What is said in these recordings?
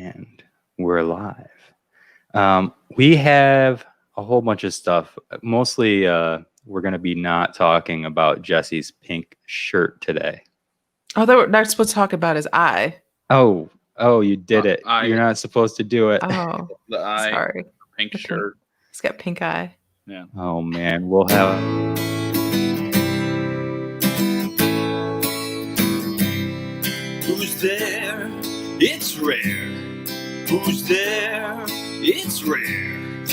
And we're live. We have a whole bunch of stuff. Mostly, we're going to be not talking about Jesse's pink shirt today. Oh, that's supposed to talk about his eye. Oh, you did it. You're not supposed to do it. Oh, the eye. sorry. Pink shirt. He's got pink eye. Yeah. Oh, man. We'll have... Who's there? It's rare. Who's there? It's rare.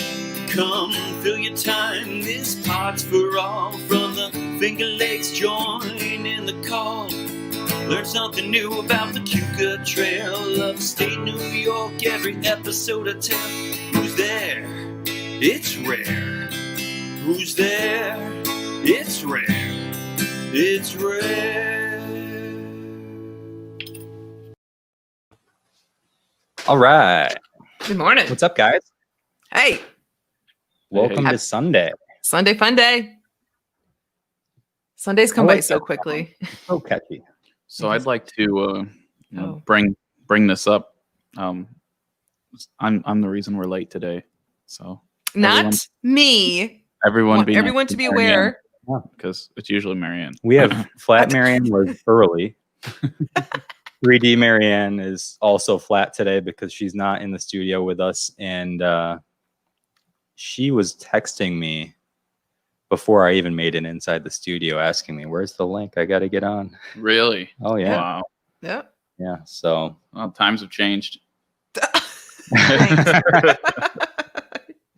Come fill your time. This pod's for all. From the Finger Lakes, join in the call. Learn something new about the Cuca Trail. Upstate New York, every episode a tell. Who's there? It's rare. Who's there? It's rare. It's rare. All right. Good morning. What's up, guys? Hey. Welcome to Sunday. Sunday fun day. Sundays come by so quickly. So catchy. So I'd like to bring this up. I'm the reason we're late today. So not me. Everyone to be aware. Because it's usually Marianne. We have Flat Marianne was early. 3D Marianne is also flat today because she's not in the studio with us. And she was texting me before I even made it inside the studio asking me, where's the link? I got to get on. Really? Oh, yeah. Wow. Yeah. Yeah. So. Well, times have changed.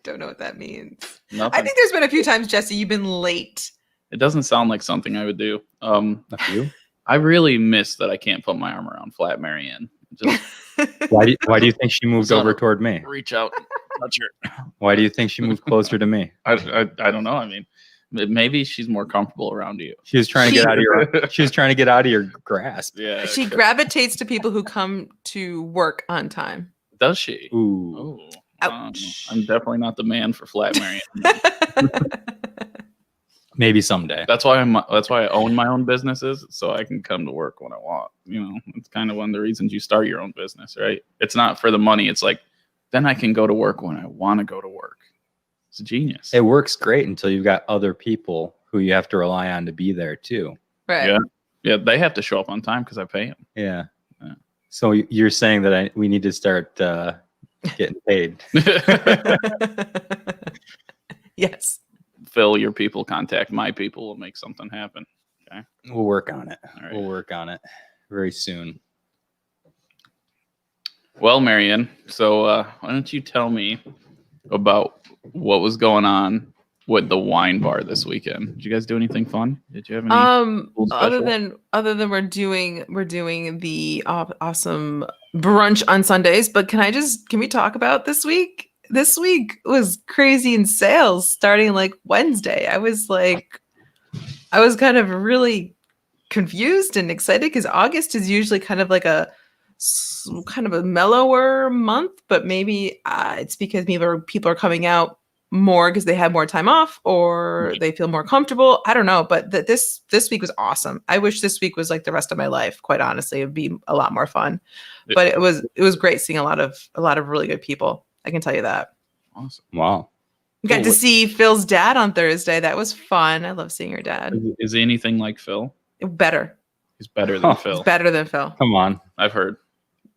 Don't know what that means. Nothing. I think there's been a few times, Jesse, you've been late. It doesn't sound like something I would do. A few? I really miss that I can't put my arm around Flat Marianne. Just Why do you think she moved over toward me? reach out, touch her. Why do you think she moved closer to me? I don't know. I mean, maybe she's more comfortable around you. She was trying to get out of your. She was trying to get out of your grasp. Yeah. She gravitates to people who come to work on time. Does she? Ooh. Oh, Ouch. I'm definitely not the man for Flat Marianne. Maybe someday. That's why I own my own businesses, so I can come to work when I want. You know, it's kind of one of the reasons you start your own business, right? It's not for the money. It's like, then I can go to work when I want to go to work. It's genius. It works great until you've got other people who you have to rely on to be there too. Right. Yeah, they have to show up on time because I pay them. Yeah. So you're saying that we need to start getting paid. Yes. Phil, your people, contact my people. We'll make something happen. Okay. We'll work on it. All right. We'll work on it very soon. Well, Marianne, so why don't you tell me about what was going on with the wine bar this weekend? Did you guys do anything fun? Did you have any cool other than we're doing the awesome brunch on Sundays, but can we talk about this week? This week was crazy in sales starting like Wednesday. I was kind of really confused and excited because August is usually kind of like a mellower month, but maybe it's because people are coming out more because they have more time off or they feel more comfortable. I don't know, but this week was awesome. I wish this week was like the rest of my life. Quite honestly, it'd be a lot more fun. But it was great seeing a lot of really good people. I can tell you that. Awesome. Wow. Got to see Phil's dad on Thursday. That was fun. I love seeing your dad. Is he anything like Phil? Better. He's better than Phil. He's better than Phil. Come on. I've heard.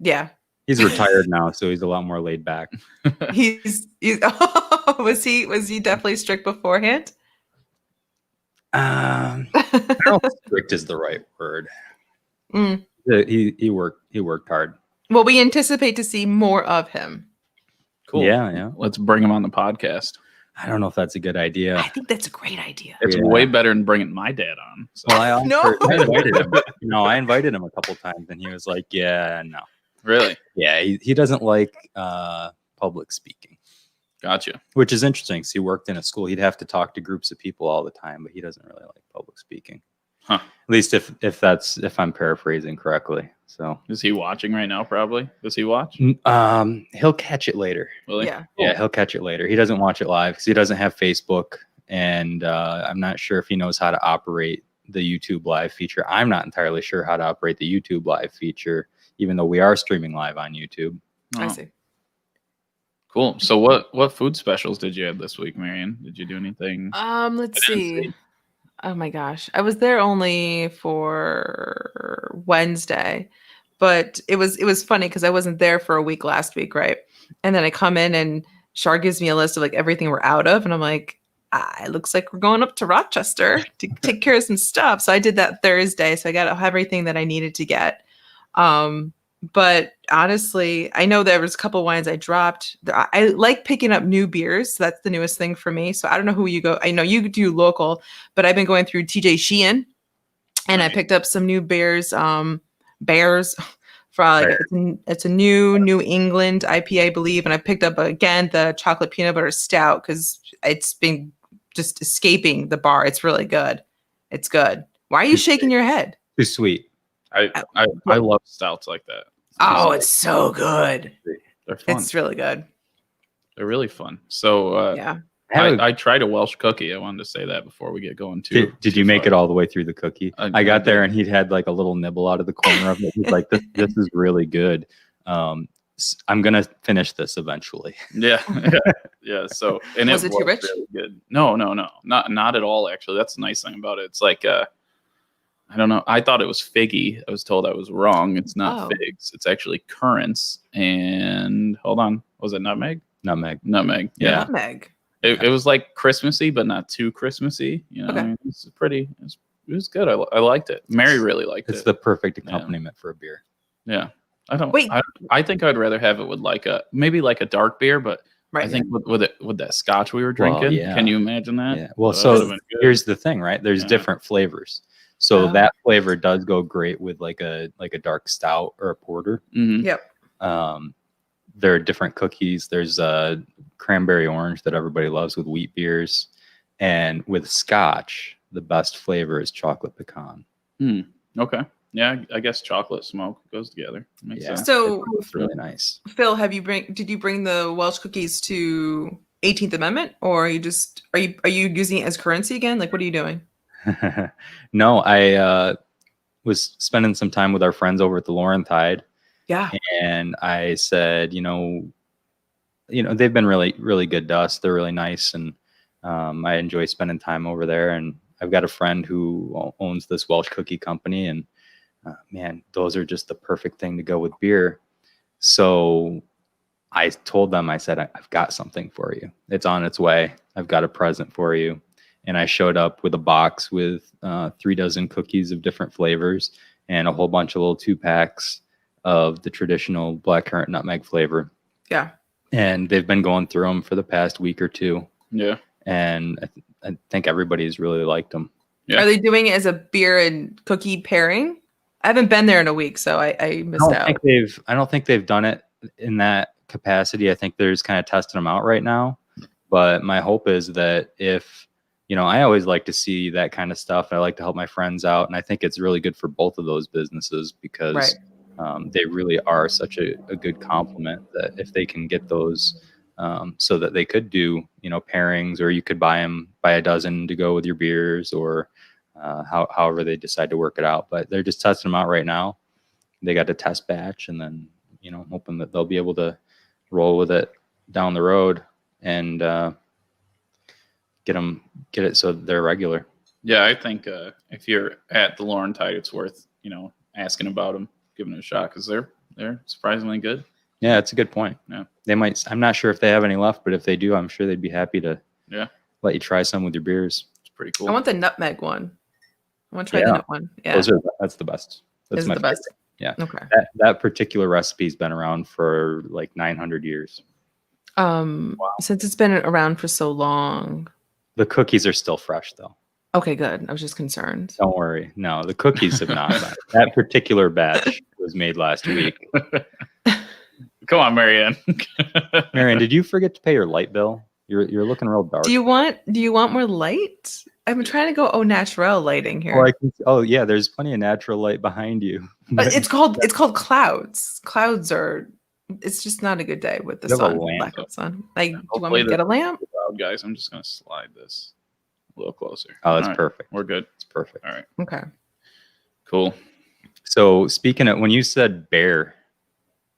Yeah. He's retired now, so he's a lot more laid back. he's was he definitely strict beforehand? I don't think strict is the right word. He worked hard. Well, we anticipate to see more of him. Cool. Yeah. Let's bring him on the podcast. I don't know if that's a good idea. I think that's a great idea. It's way better than bringing my dad on. So. Well, I invited him. I invited him a couple times, and he was like, "Yeah, no." Really? Yeah, he doesn't like public speaking. Gotcha. Which is interesting. So he worked in a school. He'd have to talk to groups of people all the time, but he doesn't really like public speaking. Huh. At least if I'm paraphrasing correctly. So is he watching right now? Probably. Does he watch? He'll catch it later. Really? Yeah. Yeah, he'll catch it later. He doesn't watch it live because he doesn't have Facebook, and I'm not sure if he knows how to operate the YouTube live feature. I'm not entirely sure how to operate the YouTube live feature, even though we are streaming live on YouTube. I Oh, see. cool. So what food specials did you have this week, Marion? Did you do anything? Let's I didn't see. see. Oh my gosh. I was there only for Wednesday, but it was funny because I wasn't there for a week last week, right? And then I come in and Shar gives me a list of like everything we're out of, and I'm like, it looks like we're going up to Rochester to take care of some stuff. So I did that Thursday. So I got everything that I needed to get. But honestly, I know there was a couple wines I dropped. I like picking up new beers. So that's the newest thing for me. So I don't know who you go. I know you do local, but I've been going through TJ Sheehan, and I Nice. picked up some new bears for like it's a New England IPA, I believe, and I picked up again the chocolate peanut butter stout because it's been just escaping the bar. It's really good. It's good. Why are you shaking your head? Too sweet. I love stouts like that. Oh, it's so good. They're fun. It's really good. They're really fun. So Yeah. I tried a Welsh cookie. I wanted to say that before we get going too. Did you make it all the way through the cookie? I got there did. and he'd had like a little nibble out of the corner of it. He's like, this is really good. I'm gonna finish this eventually. Yeah, yeah. So and Was it too rich? Really good. No, not at all. Actually, that's the nice thing about it. It's like I don't know. I thought it was figgy. I was told I was wrong. It's not figs. It's actually currants. And hold on, was it nutmeg? Nutmeg. Nutmeg. Yeah. Nutmeg. It was like Christmassy, but not too Christmassy. You know, Okay. I mean, it's pretty. It was good. I liked it. Mary really liked it. It's the perfect accompaniment for a beer. Yeah. I don't. Wait. I think I'd rather have it with maybe like a dark beer, but Right. I think with that scotch we were drinking. yeah. Can you imagine that? Yeah. Well, That so would've been good. here's the thing, right? There's Yeah. different flavors. So Oh. that flavor does go great with like a dark stout or a porter. Mhm. Yep. There are different cookies. There's a cranberry orange that everybody loves with wheat beers, and with scotch, the best flavor is chocolate pecan. Okay. Yeah, I guess chocolate smoke goes together. Makes Yeah. sense. So It's really nice. Phil, did you bring the Welsh cookies to 18th Amendment, or are you using it as currency again? Like, what are you doing? No, I was spending some time with our friends over at the Laurentide, Yeah. and I said, they've been really, really good to us. They're really nice, and I enjoy spending time over there. And I've got a friend who owns this Welsh cookie company, and man, those are just the perfect thing to go with beer. So I told them, I said, I've got something for you. It's on its way. I've got a present for you. And I showed up with a box with 3 dozen cookies of different flavors and a whole bunch of little 2-packs of the traditional blackcurrant nutmeg flavor. Yeah. And they've been going through them for the past week or two. Yeah. And I think everybody's really liked them. Yeah. Are they doing it as a beer and cookie pairing? I haven't been there in a week, so I missed out. I don't think they've done it in that capacity. I think they're just kind of testing them out right now. But my hope is that if, I always like to see that kind of stuff. I like to help my friends out. And I think it's really good for both of those businesses because they really are such a good complement that if they can get those so that they could do, pairings, or you could buy a dozen to go with your beers, or however they decide to work it out. But they're just testing them out right now. They got a test batch, and then, hoping that they'll be able to roll with it down the road and get it so they're regular. Yeah, I think if you're at the Laurentide, it's worth asking about them, giving it a shot, because they're surprisingly good. Yeah, it's a good point. Yeah, they might. I'm not sure if they have any left, but if they do, I'm sure they'd be happy to let you try some with your beers. It's pretty cool. I want the nutmeg one. I want to try the nut one. Yeah, that's the best. That's Is it my the best? favorite. Yeah. Okay. That particular recipe's been around for like 900 years. Since it's been around for so long. The cookies are still fresh, though. Okay, good. I was just concerned. Don't worry. No, the cookies have not. That particular batch was made last week. Come on, Marianne. Marianne, did you forget to pay your light bill? You're looking real dark. Do you want more light? I've been trying to go natural lighting here. Yeah, there's plenty of natural light behind you. But it's called clouds. Clouds are. It's just not a good day with the You have a sun. lamp, Lack of sun. Like, do you want Hopefully me to get a lamp? Loud, guys, I'm just gonna slide this a little closer. Oh, that's All right, perfect. We're good. It's perfect. All right. Okay. Cool. So speaking of, when you said bear,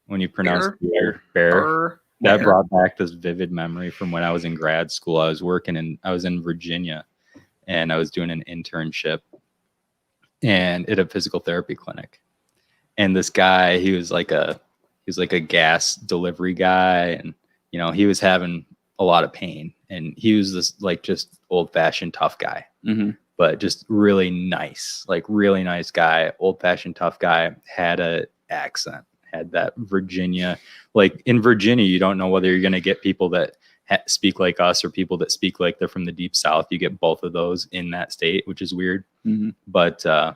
when you pronounce Bear. bear. That Bear. brought back this vivid memory from when I was in grad school. I was in Virginia, and I was doing an internship and at a physical therapy clinic. And this guy, he was like a gas delivery guy, and he was having a lot of pain, and he was this like just old-fashioned tough guy. Mm-hmm. But just really nice guy, old-fashioned tough guy, had a accent, had that Virginia, like in Virginia, you don't know whether you're going to get people that speak like us or people that speak like they're from the deep South. You get both of those in that state, which is weird. Mm-hmm. But I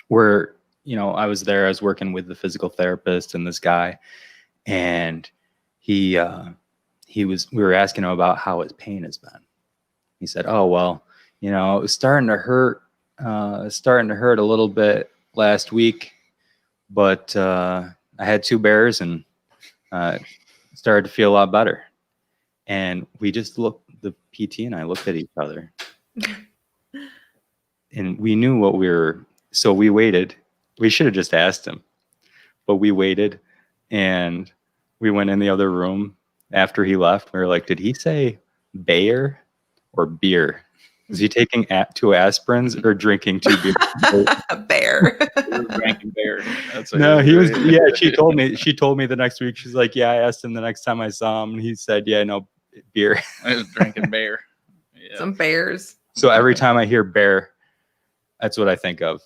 was there, I was working with the physical therapist and this guy, and we were asking him about how his pain has been. He said, oh, well, it was starting to hurt a little bit last week, but I had 2 bears and started to feel a lot better. And we just the PT and I looked at each other and we knew so we waited. We should have just asked him, but we waited and we went in the other room after he left. We were like, did he say bear or beer? Is he taking 2 aspirins or drinking 2 beers? Bear. Drinking beer. No, he was. Yeah, she told me the next week. She's like, yeah, I asked him the next time I saw him, and he said, yeah, no, beer. I was drinking beer. Yeah. Some bears. So every time I hear bear, that's what I think of.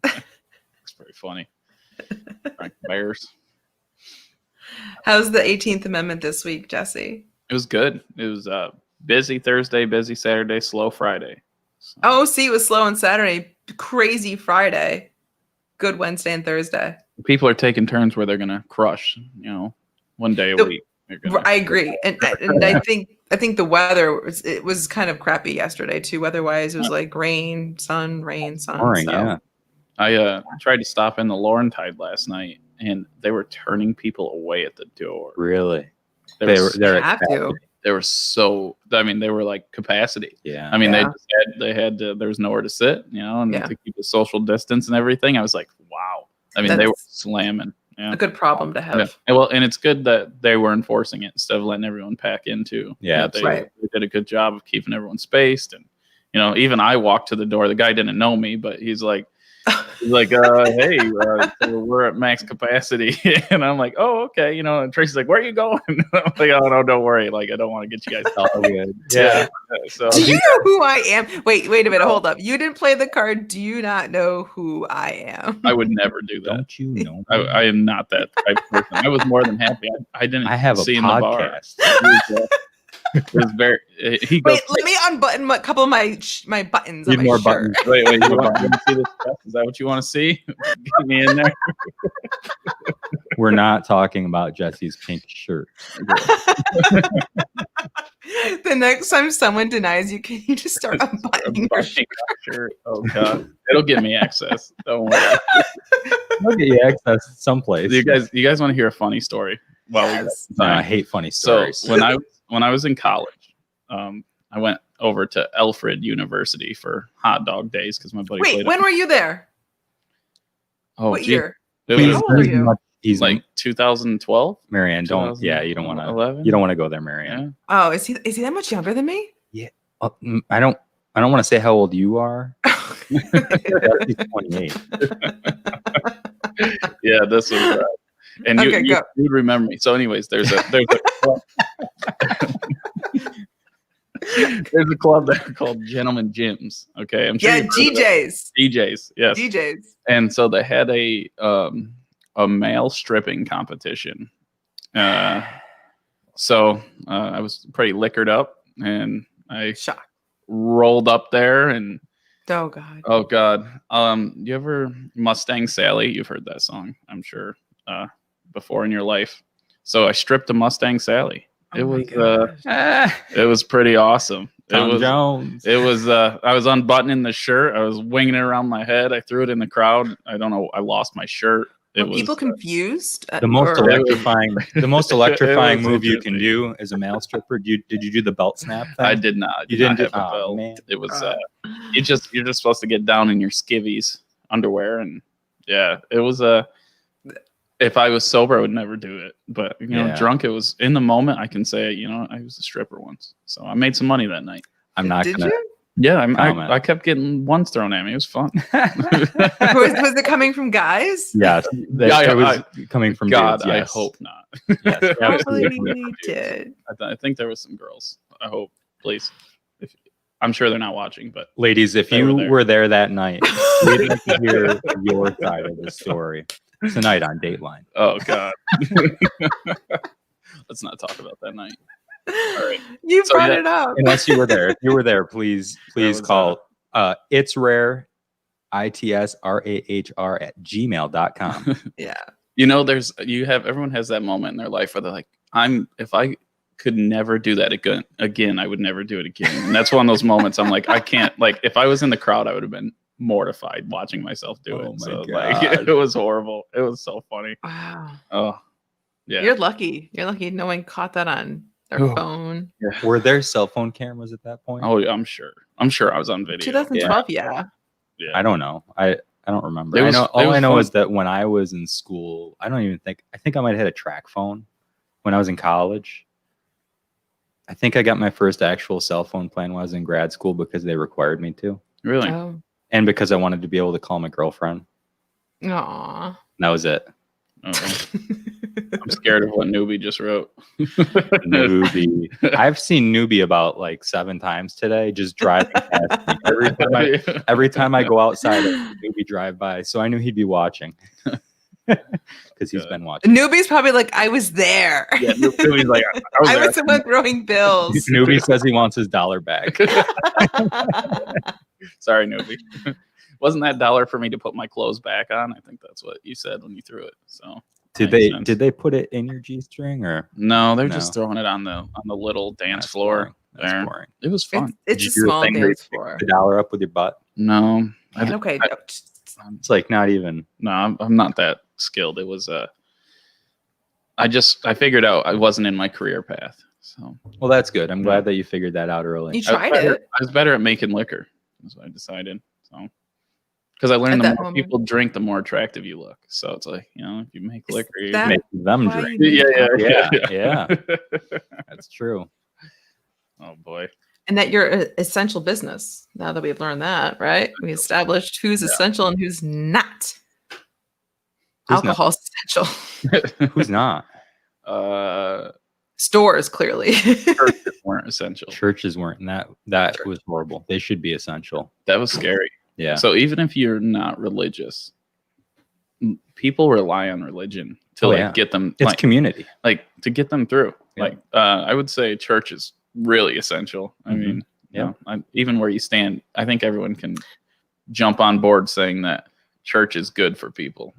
It's pretty funny. Drinking bears. How's the 18th Amendment this week, Jesse? It was good. It was busy Thursday, busy Saturday, slow Friday. So. Oh, see, it was slow on Saturday, crazy Friday, good Wednesday and Thursday. People are taking turns where they're gonna crush, one day a week. I agree, and I think the weather was kind of crappy yesterday too. Weather-wise, it was like rain, sun. Boring, so. yeah. I tried to stop in the Laurentide last night, and they were turning people away at the door. Really? They were so. I mean, they were like capacity. Yeah. I mean, they had to, there was nowhere to sit, and to keep the social distance and everything. I was like, wow. I mean, they were slamming. Yeah. A good problem to have. Yeah. Well, and it's good that they were enforcing it instead of letting everyone pack in too. Yeah, they did a good job of keeping everyone spaced, and even I walked to the door. The guy didn't know me, but he's like, hey, so we're at max capacity. And I'm like, oh, okay. And Tracy's like, where are you going? I'm like, oh, no, don't worry. Like, I don't want to get you guys all good. Yeah. So, do you know who I am? Wait a minute. Hold up. You didn't play the card. Do you not know who I am? I would never do that. Don't you know? I am not that type of person. I was more than happy. I didn't see in the bar. It was very. Wait, let me unbutton a couple of my buttons. Need more shirt. buttons. Wait. You want to see this stuff? Is that what you want to see? Get me in there. We're not talking about Jesse's pink shirt. The next time someone denies you, can you just start unbuttoning your shirt? Oh God, it'll get me access. Don't worry. I'll get you access someplace. You guys want to hear a funny story? Well, yes. No, I hate funny stories. So when I was in college, I went over to Alfred University for hot dog days because my buddy. Wait, when were you there? Oh, what year? It was How old were you? He's like 2012. Marianne, don't. Yeah, you don't want to. You don't want to go there, Marianne. Yeah. Oh, is he that much younger than me? Yeah. I don't want to say how old you are. He's 28. Yeah, this was. And you remember me. So, anyways, there's a club. There's a club there called Gentleman Gyms. Okay, I'm sure. Yeah, DJs. DJs, yes. DJs. And so they had a male stripping competition. So I was pretty liquored up, and I rolled up there, and oh god. You ever Mustang Sally? You've heard that song, I'm sure, before in your life. So I stripped a Mustang Sally. It was pretty awesome. Tom Jones. It was I was unbuttoning the shirt. I was winging it around my head. I threw it in the crowd. I don't know. I lost my shirt. Were people confused? The most electrifying move you can do as a male stripper. Did you do the belt snap thing? I did not. You didn't have a belt. Man. It was you're just supposed to get down in your skivvies underwear, and yeah, it was If I was sober, I would never do it. But Yeah. drunk, it was in the moment. I can say, I was a stripper once, so I made some money that night. I'm not Did gonna. you? Yeah, comment. I kept getting ones thrown at me. It was fun. Was it coming from guys? Yes, it was coming from God, dudes. Yes. I hope not. Yes, absolutely. Probably did. I think there was some girls. I hope, please. I'm sure they're not watching, but Ladies, if They you were there. were there that night, we'd like to hear your side of the story tonight on Dateline. oh god, let's not talk about that night. right. You So, brought yeah. it up. Unless you were there, if you were there, please was, call it's rare itsrahr at gmail.com. Yeah. Everyone has that moment in their life where they're like, if I could never do that again, I would never do it again. And that's one of those moments I'm like, I can't, like, if I was in the crowd, I would have been mortified watching myself do Oh it. my So God. like, it was horrible. It was so funny. Wow. Oh, yeah. You're lucky. You're lucky no one caught that on their Oh. phone. Were there cell phone cameras at that point? Oh, yeah, I'm sure I was on video. 2012, yeah. Yeah. I don't know. I don't remember. It was- All it was I know fun. is that when I was in school, I think I might have had a track phone when I was in college. I think I got my first actual cell phone plan when I was in grad school because they required me to, Really? Oh. and because I wanted to be able to call my girlfriend. Aw. That was it. Oh, I'm scared of what Newbie just wrote. Newbie. I've seen Newbie about like 7 times today, just driving past me. Every time I go outside, Newbie drive by. So I knew he'd be watching because he's Good. been watching. Newbie's probably like, I was there. Yeah, Newbie's like, I was the one throwing bills. Newbie says he wants his $1 back. Sorry, Newbie. Wasn't that $1 for me to put my clothes back on? I think that's what you said when you threw it. So Did makes they sense. did they put it in your G-string or No, they're No. just throwing it on the little dance That's floor. boring. That's there. boring. It was fun. It's a Did you do small thing where you dance pick floor. the $1 up with your butt? No, And okay. It's like not even. no, I'm not that skilled. It was I figured out I wasn't in my career path. So Well, that's good. I'm glad that you figured that out early. You tried it. I was better at making liquor. That's what I decided. So because I learned At the that more moment. people drink, the more attractive you look. So it's like, if you make Is liquor, you that- Make them Why drink. you need Yeah. That's true. Oh boy. And that you're an essential business. Now that we've learned that, right? We established who's essential and who's not. Who's not? Alcohol's essential. Who's not? Stores, clearly. Churches weren't essential. Churches weren't. And that was horrible. They should be essential. That was scary. Yeah. So even if you're not religious, people rely on religion to Oh, yeah. get them It's community. to get them through. Yeah. Like I would say church is really essential. I Mhm. mean, Yeah. even where you stand, I think everyone can jump on board saying that church is good for people.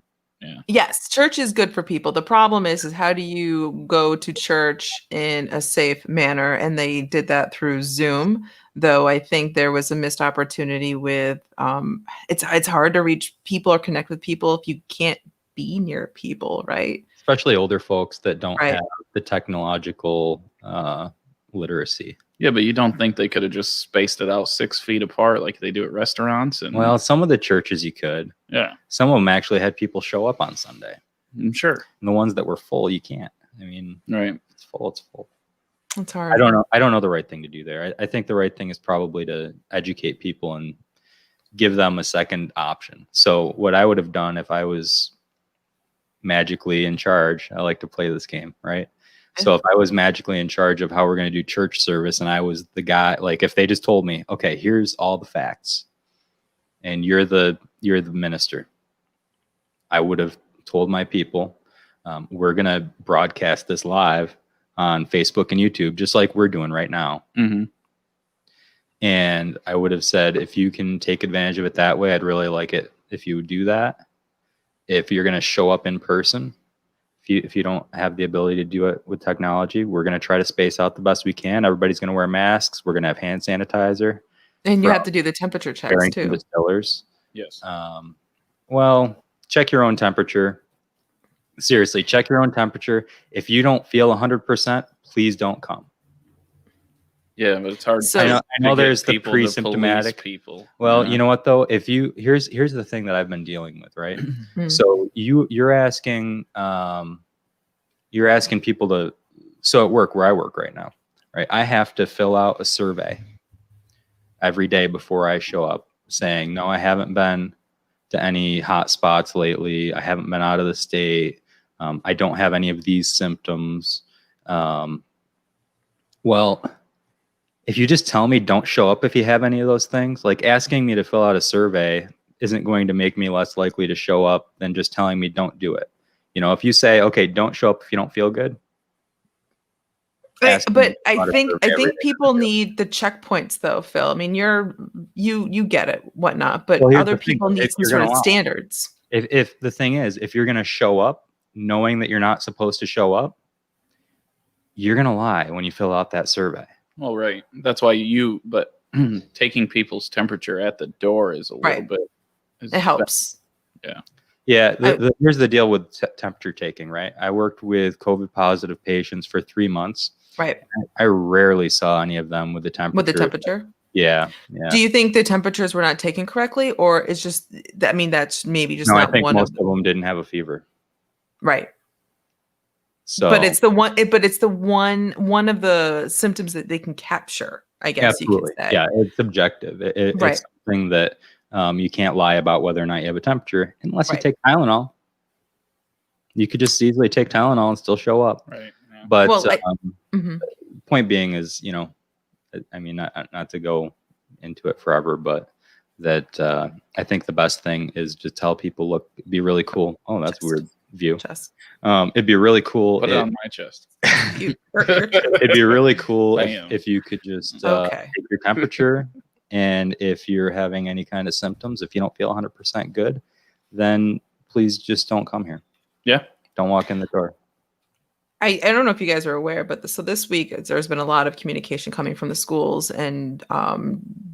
Yes, church is good for people. The problem is how do you go to church in a safe manner? And they did that through Zoom, though I think there was a missed opportunity with it's hard to reach people or connect with people if you can't be near people, right? Especially older folks that don't Right. have the technological literacy. Yeah, but you don't think they could have just spaced it out 6 feet apart like they do at restaurants? And Well, some of the churches you could. yeah, Some of them actually had people show up on Sunday. I'm sure. And the ones that were full, you can't. I mean, Right. it's full. It's full. It's hard. I don't know the right thing to do there. I think the right thing is probably to educate people and give them a second option. So what I would have done if I was magically in charge, I like to play this game, right? So if I was magically in charge of how we're going to do church service and I was the guy, like if they just told me, okay, here's all the facts and you're the minister, I would have told my people, we're going to broadcast this live on Facebook and YouTube, just like we're doing right now. Mm-hmm. And I would have said, if you can take advantage of it that way, I'd really like it if you would do that. If you're going to show up in person, if you don't have the ability to do it with technology, we're going to try to space out the best we can. Everybody's going to wear masks. We're going to have hand sanitizer. And you from have to do the temperature checks Barrington too. Distillers. Yes. Well, check your own temperature. Seriously, check your own temperature. If you don't feel 100%, please don't come. Yeah, but it's hard. So- I know to get there's the people to police pre-symptomatic. people. Well, Yeah. you know what though? If you here's the thing that I've been dealing with, right? Mm. So you're asking people to, so at work where I work right now, right? I have to fill out a survey every day before I show up saying, no, I haven't been to any hot spots lately. I haven't been out of the state. I don't have any of these symptoms. Well, if you just tell me don't show up if you have any of those things, like asking me to fill out a survey isn't going to make me less likely to show up than just telling me don't do it. You know, if you say, okay, don't show up if you don't feel good. But I think people need the checkpoints though, Phil. I mean, you get it, whatnot, but other people need some sort of standards. If the thing is, if you're going to show up knowing that you're not supposed to show up, you're going to lie when you fill out that survey. Well, right. That's why but taking people's temperature at the door is a little bit. It helps. Yeah. Yeah. Here's the deal with temperature taking, right? I worked with COVID positive patients for 3 months. Right. I rarely saw any of them with the temperature. With the temperature? Yeah. Do you think the temperatures were not taken correctly, or it's just, I mean, that's maybe just no, not I think one most of them didn't have a fever. Right. So, but it's the one of the symptoms that they can capture, I guess absolutely. You could say. Yeah, it's subjective. It's something that you can't lie about whether or not you have a temperature unless you take Tylenol. You could just easily take Tylenol and still show up. Right. Yeah. But mm-hmm. Point being is, you know, I mean, not to go into it forever, but that I think the best thing is to tell people, look, it'd be really cool. Oh, that's a weird view. It'd be really cool. Put it on my chest. It'd be really cool if you could just take your temperature, and if you're having any kind of symptoms, if you don't feel 100% good, then please just don't come here. Yeah. Don't walk in the door. I don't know if you guys are aware, but so this week there's been a lot of communication coming from the schools and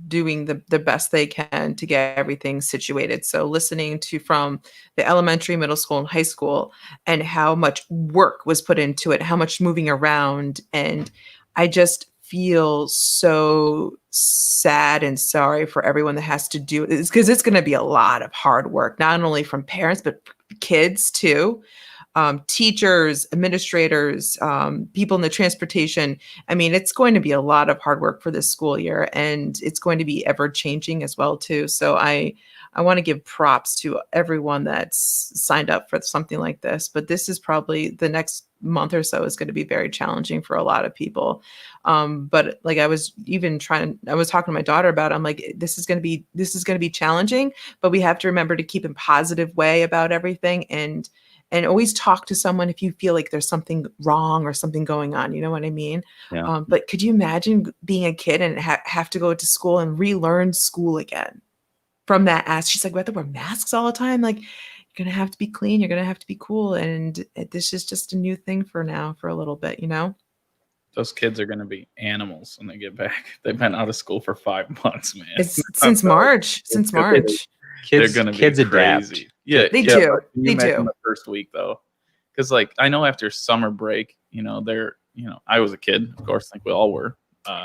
doing the best they can to get everything situated. So listening to from the elementary, middle school, and high school, and how much work was put into it, how much moving around, and I just feel so sad and sorry for everyone that has to do it, because it's going to be a lot of hard work, not only from parents but kids too. Teachers, administrators, people in the transportation. I mean, it's going to be a lot of hard work for this school year, and it's going to be ever changing as well too. So I want to give props to everyone that's signed up for something like this, but this is probably the next month or so is going to be very challenging for a lot of people. But like I was talking to my daughter about it. I'm like, this is going to be challenging, but we have to remember to keep in a positive way about everything, and always talk to someone if you feel like there's something wrong or something going on. You know what I mean? Yeah. But could you imagine being a kid and have to go to school and relearn school again from that ass? She's like, we have to wear masks all the time. Like, you're going to have to be clean. You're going to have to be cool. And this is just a new thing for now, for a little bit, you know? Those kids are going to be animals when they get back. They've been out of school for 5 months, man. It's since March. Kids adapt. Yeah, they do. They do. The first week though, because like I know after summer break, I was a kid, of course, like we all were.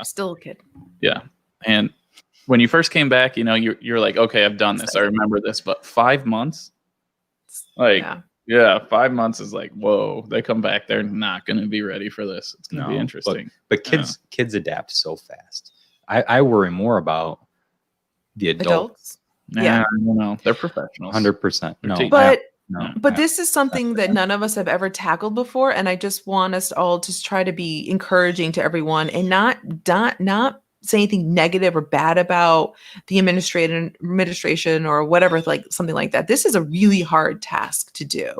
Still a kid. Yeah, and when you first came back, you're like, okay, I've done this, I remember this, but 5 months, like. Yeah, 5 months is like, whoa, they come back, they're not going to be ready for this. It's going to be interesting. But kids adapt so fast. I worry more about the adults. Yeah. I don't know. They're professionals. 100%. No. But this is something that none of us have ever tackled before. And I just want us all to try to be encouraging to everyone and not say anything negative or bad about the administration or whatever, like something like that. This is a really hard task to do.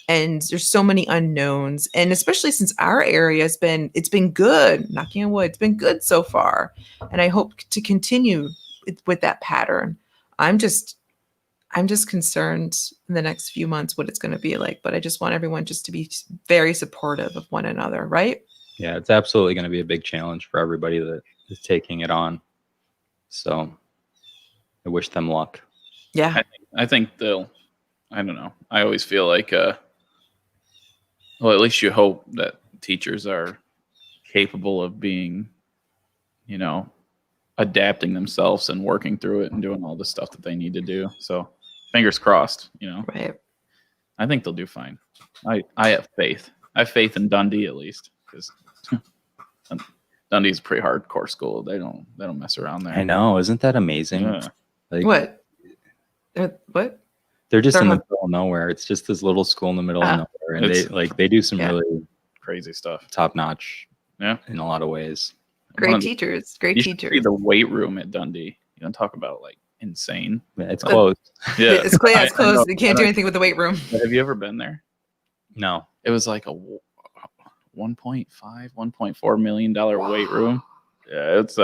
And there's so many unknowns. And especially since our area it's been good, knocking on wood, it's been good so far. And I hope to continue with that pattern. I'm just concerned in the next few months what it's going to be like. But I just want everyone just to be very supportive of one another, right? Yeah, it's absolutely going to be a big challenge for everybody that is taking it on. So I wish them luck. Yeah. I think they'll, I don't know. I always feel like, well, at least you hope that teachers are capable of being adapting themselves and working through it and doing all the stuff that they need to do. So fingers crossed, Right. I think they'll do fine. I have faith. I have faith in Dundee at least, because Dundee's a pretty hardcore school. They don't mess around there. I know, isn't that amazing? Yeah. What? What? They're just They're in the hard- middle of nowhere. It's just this little school in the middle of nowhere, and It's- they do some Yeah. really Crazy stuff. top notch. Yeah. In a lot of ways. Great teachers. Great You should see teachers. the weight room at Dundee. You don't talk about like insane. Yeah, it's closed. Yeah, It's closed. It's I closed. know. You can't do anything with the weight room. Have you ever been there? No. It was like a $1.4 million weight room. Yeah, it's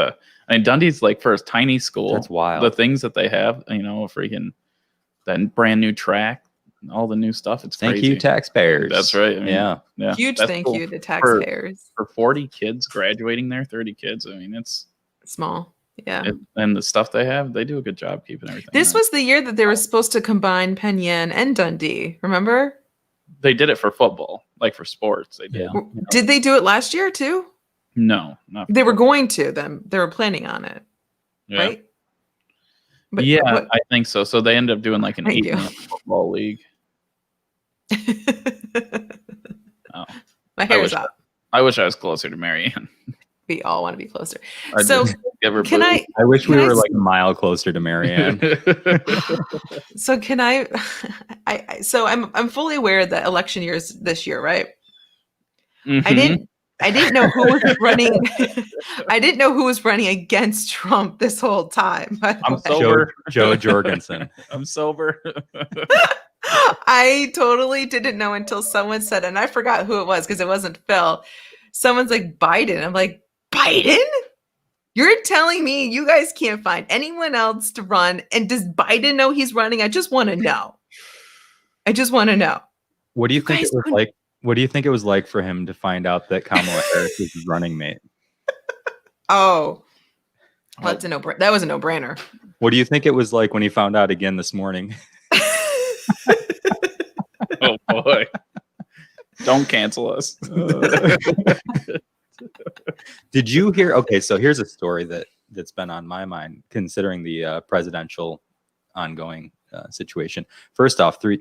Dundee's like for a tiny school. That's wild. The things that they have, freaking that brand new track, and all the new stuff. It's Thank crazy. you, taxpayers. That's right. Yeah. Yeah. Huge that's thank cool. you to taxpayers. For 40 kids graduating there, 30 kids. It's Small. Yeah. and the stuff they have, they do a good job keeping everything. This right. was the year that they were supposed to combine Penn Yan and Dundee. Remember? They did it for football, like for sports. They did. Yeah. Did they do it last year too? No, not They were going to. They were planning on it, yeah. right? But Yeah, what- I think so. So they ended up doing like an Thank 8-man football league. Oh, My hair wish is up. I wish I was closer to Marianne. We all want to be closer. I'd So just give her can booze. I wish we Can I were s- like a mile closer to Marianne. So can I? So I'm fully aware that election year is this year, right? Mhm. I didn't know who was running. I didn't know who was running against Trump this whole time. by the I'm way. sober. Joe Jorgensen. I'm sober. I totally didn't know until someone said, and I forgot who it was because it wasn't Phil. Someone's like Biden. I'm like, Biden? You're telling me you guys can't find anyone else to run? And does Biden know he's running? I just want to know. I just want to know. What do you think guys it was couldn't- like? What do you think it was like for him to find out that Kamala Harris was his running mate? Oh, well, that's that was a no-brainer. What do you think it was like when he found out again this morning? Oh boy. Don't cancel us. Did you hear? Okay, so here's a story that's been on my mind considering the presidential ongoing situation. First off, there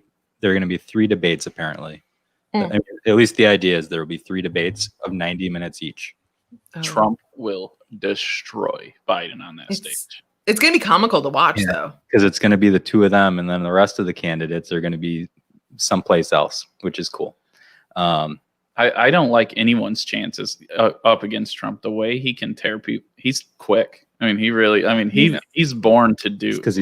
are going to be 3 debates apparently. Mm. I mean, at least the idea is there will be 3 debates of 90 minutes each. Oh. Trump will destroy Biden on that It's- stage. It's going to be comical to watch, Yeah. though. Because it's going to be the 2 of them, and then the rest of the candidates are going to be someplace else, which is cool. I don't like anyone's chances up against Trump. The way he can tear people, he's quick. I mean, he's born to do Because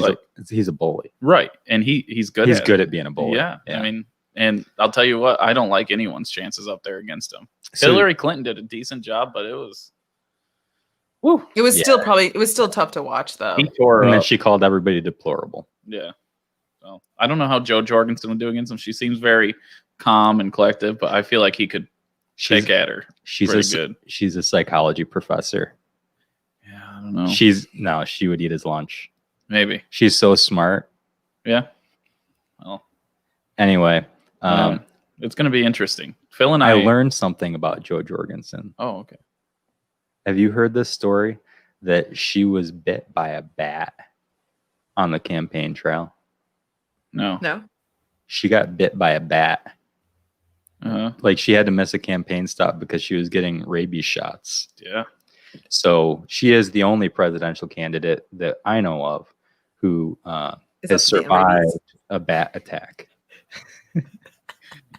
he's a bully. right, and he's good. He's at good it. at being a bully. Yeah, I mean, and I'll tell you what, I don't like anyone's chances up there against him. So- Hillary Clinton did a decent job, but it was, woo, It was Yeah. it was still tough to watch, though. he tore her and then up. she called everybody deplorable. Yeah. So I don't know how Joe Jorgensen would do against him. She seems very calm and collective, but I feel like he could She's take at her. she's pretty a good. she's a psychology professor. Yeah, I don't know. She would eat his lunch. Maybe. She's so smart. Yeah. Well, Anyway, it's going to be interesting. Phil and I I learned something about Joe Jorgensen. Oh, okay. Have you heard this story that she was bit by a bat on the campaign trail? No. No. She got bit by a bat. Like she had to miss a campaign stop because she was getting rabies shots. Yeah. So she is the only presidential candidate that I know of who Is has that the survived rabies? a bat attack.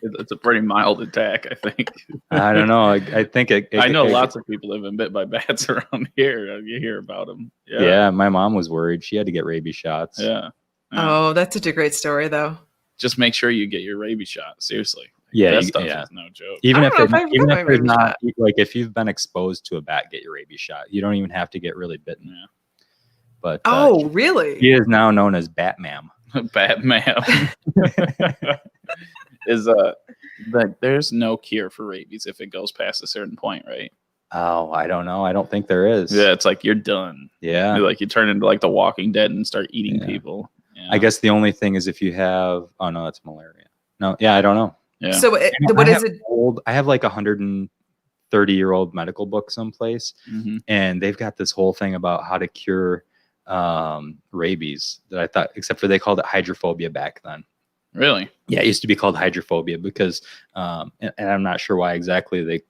It's a pretty mild attack, I think. I don't know. I think I know lots of people have been bit by bats around here. You hear about them. Yeah, my mom was worried. She had to get rabies shots. Yeah. Oh, that's such a great story, though. Just make sure you get your rabies shot. Seriously. Yeah, That you- stuff yeah. is no joke. Even I if don't know it, if I've even got if my there's rabies not like if you've been exposed to a bat, get your rabies shot. You don't even have to get really bitten. Yeah. But Oh, really? he is now known as Batman. Batman is like there's no cure for rabies if it goes past a certain point, right? Oh, I don't know. I don't think there is. Yeah, it's like you're done. Yeah. Like you turn into like the Walking Dead and start eating Yeah. people. Yeah. I guess the only thing is if you have. Oh no, that's malaria. No, yeah, I don't know. Yeah. So I what have is it? I have like 130 30-year-old medical book someplace, Mm-hmm. and they've got this whole thing about how to cure rabies that I thought, except for they called it hydrophobia back then. Really? Yeah, it used to be called hydrophobia because, and I'm not sure why exactly they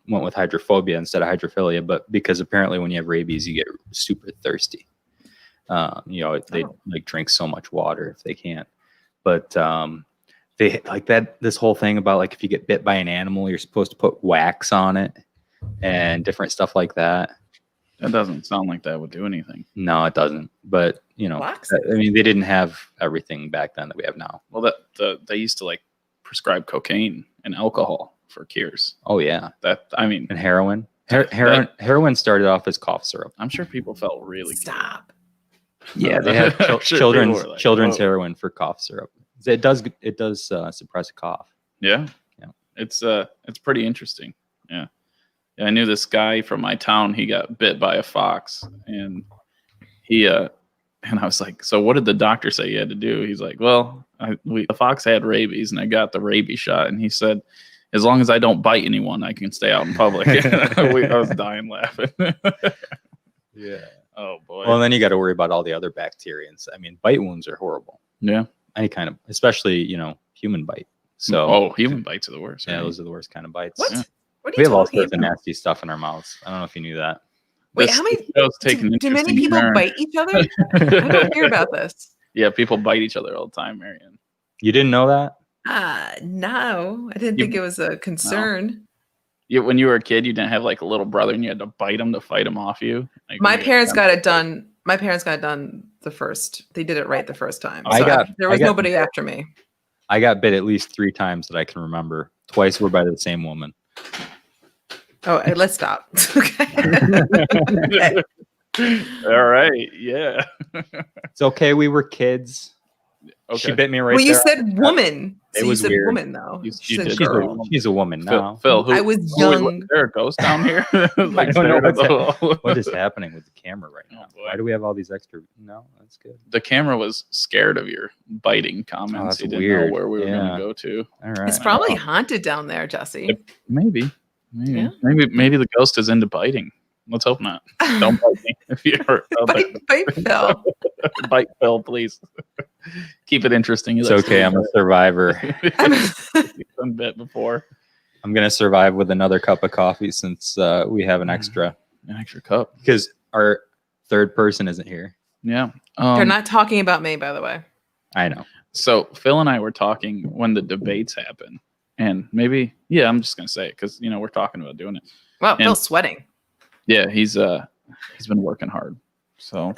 went with hydrophobia instead of hydrophilia, but because apparently when you have rabies, you get super thirsty. They like drink so much water if they can't. But they like that. This whole thing about like if you get bit by an animal, you're supposed to put wax on it and different stuff like that. That doesn't sound like that would do anything. No, it doesn't. But Wax? I mean, they didn't have everything back then that we have now. Well, they used to like prescribe cocaine and alcohol for cures. Oh yeah, And heroin. Heroin started off as cough syrup. I'm sure people felt really good. Stop. Yeah, they had Sure, children's people were like, children's "Whoa." heroin for cough syrup. It does suppress a cough. Yeah. Yeah. It's pretty interesting. Yeah. I knew this guy from my town. He got bit by a fox, and and I was like, so what did the doctor say you had to do? He's like, well, the fox had rabies, and I got the rabies shot. And he said, as long as I don't bite anyone, I can stay out in public. I was dying laughing. Yeah. Oh boy. Well, and then you got to worry about all the other bacteria. I mean, bite wounds are horrible. Yeah. Any kind of, especially human bite. So human bites are the worst. yeah, right? those are the worst kind of bites. What? Yeah. What are We you have all talking sorts of about? nasty stuff in our mouths. I don't know if you knew that. Wait, This how many? show's taking an Do many interesting people turn. bite each other? I don't hear about this. Yeah, people bite each other all the time, Marion. You didn't know that? No, I didn't think it was a concern. When you were a kid, you didn't have like a little brother, and you had to bite him to fight him off you. Like, My when you parents got got it done. My parents got it done the first. They did it right the first time. I So got- there I was got- nobody after me. I got bit at least 3 times that I can remember. Twice were by the same woman. Oh, let's stop. Okay. All right, yeah. It's okay. We were kids. Okay. She bit me right Well, you there. said woman. It So was you said weird. woman, though. You She did said She's girl. she's a woman now. Phil, I was young. Is there a ghost down here? I don't know what is happening with the camera right now. Oh, boy. Why do we have all these extra? No, that's good. The camera was scared of your biting comments. that's He didn't weird. know where we were going Yeah. to go to. All right. It's probably haunted down there, Jesse. Maybe. Yeah. Maybe the ghost is into biting. Let's hope not. Don't bite me if you're out there. Bite Phil. Bite Phil, please. Keep it interesting. It's okay. I'm a survivor. Been bit before. I'm gonna survive with another cup of coffee since we have an extra An extra cup. because our third person isn't here. Yeah. They're not talking about me, by the way. I know. So Phil and I were talking when the debates happen, and maybe I'm just gonna say it because we're talking about doing it. Wow, And- Phil's sweating. Yeah, he's been working hard. So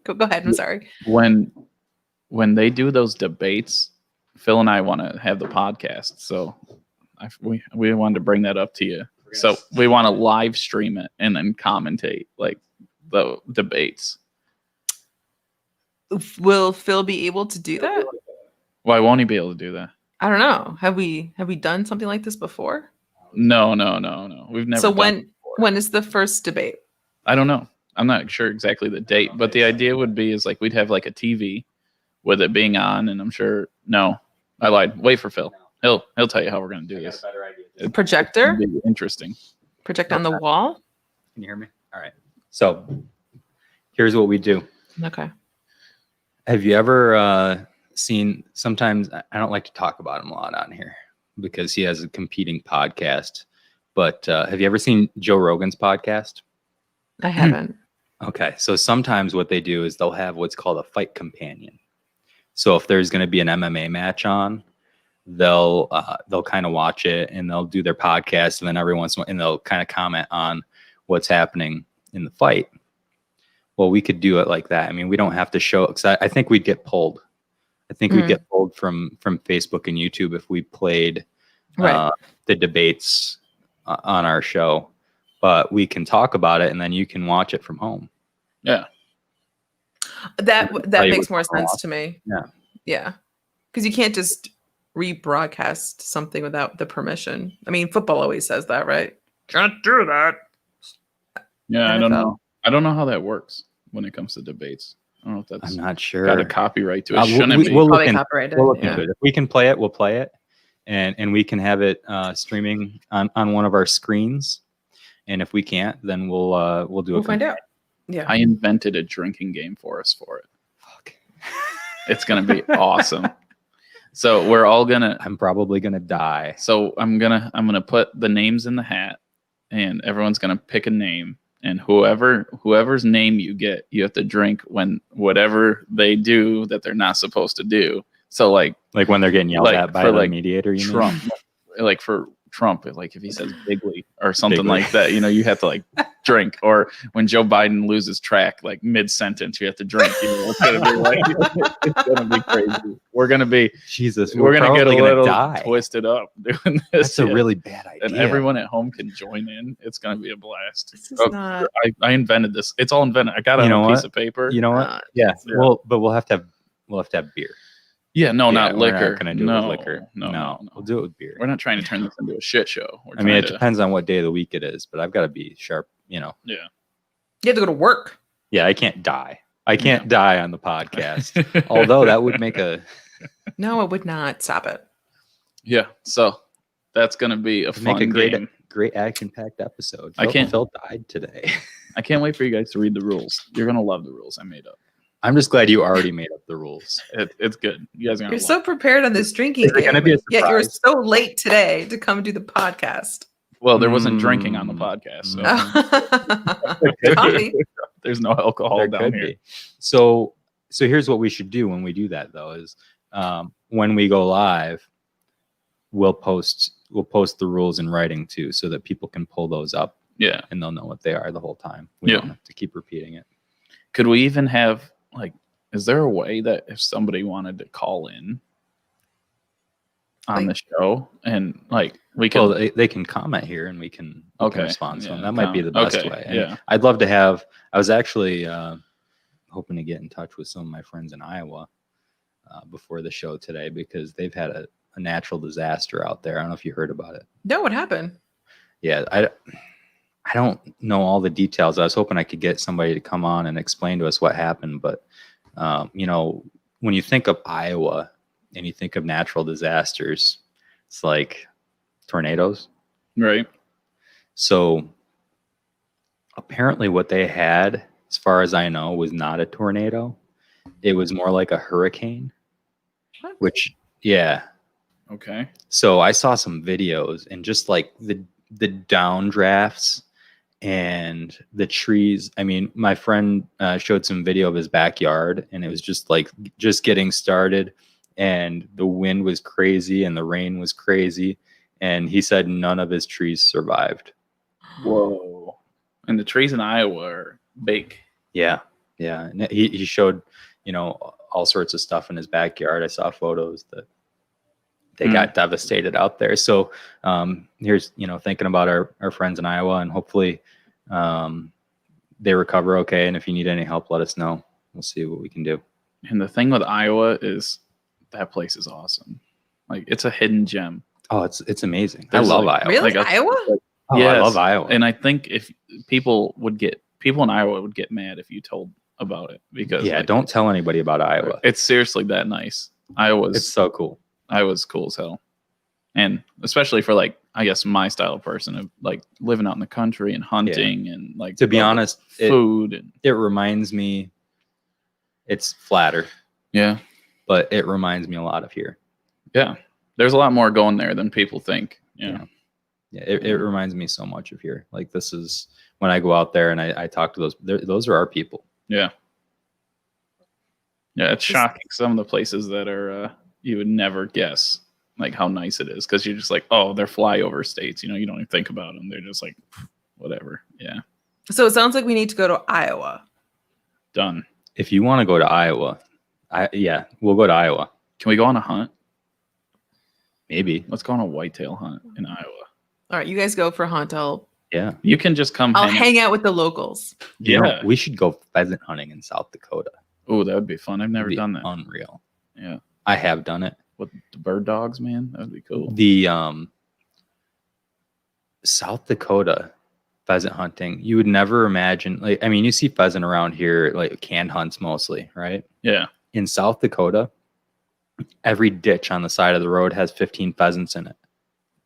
Go ahead. I'm sorry. when they do those debates, Phil and I want to have the podcast. So we wanted to bring that up to you. So we want to live stream it and then commentate like the debates. Will Phil be able to do that? Why won't he be able to do that? I don't know. Have we done something like this before? No. We've never. So done it before. when is the first debate? I don't know. I'm not sure exactly the date, but the idea would be is like we'd have like a TV with it being on, and I'm sure. No, I lied. Wait for Phil. He'll tell you how we're gonna do this. It's Projector? gonna be interesting. Project on the wall? Can you hear me? All right. So here's what we do. Okay. Have you ever seen? Sometimes I don't like to talk about him a lot on here because he has a competing podcast. But have you ever seen Joe Rogan's podcast? I haven't. Okay, so sometimes what they do is they'll have what's called a fight companion. So if there's going to be an MMA match on, they'll kind of watch it and they'll do their podcast, and then every once in a while, and they'll kind of comment on what's happening in the fight. Well, we could do it like that. I mean, we don't have to show, because I think we'd get pulled. I think we'd get pulled from Facebook and YouTube if we played Right. the debates on our show. But we can talk about it, and then you can watch it from home. Yeah. That tell you makes more what's going sense on. to me. Yeah. Yeah. Because you can't just rebroadcast something without the permission. I mean, football always says that, right? Can't do that. Yeah, I don't NFL. know. I don't know how that works when it comes to debates. I don't know if that's I'm not sure. got a copyright to it. We'll Shouldn't be. look Probably in- copyrighted. We'll look yeah. into it. If we can play it, we'll play it. and we can have it streaming on one of our screens. And if we can't, then we'll do We'll find out. Yeah. I invented a drinking game for us for it. Fuck. It's gonna be awesome. So we're all gonna. I'm probably gonna die. So I'm gonna put the names in the hat, and everyone's gonna pick a name, and whoever's name you get, you have to drink when whatever they do that they're not supposed to do. So like when they're getting yelled at by for, the mediator, you Trump, mean? like for Trump, like if he says bigly or something like that, you have to like drink. Or when Joe Biden loses track, like mid sentence, you have to drink. It's gonna be like it's gonna be crazy. We're gonna be Jesus. We're gonna get a little die. twisted up doing this. That's a really bad idea. And everyone at home can join in. It's gonna be a blast. This is not. I invented this. It's all invented. I got it on a piece of paper. You know what? Yeah. Well, but we'll have to have beer. Yeah, no, not we're liquor. Not gonna do it with liquor. No, we'll do it with beer. We're not trying to turn this into a shit show. I mean, it depends on what day of the week it is, but I've got to be sharp. Yeah. You have to go to work. Yeah, I can't die. I can't die on the podcast. Although that would make a. No, it would not. Stop it. Yeah. So that's gonna be a fun game. Great action-packed episode. Phil died today. I can't wait for you guys to read the rules. You're gonna love the rules I made up. I'm just glad you already made up the rules. It's good. You guys are You're so prepared on this drinking game. Gonna be a yet you're so late today to come do the podcast. Well, there wasn't drinking on the podcast, so there's no alcohol down here. So here's what we should do when we do that, though, is when we go live, we'll post the rules in writing too, so that people can pull those up. Yeah, and they'll know what they are the whole time. We don't have to keep repeating it. Could we even have is there a way that if somebody wanted to call in on the show and we can, well, they can comment here and we can respond to them. That might be the best way. And I'd love to have. I was actually hoping to get in touch with some of my friends in Iowa before the show today, because they've had a natural disaster out there. I don't know if you heard about it. No, what happened? Yeah, I don't know all the details. I was hoping I could get somebody to come on and explain to us what happened. But, when you think of Iowa and you think of natural disasters, it's like tornadoes. Right. So apparently what they had, as far as I know, was not a tornado. It was more like a hurricane, which, yeah. Okay. So I saw some videos and just like the downdrafts and the trees. I mean, my friend showed some video of his backyard, and it was just getting started, and the wind was crazy and the rain was crazy, and he said none of his trees survived. Whoa. And the trees in Iowa are big. Yeah. And he showed, all sorts of stuff in his backyard. I saw photos that they got devastated out there. So here's, thinking about our friends in Iowa, and hopefully they recover okay. And if you need any help, let us know. We'll see what we can do. And the thing with Iowa is that place is awesome. It's a hidden gem. Oh, it's amazing. I love Iowa. Really? Iowa? Yes. I love Iowa. And I think if people in Iowa would get mad if you told about it, because don't tell anybody about Iowa. It's seriously that nice. It's so cool. Iowa's cool as hell. And especially for I guess my style of person of living out in the country and hunting and to be honest, food. It reminds me, it's flatter. Yeah. But it reminds me a lot of here. Yeah. There's a lot more going there than people think. Yeah. It reminds me so much of here. This is when I go out there and I talk to those are our people. Yeah. Yeah. It's shocking. Some of the places that are, you would never guess how nice it is, because you're just they're flyover states. You don't even think about them. They're just whatever. Yeah. So it sounds like we need to go to Iowa. Done. If you want to go to Iowa, we'll go to Iowa. Can we go on a hunt? Maybe. Let's go on a whitetail hunt in Iowa. All right, you guys go for a hunt. You can just come. I'll hang out with the locals. Yeah, we should go pheasant hunting in South Dakota. Oh, that would be fun. I've never done that. Unreal. Yeah, I have done it with the bird dogs, man. That would be cool. The South Dakota pheasant hunting, you would never imagine. You see pheasant around here, canned hunts mostly, right? Yeah. In South Dakota, every ditch on the side of the road has 15 pheasants in it.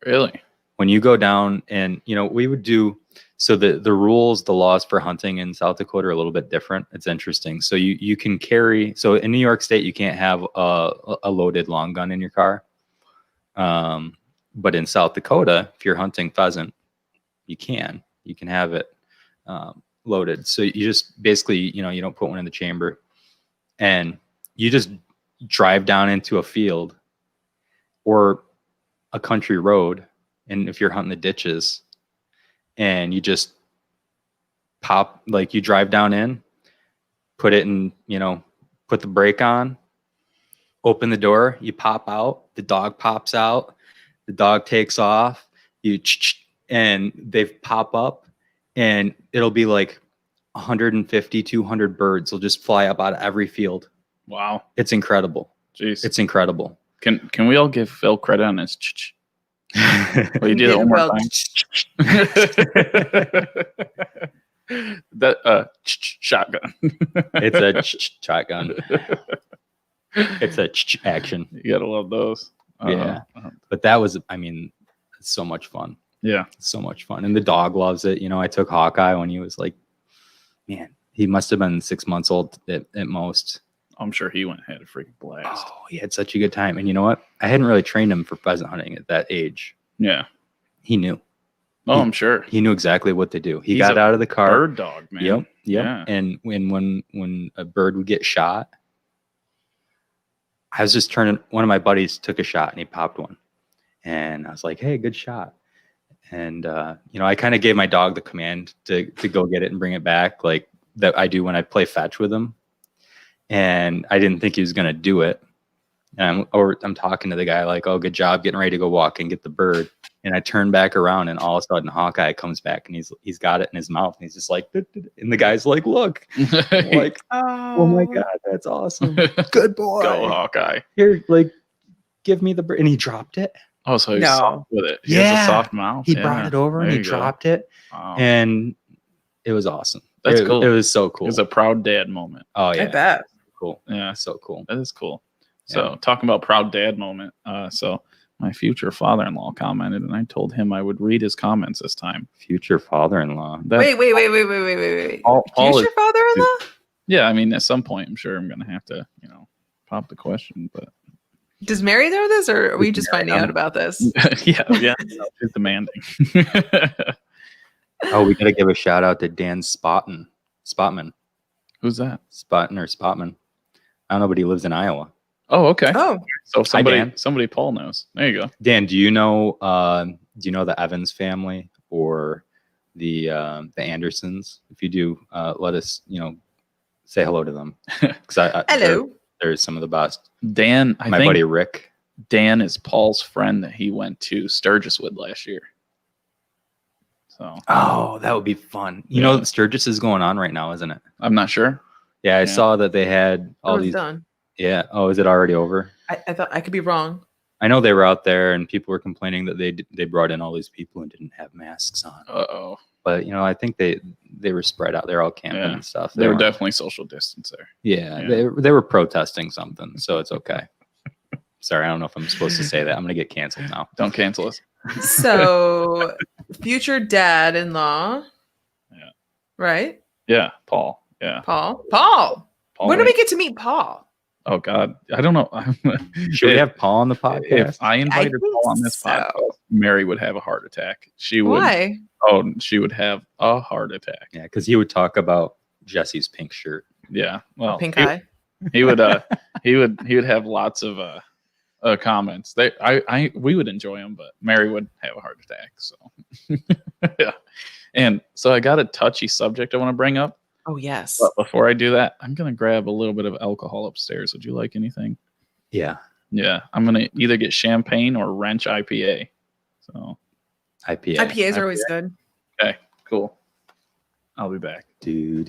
Really? When you go down and, we would do, so the rules, the laws for hunting in South Dakota are a little bit different. It's interesting. So you can carry, so in New York State, you can't have a loaded long gun in your car. But in South Dakota, if you're hunting pheasant, you can have it loaded. So you just basically, you don't put one in the chamber, and you just drive down into a field or a country road. And if you're hunting the ditches, and you just pop, like you drive down in, put it in, put the brake on, open the door, you pop out, the dog pops out, the dog takes off, and they pop up, and it'll be like 150, 200 birds will just fly up out of every field. Wow. It's incredible. Jeez. It's incredible. Can we all give Phil credit on his Well, you did it one more time. That shotgun. It's a shotgun. It's a action. You gotta love those. Yeah. But that was, it's so much fun. Yeah. It's so much fun. And the dog loves it. I took Hawkeye when he was like, man, he must have been 6 months old at most. I'm sure he went and had a freaking blast. Oh, he had such a good time. And you know what? I hadn't really trained him for pheasant hunting at that age. Yeah. He knew. I'm sure. He knew exactly what to do. He's got out of the car. Bird dog, man. Yep. Yeah. And when a bird would get shot, I was just one of my buddies took a shot and he popped one. And I was like, hey, good shot. And, I kind of gave my dog the command to go get it and bring it back, like that I do when I play fetch with him. And I didn't think he was going to do it. And I'm talking to the guy like, oh, good job, getting ready to go walk and get the bird. And I turn back around, and all of a sudden Hawkeye comes back, and he's got it in his mouth, and he's just like, and the guy's like, look, I'm like, oh my God, that's awesome. Good boy. Go Hawkeye. Here, like, give me the bird. And he dropped it. Oh, so he's soft with it. He has a soft mouth. He brought it over and he dropped it. Wow. And it was awesome. That's cool. It was so cool. It was a proud dad moment. Oh, yeah. I bet. Cool. Yeah. So cool. That is cool. So talking about proud dad moment. So my future father-in-law commented, and I told him I would read his comments this time. Future father-in-law. Wait. Paul Future father-in-law? Yeah, I mean, at some point, I'm sure I'm going to have to, pop the question. But does Mary know this, or are we just finding out about this? yeah, she's demanding. Oh, we got to give a shout out to Dan Spotman. Who's that? Spotman. I don't know, but he lives in Iowa. Oh, okay. Oh, so somebody Paul knows. There you go. Dan, do you know the Evans family or the Andersons? If you do, let us say hello to them. hello. They're some of the best. Dan, my buddy Rick. Dan is Paul's friend that he went to Sturgis with last year. So. Oh, that would be fun. You know, Sturgis is going on right now, isn't it? I'm not sure. Yeah, I saw that they had all these. Done. Yeah. Oh, is it already over? I thought I could be wrong. I know they were out there, and people were complaining that they brought in all these people and didn't have masks on. Uh-oh. But I think they were spread out. They're all camping and stuff. They were definitely social distance there. Yeah. They were protesting something, so it's okay. Sorry, I don't know if I'm supposed to say that. I'm gonna get canceled now. Don't cancel us. So, future dad-in-law. Yeah. Right? Yeah, Paul. Yeah. Paul. When do we get to meet Paul? Oh God, I don't know. Should we have Paul on the podcast? If I invited Paul on this podcast, Mary would have a heart attack. She would. Why? Oh, she would have a heart attack. Yeah, because he would talk about Jesse's pink shirt. Yeah, well, pink eye. He would. He would have lots of comments. We would enjoy them, but Mary would have a heart attack. So yeah, and so I got a touchy subject I want to bring up. Oh yes. But before I do that, I'm gonna grab a little bit of alcohol upstairs. Would you like anything? Yeah. Yeah, I'm gonna either get champagne or Wrench IPA. So IPAs are always good. Okay, cool. I'll be back. Do.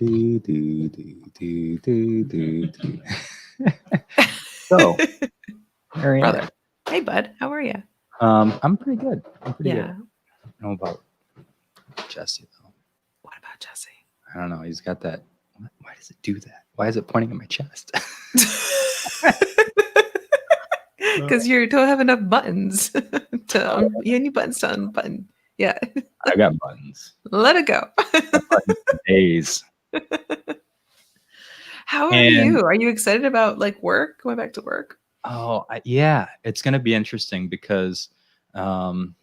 So, brother. Hey, bud. How are you? I'm pretty good. Good. I don't know about Jesse though. What about Jesse? I don't know. He's got that. Why does it do that? Why is it pointing at my chest? Because you don't have enough buttons you need buttons to unbutton. Yeah, I got buttons. let it go. Buttons for days. How are And- you? Are you excited about like work? Going back to work? Oh, yeah. It's going to be interesting because I don't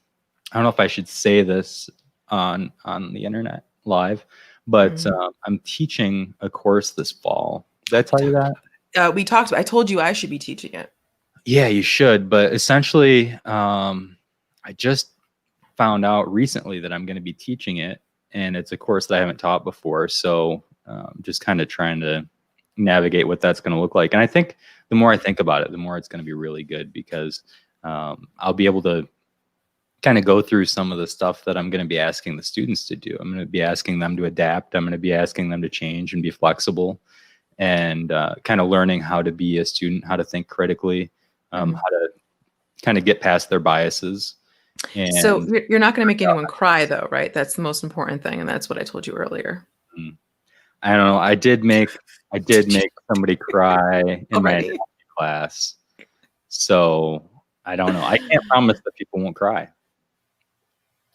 know if I should say this on the internet live, but I'm teaching a course this fall. Did I tell you that? We talked. I told you I should be teaching it. Yeah, you should. But essentially, I just found out recently that I'm going to be teaching it, and it's a course that I haven't taught before. So just kind of trying to navigate what that's going to look like. And I think the more I think about it, the more it's going to be really good because I'll be able to kind of go through some of the stuff that I'm going to be asking the students to do. I'm going to be asking them to adapt. I'm going to be asking them to change and be flexible, and kind of learning how to be a student, how to think critically, how to kind of get past their biases. And So you're not going to make anyone cry, though, right? That's the most important thing, and that's what I told you earlier. I don't know. I did make somebody cry in my Already? anatomy class. So I don't know. I can't promise that people won't cry.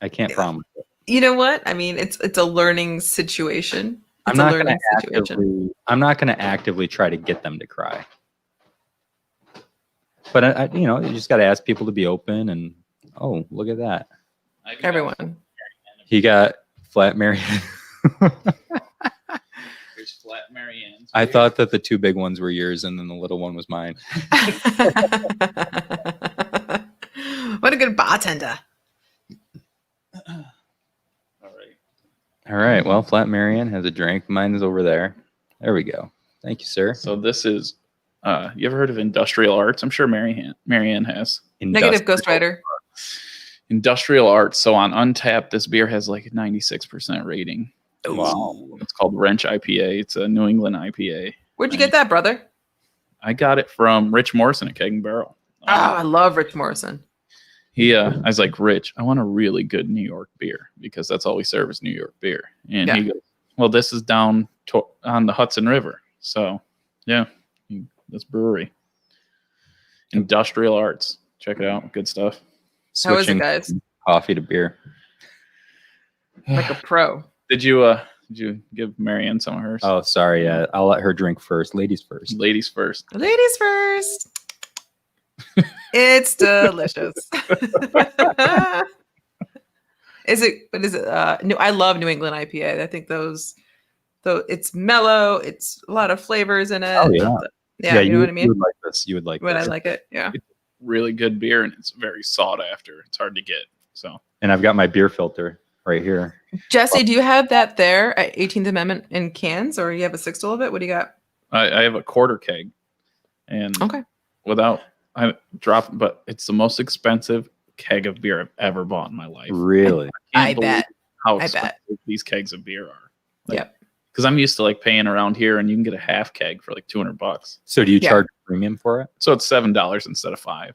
I can't promise it. You know what? I mean, it's a learning situation. I'm not going to actively try to get them to cry. But you just got to ask people to be open and look at that. Everyone. He got flat Marianne. There's flat Marianne's. I thought that the two big ones were yours and then the little one was mine. What a good bartender. All right. Well, flat Marianne has a drink. Mine is over there. There we go. Thank you, sir. So this is, you ever heard of industrial arts? I'm sure Marianne has. Negative Ghost Rider. Industrial arts. So on Untapped, this beer has like a 96% rating. Wow. It's called Wrench IPA. It's a New England IPA. Where'd you get that, brother? I got it from Rich Morrison at Keg and Barrel. I love Rich Morrison. I was like, Rich, I want a really good New York beer because that's all we serve is New York beer. And he goes, well, this is down on the Hudson River. So, yeah, this brewery. Industrial Arts. Check it out. Good stuff. How is it, guys? From coffee to beer. Like a pro. Did you give Marianne some of hers? Oh, sorry. I'll let her drink first. Ladies first. Ladies first. Ladies first. It's delicious. Is it? No, I love New England IPA. I think though it's mellow. It's a lot of flavors in it. Oh yeah. Yeah, you know what I mean? You would like this. You would like When this. I like it, yeah. It's really good beer and it's very sought after. It's hard to get. So. And I've got my beer filter right here. Jesse, do you have that there at 18th Amendment in cans, or you have a sixtel of it? What do you got? I have a quarter keg, and but it's the most expensive keg of beer I've ever bought in my life. Really? I bet. How expensive these kegs of beer are. Yep. Because I'm used to like paying around here, and you can get a half keg for like $200. So do you charge a premium for it? So it's $7 instead of $5.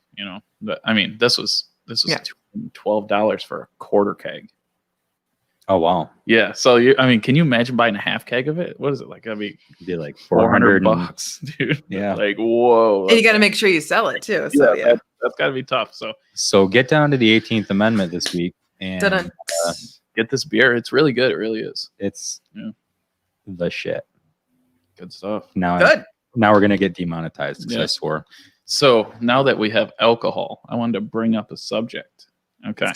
But I mean, this was $12 for a quarter keg. Oh wow. Yeah. So can you imagine buying a half keg of it? What is it like? That'd be like $400, dude. Yeah. Like whoa. And you got to make sure you sell it too. So yeah. That's got to be tough. So get down to the 18th Amendment this week and get this beer. It's really good. It really is. It's the shit. Good stuff. Now we're gonna get demonetized because I swore. So now that we have alcohol, I wanted to bring up a subject. Okay.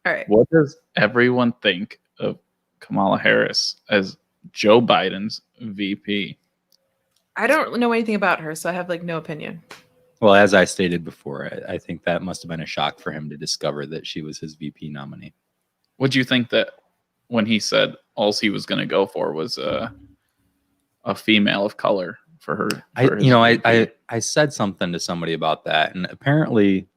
All right. What does everyone think of Kamala Harris as Joe Biden's VP? I don't know anything about her, so I have like no opinion. Well, as I stated before, I think that must have been a shock for him to discover that she was his VP nominee. Would you think that when he said all he was going to go for was a female of color for her? I said something to somebody about that, and apparently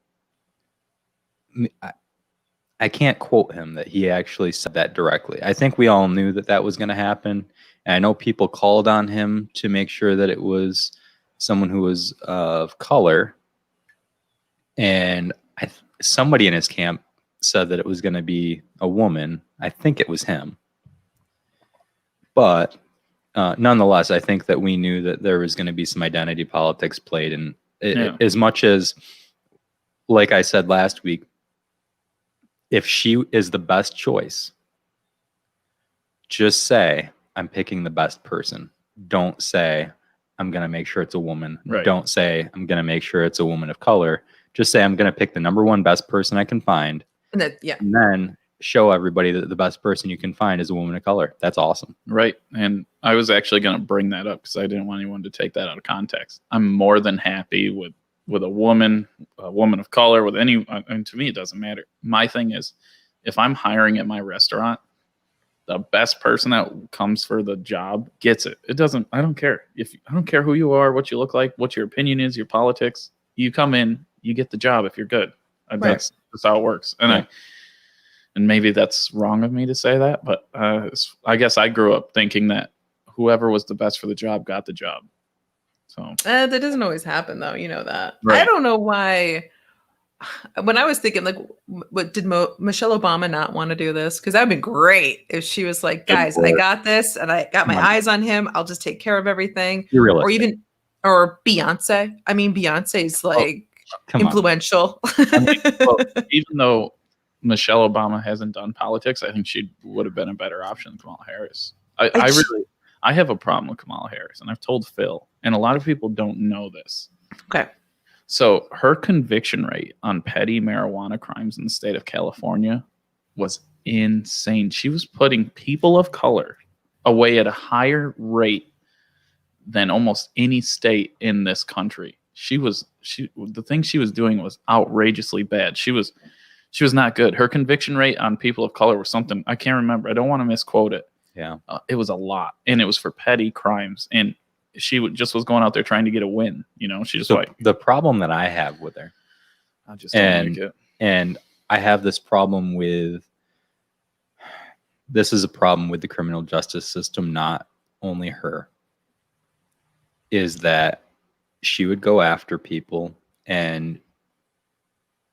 I can't quote him that he actually said that directly. I think we all knew that was going to happen. And I know people called on him to make sure that it was someone who was of color. And somebody in his camp said that it was going to be a woman. I think it was him. But nonetheless, I think that we knew that there was going to be some identity politics played. And as much as like I said last week, if she is the best choice, just say, I'm picking the best person. Don't say, I'm going to make sure it's a woman. Right. Don't say, I'm going to make sure it's a woman of color. Just say, I'm going to pick the number one best person I can find. And that, yeah. And then show everybody that the best person you can find is a woman of color. That's awesome. Right. And I was actually going to bring that up because I didn't want anyone to take that out of context. I'm more than happy with a woman of color, with any, and to me, it doesn't matter. My thing is, if I'm hiring at my restaurant, the best person that comes for the job gets it. I don't care. I don't care who you are, what you look like, what your opinion is, your politics. You come in, you get the job if you're good. That's how it works. And and maybe that's wrong of me to say that, but I guess I grew up thinking that whoever was the best for the job got the job. So that doesn't always happen, though. You know that. Right. I don't know why. When I was thinking, like, what did Michelle Obama not want to do this? Because that would be great if she was like, guys, I got this, and I got my eyes on him. I'll just take care of everything. You're realistic. Or Beyonce. I mean, Beyonce's like influential. Even though Michelle Obama hasn't done politics, I think she would have been a better option than Kamala Harris. I have a problem with Kamala Harris, and I've told Phil, and a lot of people don't know this. Okay. So her conviction rate on petty marijuana crimes in the state of California was insane. She was putting people of color away at a higher rate than almost any state in this country. The thing she was doing was outrageously bad. She was not good. Her conviction rate on people of color was something I can't remember. I don't want to misquote it. Yeah. It was a lot, and it was for petty crimes, and she just was going out there trying to get a win. You know, she just the problem that I have with her, I just don't like it. And I have this problem with, this is a problem with the criminal justice system, not only her, is that she would go after people and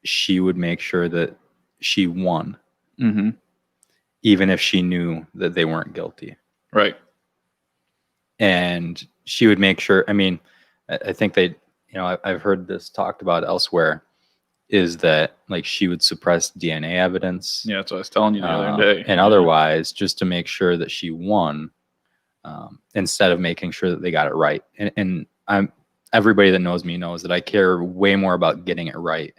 she would make sure that she won, even if she knew that they weren't guilty. Right. And she would make sure, I mean, I think I've heard this talked about elsewhere, is that like she would suppress DNA evidence. Yeah, that's what I was telling you the other day. And otherwise, just to make sure that she won, instead of making sure that they got it right. And everybody that knows me knows that I care way more about getting it right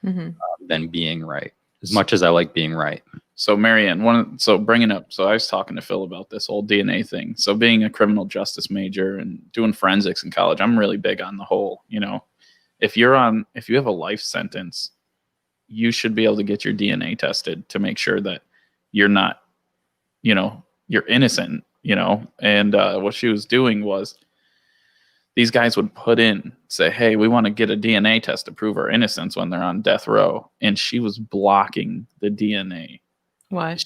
than being right, as much as I like being right. So Marianne, bringing up, so I was talking to Phil about this whole DNA thing. So being a criminal justice major and doing forensics in college, I'm really big on the whole, if you have a life sentence, you should be able to get your DNA tested to make sure that you're not, you're innocent, and what she was doing was these guys would say, hey, we want to get a DNA test to prove our innocence when they're on death row. And she was blocking the DNA. Why?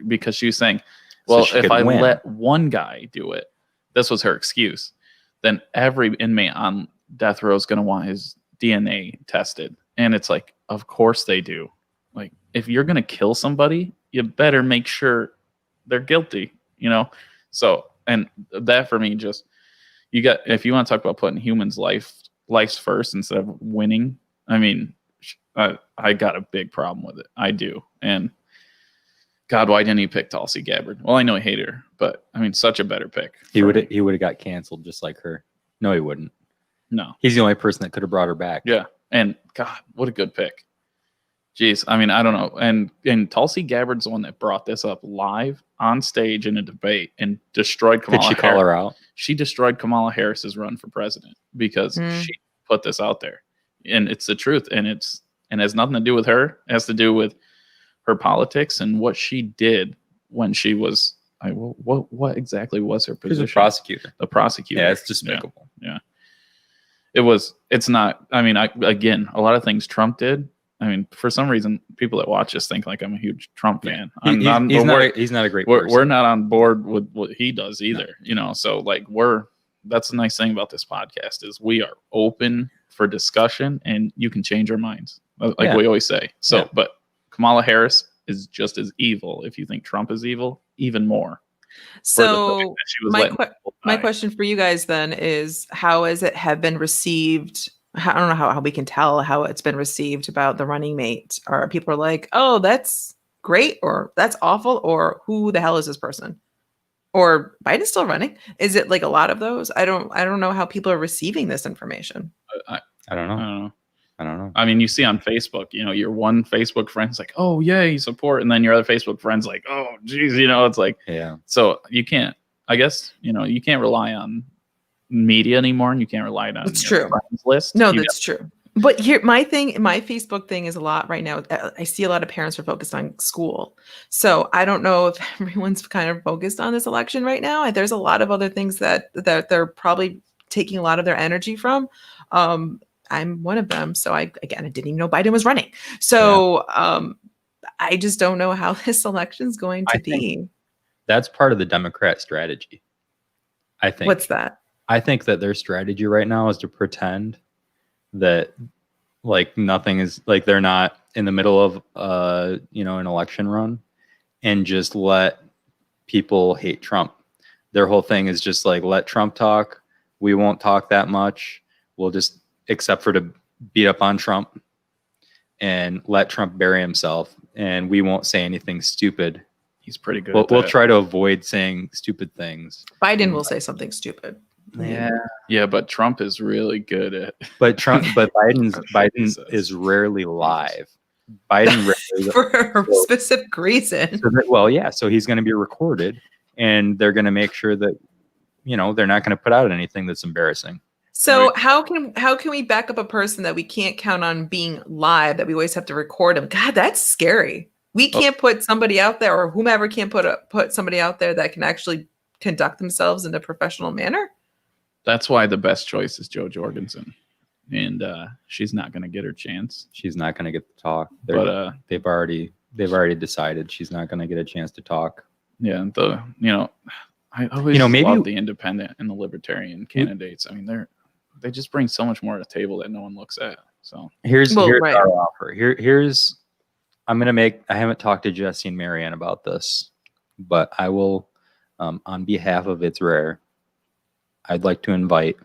Because she was saying, well, so if I win. let one guy do it, this was her excuse, then every inmate on death row is going to want his DNA tested. And it's like, of course they do. Like, if you're going to kill somebody, you better make sure they're guilty, So, and that for me, just, if you want to talk about putting humans' lives first instead of winning, I mean, I got a big problem with it. I do. And God, why didn't he pick Tulsi Gabbard? Well, I know he hated her, but I mean, such a better pick. He would have got canceled just like her. No, he wouldn't. No. He's the only person that could have brought her back. Yeah. And God, what a good pick. Jeez. I mean, I don't know. And Tulsi Gabbard's the one that brought this up live on stage in a debate and destroyed Kamala Harris. Did she call her out? She destroyed Kamala Harris's run for president because she put this out there. And it's the truth. And it has nothing to do with her. It has to do with her politics and what she did when she was, what exactly was her position? She was a prosecutor. A prosecutor. Yeah, it's despicable. Yeah. It's not, I mean, again, a lot of things Trump did. I mean, for some reason, people that watch this think like I'm a huge Trump fan. He's not a great person. We're not on board with what he does either, so like that's the nice thing about this podcast is we are open for discussion and you can change our minds. Like we always say. So, but Kamala Harris is just as evil. If you think Trump is evil, even more. So my question for you guys then is, how has it have been received I don't know how we can tell how it's been received about the running mate. Or people are like, oh, that's great, or that's awful, or who the hell is this person? Or Biden's still running. Is it like a lot of those? I don't know how people are receiving this information. I I don't don't know. know. I don't know. I mean, you see on Facebook, your one Facebook friend's like, oh, yay, support. And then your other Facebook friend's like, oh, geez, it's like, Yeah. so you can't, I guess, you can't rely on media anymore, and you can't rely on That's your true. friends list. No, that's true. But here, my Facebook thing is a lot right now. I see a lot of parents are focused on school. So I don't know if everyone's kind of focused on this election right now. There's a lot of other things that they're probably taking a lot of their energy from. I'm one of them. So I didn't even know Biden was running. So I just don't know how this election's going to be. That's part of the Democrat strategy. I think. What's that? I think that their strategy right now is to pretend that like nothing is, like they're not in the middle of an election run, and just let people hate Trump. Their whole thing is just like, let Trump talk. We won't talk that much. We'll just, except for to beat up on Trump, and let Trump bury himself, and we won't say anything stupid. He's pretty good. We'll try to avoid saying stupid things. Biden will say something stupid. Yeah, but Trump is really good at. But Biden is rarely live. Biden rarely, for a specific reason. So he's going to be recorded, and they're going to make sure that they're not going to put out anything that's embarrassing. So how can we back up a person that we can't count on being live, that we always have to record them? God, that's scary. We can't put somebody out there, or whomever can't put somebody out there that can actually conduct themselves in a professional manner. That's why the best choice is Jo Jorgensen, and she's not going to get her chance. She's not going to get to talk. They've already decided she's not going to get a chance to talk. Yeah, I always love the independent and the libertarian candidates. I mean, they just bring so much more to the table that no one looks at. So here's our offer. Here's I haven't talked to Jesse and Marianne about this, but I will, on behalf of It's Rare, I'd like to invite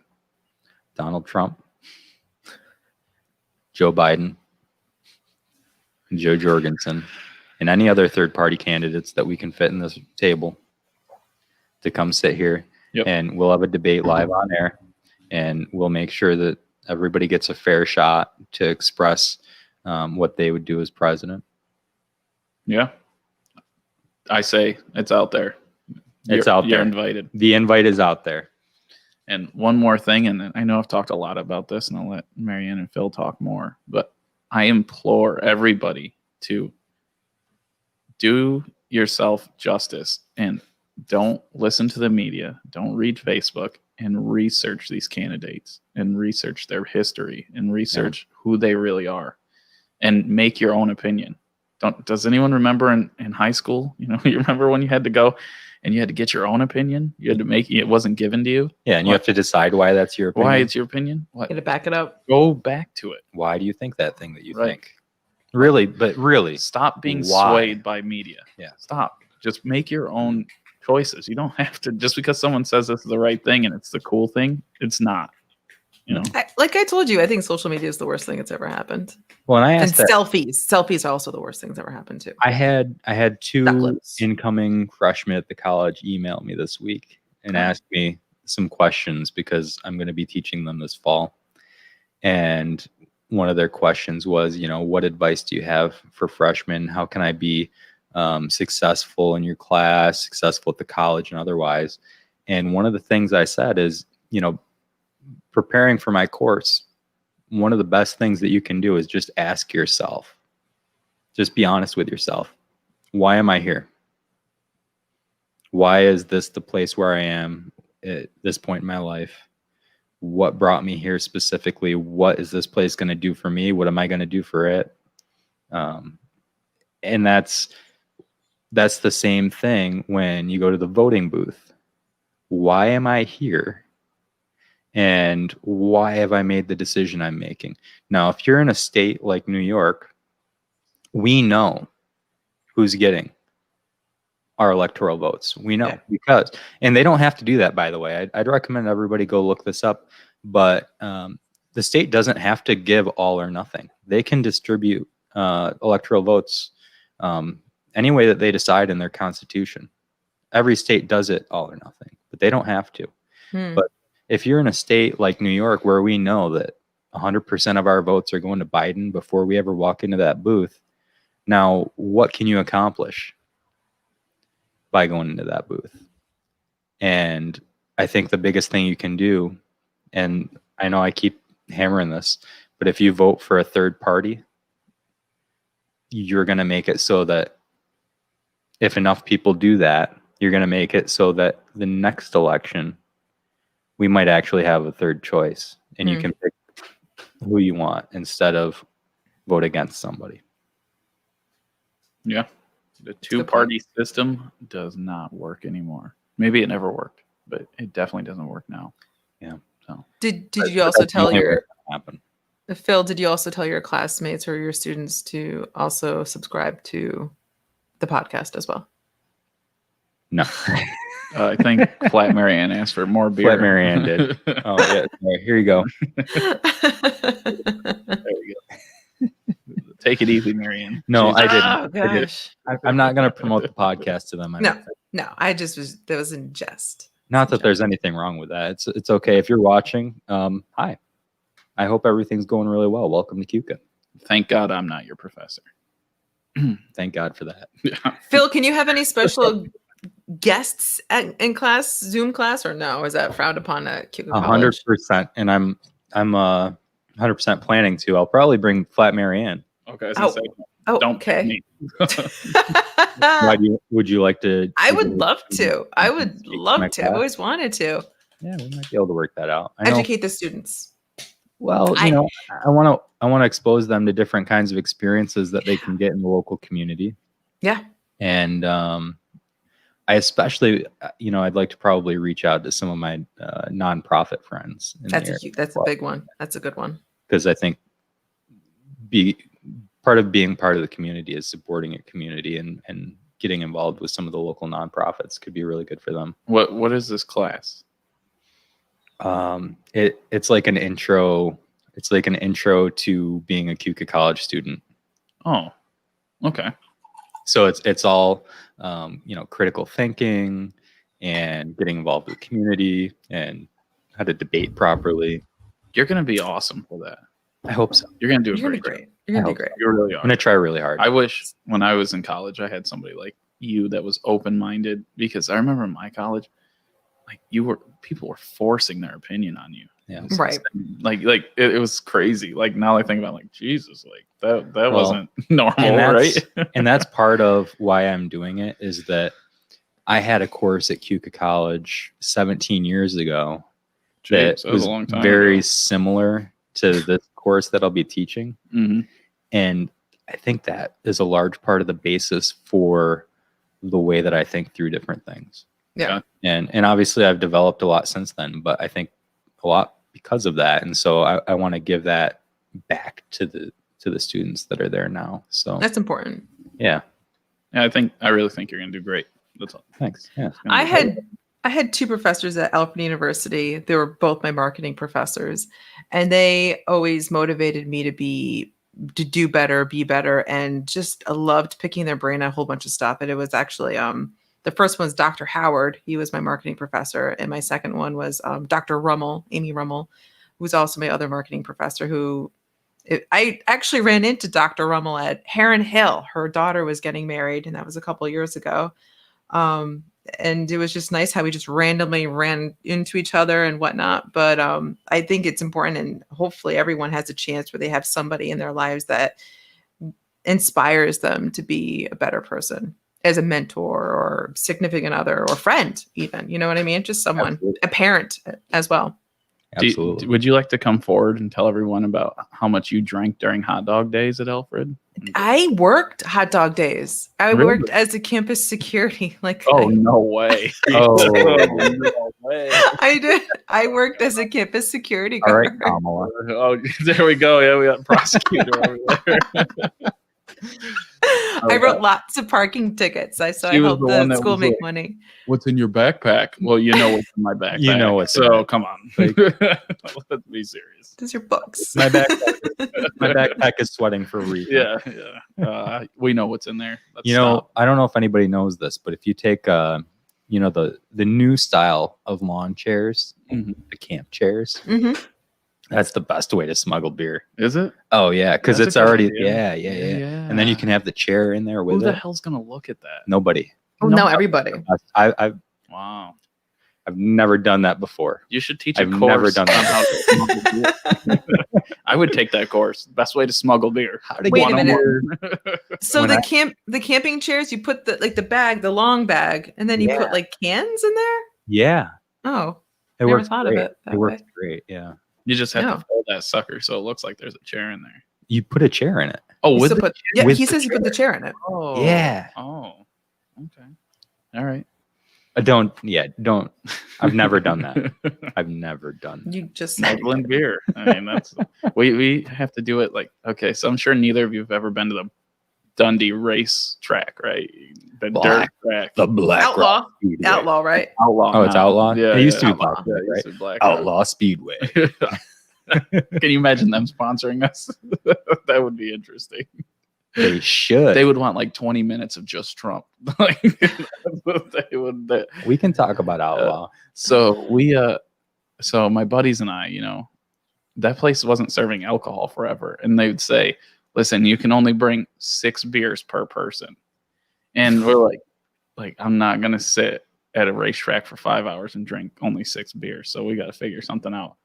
Donald Trump, Joe Biden, Jo Jorgensen, and any other third-party candidates that we can fit in this table to come sit here. Yep. And we'll have a debate live on air, and we'll make sure that everybody gets a fair shot to express what they would do as president. Yeah. I say it's out there. You're invited. The invite is out there. And one more thing, and I know I've talked a lot about this, and I'll let Marianne and Phil talk more, but I implore everybody to do yourself justice and don't listen to the media, don't read Facebook, and research these candidates, and research their history, and research who they really are, and make your own opinion. Does anyone remember in high school, you remember when you had to go and you had to get your own opinion? You had to make it wasn't given to you. Yeah, and you have to decide why that's your opinion. Why it's your opinion? What? Get to back it up. Go back to it. Why do you think that thing that you think? Really, stop being swayed by media. Yeah. Stop. Just make your own choices. You don't have to, just because someone says this is the right thing and it's the cool thing, it's not. Like I told you, I think social media is the worst thing that's ever happened. Well, and I asked selfies are also the worst things ever happened too. I had two incoming freshmen at the college email me this week and ask me some questions, because I'm going to be teaching them this fall. And one of their questions was, what advice do you have for freshmen? How can I be successful in your class, successful at the college and otherwise? And one of the things I said is, preparing for my course, one of the best things that you can do is just ask yourself, just be honest with yourself. Why am I here? Why is this the place where I am at this point in my life? What brought me here specifically? What is this place going to do for me? What am I going to do for it? And that's the same thing when you go to the voting booth. Why am I here? And why have I made the decision I'm making? Now, if you're in a state like New York, we know who's getting our electoral votes. We know and they don't have to do that, by the way. I'd recommend everybody go look this up. But the state doesn't have to give all or nothing. They can distribute electoral votes any way that they decide in their constitution. Every state does it all or nothing, but they don't have to. But if you're in a state like New York, where we know that 100% of our votes are going to Biden before we ever walk into that booth, now what can you accomplish by going into that booth? And I think the biggest thing you can do, and I know I keep hammering this, but if you vote for a third party, you're going to make it so that if enough people do that, you're going to make it so that the next election, we might actually have a third choice, and you can pick who you want instead of vote against somebody. Yeah. The two-party system does not work anymore. Maybe it never worked, but it definitely doesn't work now. Yeah. So Did you also tell your happen? Phil? Did you also tell your classmates or your students to also subscribe to the podcast as well? No. I think Flat Marianne asked for more beer. Flat Marianne did. Oh yeah. Right, here you go. There we go. Take it easy, Marianne. No, I didn't. Oh gosh. I'm not going to promote the podcast to them. No. I just that was in jest. Not that there's anything wrong with that. It's okay if you're watching. Hi. I hope everything's going really well. Welcome to QCA. Thank God I'm not your professor. Thank God for that. Yeah. Phil, can you have any special guests in class, Zoom class, or no? Is that frowned upon at QCA College? 100%, and I'm 100% planning to. I'll probably bring Flat Marianne. Okay. I was gonna say, don't okay. pick me. Would you like to? I would love to. I would love to. class? I've always wanted to Yeah, we might be able to work that out. I know. educate the students. Well, I want to expose them to different kinds of experiences that they can get in the local community. Yeah. And I especially, I'd like to probably reach out to some of my nonprofit friends. That's a big one. That's a good one. Because I think being part of the community is supporting a community and getting involved with some of the local nonprofits could be really good for them. What is this class? It's like an intro. It's like an intro to being a QCA college student. Oh, okay. So it's all critical thinking and getting involved with the community and how to debate properly. You're gonna be awesome for that. I hope so. You're gonna do You're a gonna be great. great. You're gonna be great. You really are. I'm gonna try really hard. I wish when I was in college I had somebody like you that was open-minded, because I remember in my college, like people were forcing their opinion on you. Yeah. Right. Like it was crazy. Like now I think about like Jesus, like that wasn't normal, right? And that's part of why I'm doing it, is that I had a course at QCA College 17 years ago that was a long time very ago. Similar to this course that I'll be teaching. Mm-hmm. And I think that is a large part of the basis for the way that I think through different things. Yeah. And obviously I've developed a lot since then, but I think a lot because of that. And so I want to give that back to the students that are there now. So That's important. yeah. Yeah, I really think you're gonna do great. That's all. Thanks. Yeah. I had two professors at Alfred University. They were both my marketing professors, and they always motivated me to do better, be better, and just loved picking their brain on a whole bunch of stuff. And it was actually the first one was Dr. Howard. He was my marketing professor, and my second one was Dr. Rummel, Amy Rummel, who was also my other marketing professor. I actually ran into Dr. Rummel at Heron Hill. Her daughter was getting married, and that was a couple of years ago. And it was just nice how we just randomly ran into each other and whatnot. But I think it's important, and hopefully everyone has a chance where they have somebody in their lives that inspires them to be a better person, as a mentor or significant other or friend, even. You know what I mean? Just someone, Absolutely. a parent as well. Absolutely. Would you like to come forward and tell everyone about how much you drank during hot dog days at Alfred? I worked hot dog days. I Really? worked as a campus security. No way. Oh. No way. I did. I worked as a campus security All guard. right, Kamala. Oh, there we go. Yeah, we got a prosecutor over there. I wrote lots of parking tickets. I She was helped the one the that school was make like, money. "What's in your backpack?" Well, you know what's in my backpack. You know what's in so it. come on. Like- Let's be serious. Those are books. My backpack is sweating for a reason. Yeah. We know what's in there. Let's You know, stop. I don't know if anybody knows this, but if you take you know, the new style of lawn chairs, Mhm. the camp chairs, Mhm. that's the best way to smuggle beer. Is it? Oh yeah, because That's it's a good already idea. yeah. And then you can have the chair in there Who with the it. hell's gonna look at that? Nobody. Oh, no, everybody. Wow. I've never done that before. You should teach a I've course never done on that. how to smuggle beer. I would take that course. Best way to smuggle beer. How to Wait a get minute. beer? So When the camping chairs, you put the bag, the long bag, and then you put Yeah. like cans in there? Yeah, Oh. it Never works thought of great. it that It works way. great. Yeah, You just have No. to fold that sucker so it looks like there's a chair in there. you put a chair in it. Oh, You with still the put, yeah, with he the says you put the chair in it. Oh. Yeah. Oh. Okay. All right. Don't. I've never done that. I've never done that. You just said you Smuggling did. beer. I mean, that's we have to do it like okay. So I'm sure neither of you have ever been to the Dundee race track, right? The dirt Black. track. The Black Outlaw. Rock Speedway. Outlaw, right? Outlaw. Oh, it's now. Outlaw? Yeah, It used to be Outlaw. Black Yeah, Rock, it used to be Black Outlaw Speedway. Rock. Can you imagine them sponsoring us? That would be interesting. They should. They would want like 20 minutes of just Trump. Like, that's what they would. We can talk about Outlaw. So so my buddies and I, you know, that place wasn't serving alcohol forever, and they would say, "Listen, you can only bring 6 beers per person," and we're like, I'm not gonna sit at a racetrack for 5 hours and drink only 6 beers, so we got to figure something out.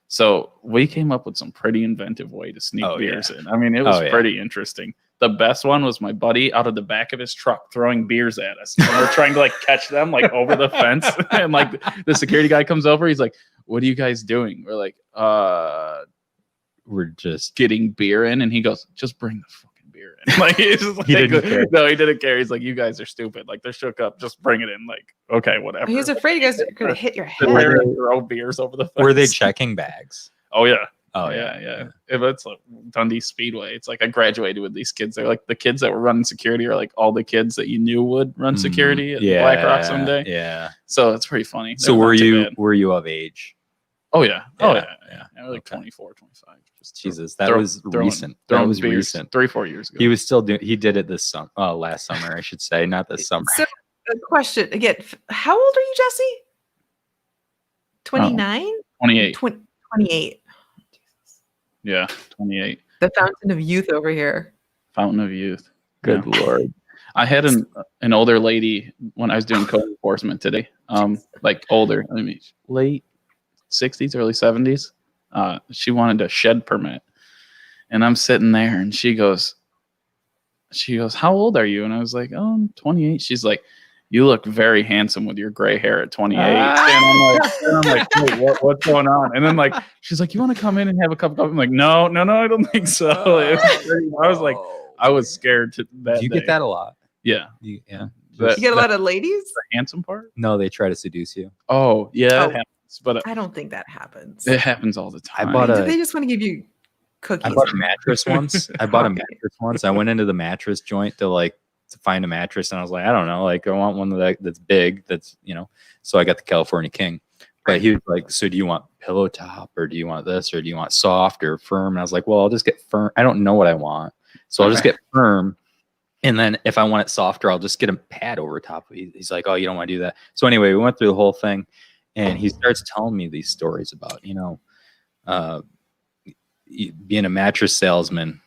So we came up with some pretty inventive way to sneak beers in. I mean, it was pretty interesting. The best one was my buddy out of the back of his truck throwing beers at us. And we're trying to like catch them like over the fence. And like the security guy comes over. He's like, "What are you guys doing?" We're like, We're just getting beer in. And he goes, "Just bring the fucking beer in." Like, he's just like, He didn't care. No, he didn't care. He's like, "You guys are stupid." Like they're shook up. Just bring it in. Like, okay, whatever. He was afraid you guys are going to hit your Sit head. there and throw beers over the fence. were they checking bags? Oh yeah. Oh yeah. If it's like Dundee Speedway, it's like I graduated with these kids. They're like the kids that were running security are like all the kids that you knew would run security at Black Rock someday. Yeah. So it's pretty funny. So They're not too bad. were you of age? Oh yeah. Yeah. I was like Okay. 24, 25. Just Jesus, that was recent. That Throwing was beers recent. 3-4 years ago. He was still doing. He did it this summer. Last summer, I should say, not this summer. So, a question again. How old are you, Jesse? 29? 28. 28. Yeah, 28. The fountain of youth over here. Fountain of youth. Good Yeah. Lord. I had an older lady when I was doing code enforcement today. Like older, I mean, late 60s, early 70s. She wanted a shed permit, and I'm sitting there, and she goes, "How old are you?" And I was like, "Oh, I'm 28." She's like, "You look very handsome with your gray hair at 28." And I'm like, "Wait, what's going on?" And then like, she's like, "You want to come in and have a cup of coffee?" I'm like, No, I don't think so. I was like, I was scared to that. Do you get that a lot? Yeah. Yeah. That- You get a lot of ladies? the handsome part? No, they try to seduce you. Oh, yeah, Oh. it happens. But I don't think that happens. it happens all the I time. bought Do a- they just want to give you cookies? I bought a mattress once. Coffee. I went into the mattress joint to find a mattress, and I was like, I don't know, like I want one that's big, that's So I got the California King. But he was like, "So do you want pillow top, or do you want this, or do you want soft or firm?" And I was like, "Well, I'll just get firm. I don't know what I want, so I'll just get firm. And then if I want it softer, I'll just get a pad over top." He's like, "Oh, you don't want to do that." So anyway, we went through the whole thing, and he starts telling me these stories about being a mattress salesman.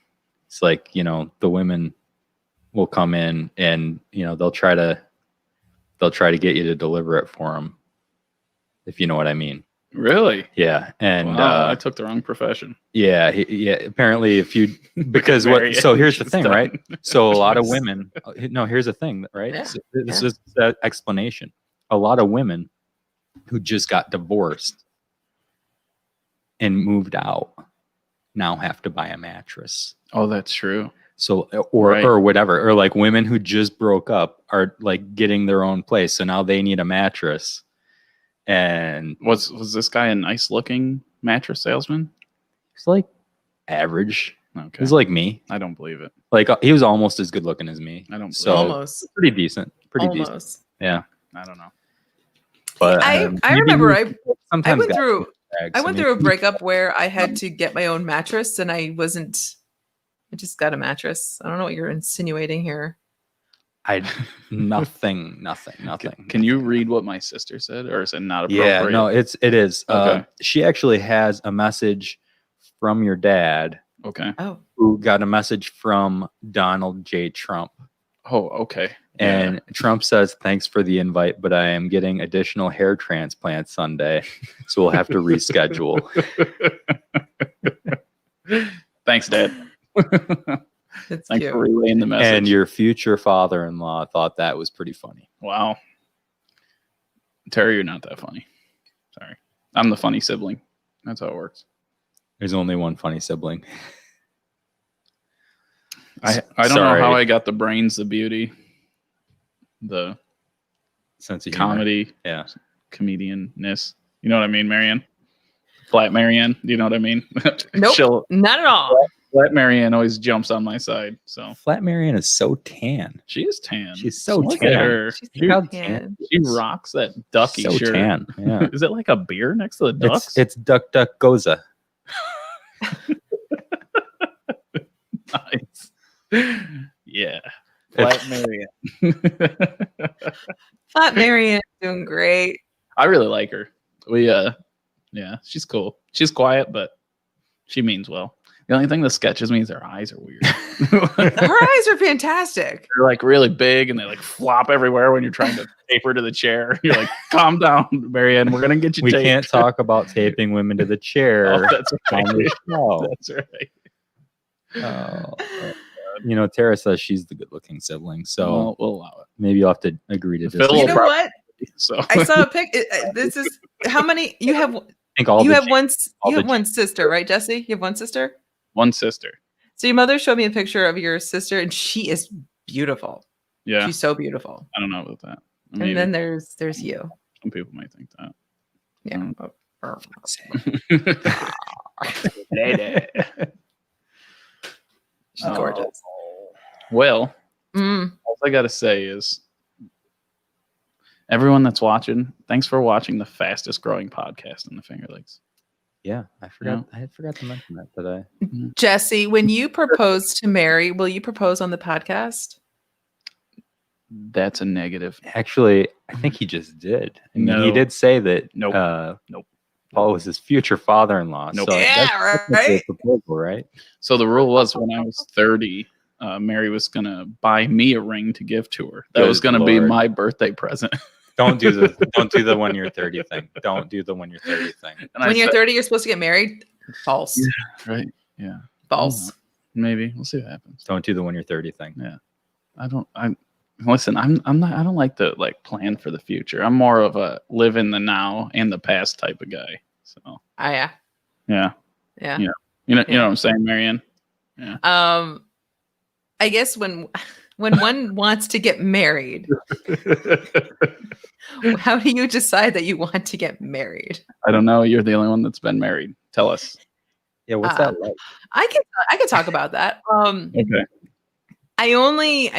It's like the women will come in and they'll try to get you to deliver it for them, if you know what I mean. Really? Yeah. And Wow, I took the wrong profession. yeah, apparently because so here's the thing, right? So a lot of women, no, here's the thing, right? Yeah, So this is the explanation. A lot of women who just got divorced and moved out now have to buy a mattress. Oh, that's true. So or Right. or whatever, or like women who just broke up are like getting their own place, so now they need a mattress. And Was this guy a nice looking mattress salesman? it's like average, Okay. He's like me. I don't believe it. Like he was almost as good looking as me. I don't. So Almost. pretty decent. Pretty decent. Almost. Yeah. I don't know. But I maybe remember we I sometimes went got through bags, I so went maybe- through a breakup where I had to get my own mattress, and I just got a mattress. I don't know what you're insinuating here. nothing. Can you read what my sister said, or is it not Yeah, appropriate? no, it is. Okay. She actually has a message from your dad, Okay. Oh, who got a message from Donald J. Trump. Oh, okay. And Trump says, "Thanks for the invite, but I am getting additional hair transplants Sunday, so we'll have to reschedule." Thanks, Dad. it's Thanks cute. for relaying the message. And your future father-in-law thought that was pretty funny. Wow. Terry, you're not that funny. Sorry. I'm the funny sibling. That's how it works. There's only one funny sibling. I don't Sorry. know how I got the brains, the beauty, the Sense of humor. comedy, Yeah. comedianness. You know what I mean, Marianne? Flat Marianne. Do you know what I mean? Nope, not at all. Flat Marianne always jumps on my side. So Flat Marianne is so tan. she is tan. She's so Look tan. at her. She's Look how tan. She rocks that ducky so shirt. tan. Yeah. Is it like a beer next to the ducks? It's Duck Duck Goza. Nice. Yeah. Flat Marianne. Flat Marianne doing great. I really like her. Yeah, she's cool. She's quiet, but she means well. The only thing that sketches me is her eyes are weird. Her eyes are fantastic. They're like really big and they like flop everywhere when you're trying to tape her to the chair. You're like, calm down, Marianne. We're gonna get you We taped. can't talk about taping women to the chair Oh, that's on right. the show. That's right. You know, Tara says she's the good-looking sibling, so We'll allow maybe you'll have to agree to Phil disagree. You will know what? it. So I saw a pic. This is how many you have. I think all You the have one. all You the have one sister, right, Jesse? You have one sister. one sister. So your mother showed me a picture of your sister, and she is beautiful. Yeah. She's so beautiful. I don't know about that. And then there's you. some people might think that. Yeah. Lady. She's gorgeous. Well, Mm. all I gotta say is everyone that's watching, thanks for watching the fastest growing podcast in the Finger Lakes. Yeah, I forgot. I had forgot to mention that today. Jesse, when you propose to Mary, will you propose on the podcast? That's a negative. Actually, I think he just did. I mean, No. he did say that. Nope. Nope. Paul was his future father-in-law. Nope. So Yeah, that's technically right? a proposal, right? So the rule was when I was 30, Mary was gonna buy me a ring to give to her. That Good was gonna be Lord. my birthday present. Don't do the when you're 30 thing. Don't do the when you're 30 thing. And I When you're said, 30, you're supposed to get married? False. right? Yeah. False. Maybe we'll see what happens. Don't do the when you're 30 thing. Listen, I'm not. I don't like to plan for the future. I'm more of a live in the now and the past type of guy. So Oh, yeah. yeah, Yeah. Yeah. you know what I'm saying, Marianne. I guess when one wants to get married, how do you decide that you want to get married? I don't know. You're the only one that's been married. Tell us. Yeah, what's that like? I can talk about that. Okay. I've always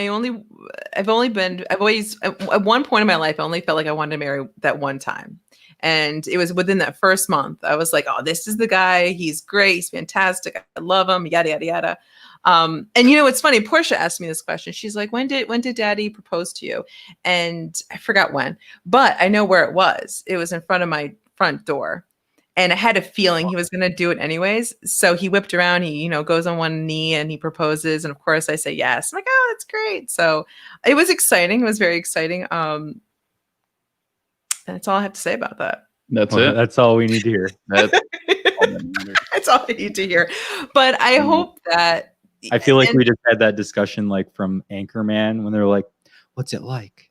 at one point in my life I only felt like I wanted to marry that one time. And it was within that first month. I was like, oh, this is the guy. He's great. He's fantastic. I love him. Yada, yada, yada. And it's funny. Portia asked me this question. She's like, when did daddy propose to you? And I forgot when, but I know where it was. It was in front of my front door. And I had a feeling he was going to do it anyways. So he whipped around, he, goes on one knee and he proposes. And of course I say yes. I'm like, oh, that's great. So it was exciting. It was very exciting. That's all I have to say about that. That's Well, it. That's all we need to hear. That's all that matters. That's all I need to hear. But I hope that I feel like we just had that discussion like from Anchorman when they're like, what's it like?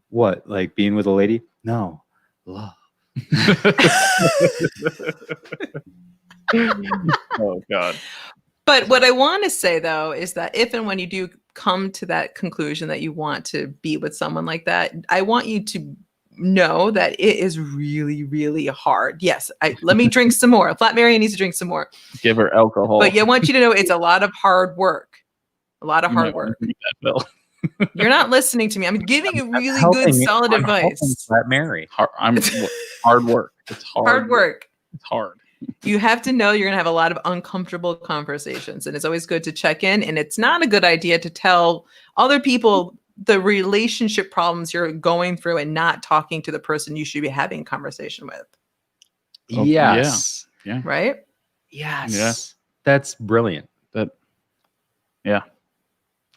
What? Like being with a lady? No. Love. Oh God. But what I want to say though is that if and when you do come to that conclusion that you want to be with someone like that, I want you to know that it is really, really hard. Yes, let me drink some more. Flat Marianne needs to drink some more. Give her alcohol. But I want you to know it's a lot of hard work. A lot of You hard might wanna work. drink that, Phil. You're not listening to me. I'm giving you really helping good, you- solid I'm helping advice. Flat Mary. Hard work. It's hard. Hard work. It's hard. You have to know you're going to have a lot of uncomfortable conversations, and it's always good to check in. And it's not a good idea to tell other people the relationship problems you're going through and not talking to the person you should be having a conversation with. Oh, Yes. Right? Yes. Yeah. That's brilliant. I Yeah.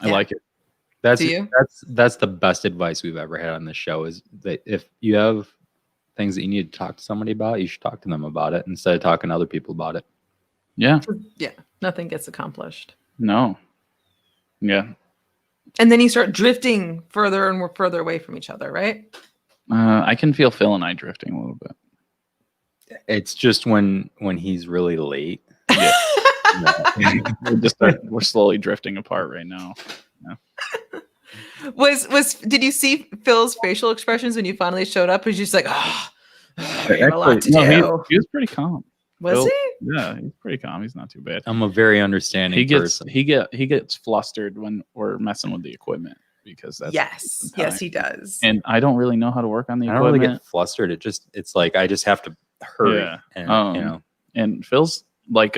like it. That's Do you? that's the best advice we've ever had on this show is that if you have things that you need to talk to somebody about, you should talk to them about it instead of talking to other people about it. Yeah. Yeah. Nothing gets accomplished. No. Yeah. And then you start drifting further and further away from each other, right? I can feel Phil and I drifting a little bit. It's just when he's really late. We're slowly drifting apart right now. Did you see Phil's facial expressions when you finally showed up? Was you just like, oh, I have a lot to No, do. he was pretty calm. Was Phil- he? Yeah, he's pretty calm. He's not too bad. I'm a very understanding person. He gets flustered when we're messing with the equipment because that's Yes, he does. And I don't really know how to work on the I don't really equipment. get flustered. It's like I just have to hurry. Yeah. And, And Phil's like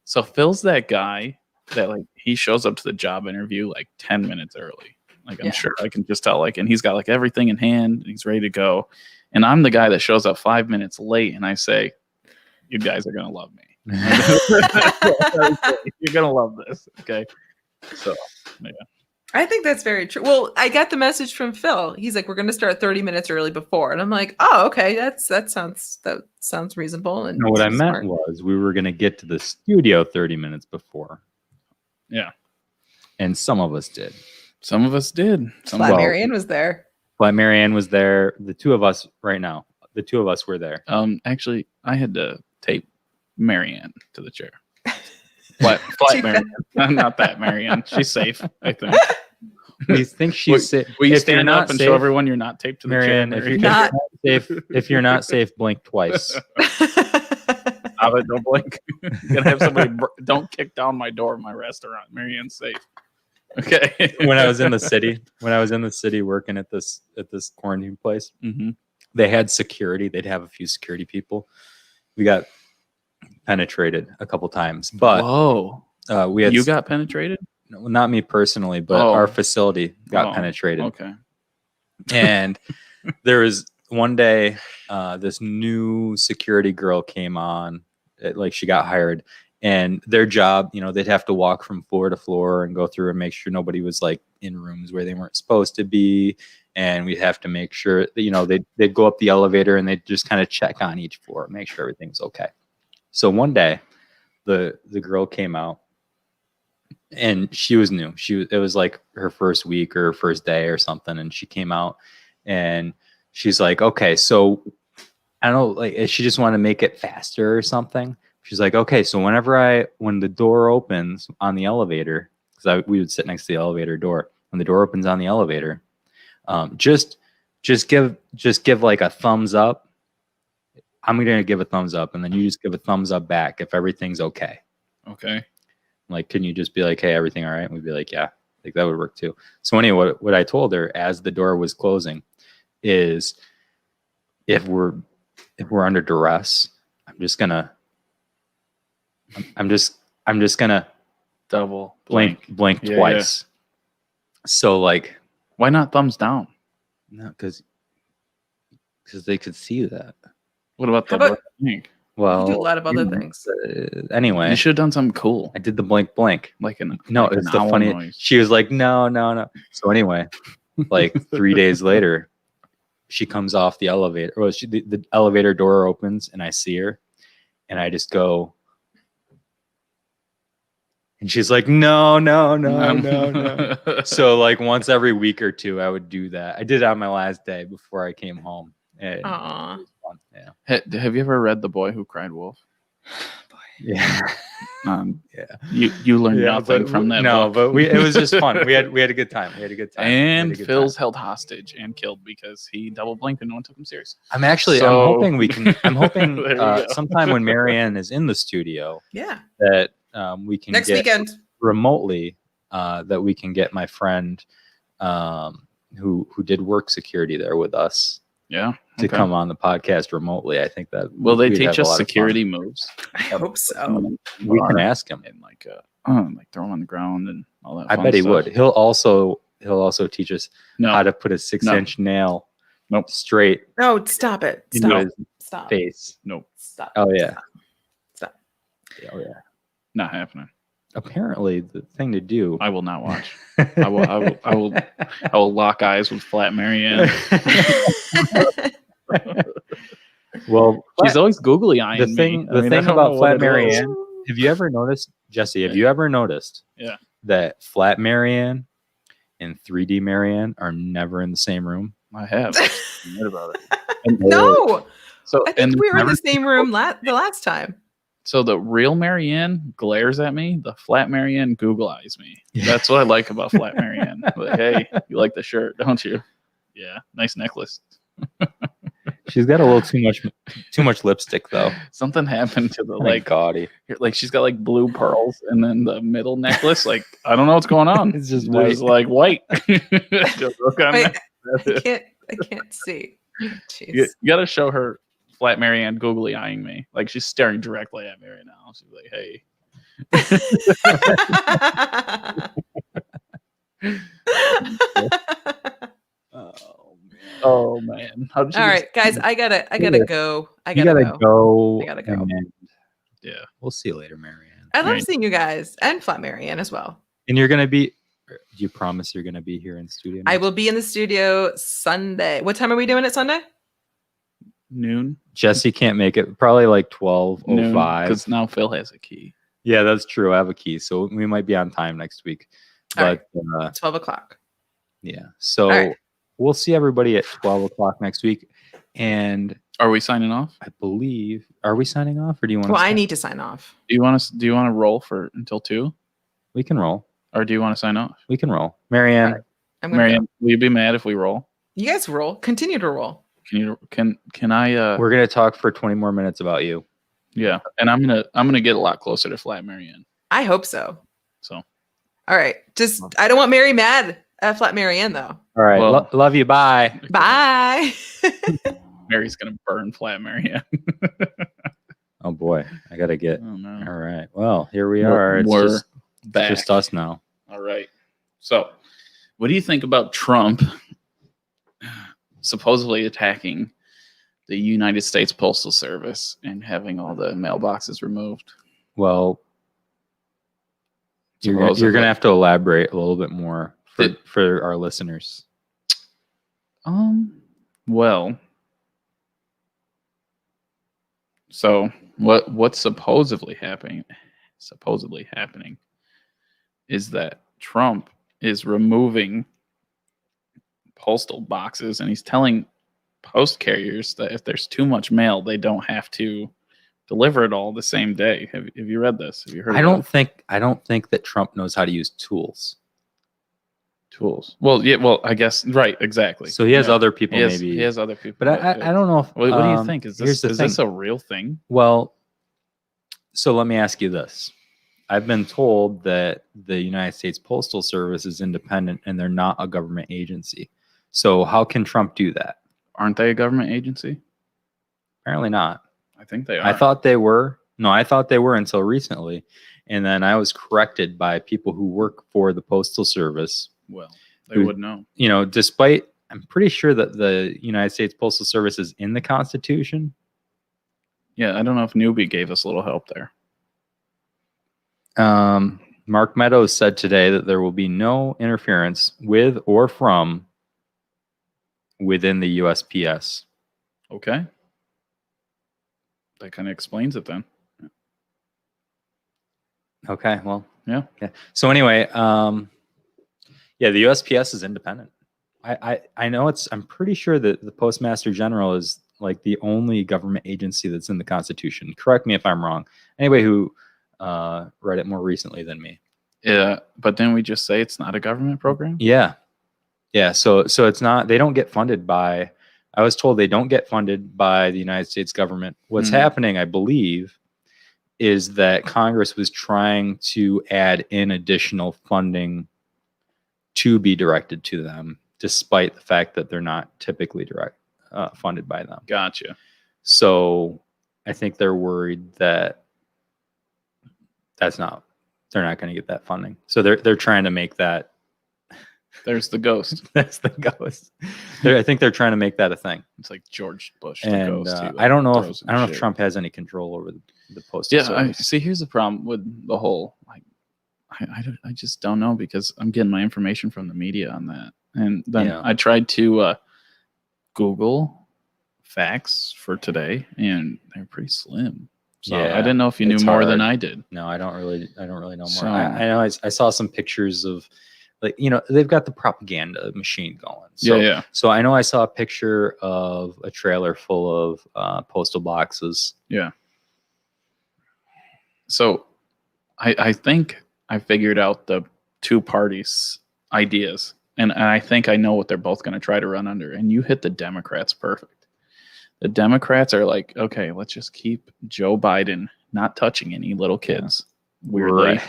so Phil's that guy that like he shows up to the job interview like 10 minutes early. Like I'm sure I can just tell like, and he's got like everything in hand and he's ready to go. And I'm the guy that shows up 5 minutes late and I say, you guys are gonna love me. You're gonna love this. Okay. So yeah. I think that's very true. Well, I got the message from Phil. He's like, we're going to start 30 minutes early before. And I'm like, oh, okay. That sounds reasonable. And No, what I smart. meant was we were going to get to the studio 30 minutes before. Yeah. And some of us did. Some of us did. Flat Marianne was there. Flat Marianne was there. The two of us right now, the two of us were there. Actually, I had to tape Marianne to the chair. Flat Marianne. Not that Marianne. She's safe, I think. We think she's safe. Will you If you're stand not up and safe, show everyone you're not taped to the Marianne, chair? if you're Not- not safe, if you're not safe, blink twice. Stop it, don't blink. Gonna have somebody don't kick down my door of my restaurant. Marianne's safe. Okay. When I was in the city working at this quarantine place, Mm-hmm. they had security. They'd have a few security people. We got penetrated a couple times, but Whoa. we had You got penetrated? no, not me personally, but Oh. our facility got Oh, penetrated. Okay. And there was one day, this new security girl came on, like she got hired, and their job, they'd have to walk from floor to floor and go through and make sure nobody was like in rooms where they weren't supposed to be. And we'd have to make sure that, they'd go up the elevator and they'd just kind of check on each floor, make sure everything's okay. So one day the girl came out and she was new. It was like her first week or her first day or something. And she came out and she's like, okay, so I don't know, like she just wanted to make it faster or something. She's like, okay, so when the door opens on the elevator, because we would sit next to the elevator door, when the door opens on the elevator, just give like a thumbs up. I'm gonna give a thumbs up, and then you just give a thumbs up back if everything's okay. Okay. Like, can you just be like, hey, everything all right? And we'd be like, yeah, like that would work too. So anyway, what I told her as the door was closing is, if we're under duress, I'm just gonna Double blink Yeah, twice. So like, Why not thumbs down? no, because they could see that. What about How the about- blink? Well, You do a lot of other you know, things. Anyway, You should have done something cool, I did the blink. like an No, like it's an the owl funny. noise. She was like, no. So anyway, like 3 days later, she comes off the elevator. Well, the elevator door opens and I see her, and I just go, and she's like, no. So like once every week or two, I would do that. I did it on my last day before I came home. And it Aw. was fun. Yeah. Have you ever read The Boy Who Cried Wolf? Yeah. Yeah. You learned nothing from that. No, book. but it was just fun. We had a good time. We had a good time. And Phil's held hostage and killed because he double blinked and no one took him serious. I'm hoping we can. I'm hoping There we go. sometime when Marianne is in the studio, Yeah. that we can Next get weekend. remotely. That we can get my friend, who did work security there with us, Yeah. to come on the podcast remotely. I think that Will they we'd teach have a us lot of security fun. moves? I hope so. We can ask him. And like throw him on the ground and all that. I fun bet he stuff. would. He'll also teach us No. how to put a 6-inch nail straight No, stop it. into Stop. his Stop. face. Nope. Stop. Oh yeah. Stop. Oh yeah. Not happening. Apparently, the thing to do. I will not watch. I will lock eyes with Flat Marianne. Well, She's always googly eyeing the me. thing I mean, I about don't know what Flat it is. Marianne. Have you ever noticed, Jesse? Have you ever noticed? Yeah. That Flat Marianne and 3D Marianne are never in the same room. I have. I heard about it. No. So I think we were in the same room the last time. So the real Marianne glares at me. The Flat Marianne Google eyes me. That's what I like about Flat Marianne. Like, hey, you like the shirt, don't you? Yeah, nice necklace. She's got a little too much lipstick though. Something happened to the Like gaudy. like she's got like blue pearls, and then the middle necklace. Like I don't know what's going on. It's just It's like white. Just look on Wait, that. That's it. I can't see. Jeez. You gotta show her Flat Marianne googly eyeing me. Like she's staring directly at me right now. She's like, hey. Oh man. How did you All get- right, guys, I gotta go. I You gotta gotta go. go. I gotta go. and Yeah. We'll see you later, Marianne. I love Right. seeing you guys and Flat Marianne as well. And you're gonna be. Do you promise you're gonna be here in studio? I next will be in the studio Sunday. What time are we doing it Sunday? Noon. Jesse can't make it. Probably like 12:05. Because now Phil has a key. Yeah, that's true. I have a key, so we might be on time next week. All But 12 o'clock. yeah, so All right. we'll see everybody at 12 o'clock next week. And Are we signing off? I believe, are we signing off, or do you want? Well, to I need to sign off. Do you want to roll for until 2? We can roll. Or do you want to sign off? We can roll. Marianne, All right. I'm gonna Marianne, will you be mad if we roll? You guys roll. Continue to roll. Can I we're gonna talk for 20 more minutes about you. yeah. And I'm gonna get a lot closer to Flat Marianne. I hope so. So All right. Just I don't want Mary mad at Flat Marianne though. All right. Well- Love you. Bye. Bye. Mary's gonna burn Flat Marianne. Oh boy, I gotta get. Oh no. All right. Well, here we are. It's We're just, back. just us now. All right. So, what do you think about Trump supposedly attacking the United States Postal Service and having all the mailboxes removed? Well, you're Supposedly. gonna have to elaborate a little bit more Did- for our listeners. Well, so what's supposedly happening is that Trump is removing postal boxes, and he's telling post carriers that if there's too much mail, they don't have to deliver it all the same day. Have you read this? Have you heard? I don't think that Trump knows how to use tools. Tools. Well, yeah. Well, I guess right. Exactly. So he has Yeah. other people He has, maybe. he has other people. but I don't know if. What do you think? Is here's this the is thing. this a real thing? Well, so let me ask you this. I've been told that the United States Postal Service is independent and they're not a government agency. So how can Trump do that? Aren't they a government agency? Apparently not. I think they are. I thought they were. No, I thought they were until recently. And then I was corrected by people who work for the Postal Service. Well, they Who- would know. You know, despite, I'm pretty sure that the United States Postal Service is in the Constitution. Yeah, I don't know if Newbie gave us a little help there. Mark Meadows said today that there will be no interference with or from within the USPS. Okay. That kind of explains it then. Okay, well, Yeah. So anyway, yeah, the USPS is independent. I know I'm pretty sure that the Postmaster General is like the only government agency that's in the Constitution. Correct me if I'm wrong. Anybody who read it more recently than me. Yeah, but then we just say it's not a government program? Yeah. Yeah. So it's not, they don't get funded by, I was told they don't get funded by the United States government. What's happening, I believe, is that Congress was trying to add in additional funding to be directed to them, despite the fact that they're not typically funded by them. Gotcha. So I think they're worried that they're not going to get that funding. So they're trying to make that. There's the ghost. That's the ghost. I think they're trying to make that a thing. It's like George Bush. And the ghost I don't know if Trump has any control over the postal service. See, here's the problem with the whole, like, I just don't know, because I'm getting my information from the media on that. And then I tried to Google facts for today, and they're pretty slim. So I didn't know if you knew more than I did. No, I don't really know more. So, I know I saw some pictures of, like, they've got the propaganda machine going. So, So I know I saw a picture of a trailer full of postal boxes. Yeah. So I think I figured out the two parties' ideas, and I think I know what they're both going to try to run under. And you hit the Democrats perfect. The Democrats are like, okay, let's just keep Joe Biden not touching any little kids, weirdly,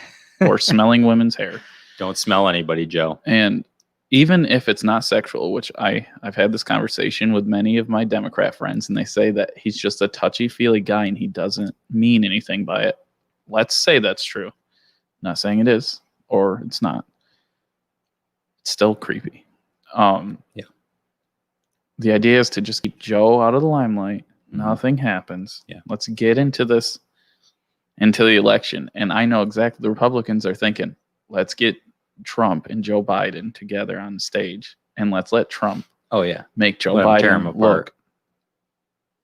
or smelling women's hair. Don't smell anybody, Joe. And even if it's not sexual, which I've had this conversation with many of my Democrat friends, and they say that he's just a touchy-feely guy and he doesn't mean anything by it. Let's say that's true. Not saying it is, or it's not. It's still creepy. The idea is to just keep Joe out of the limelight. Nothing happens. Yeah. Let's get into this until the election. And I know exactly the Republicans are thinking, let's get Trump and Joe Biden together on stage, and let's let Trump make Joe Biden look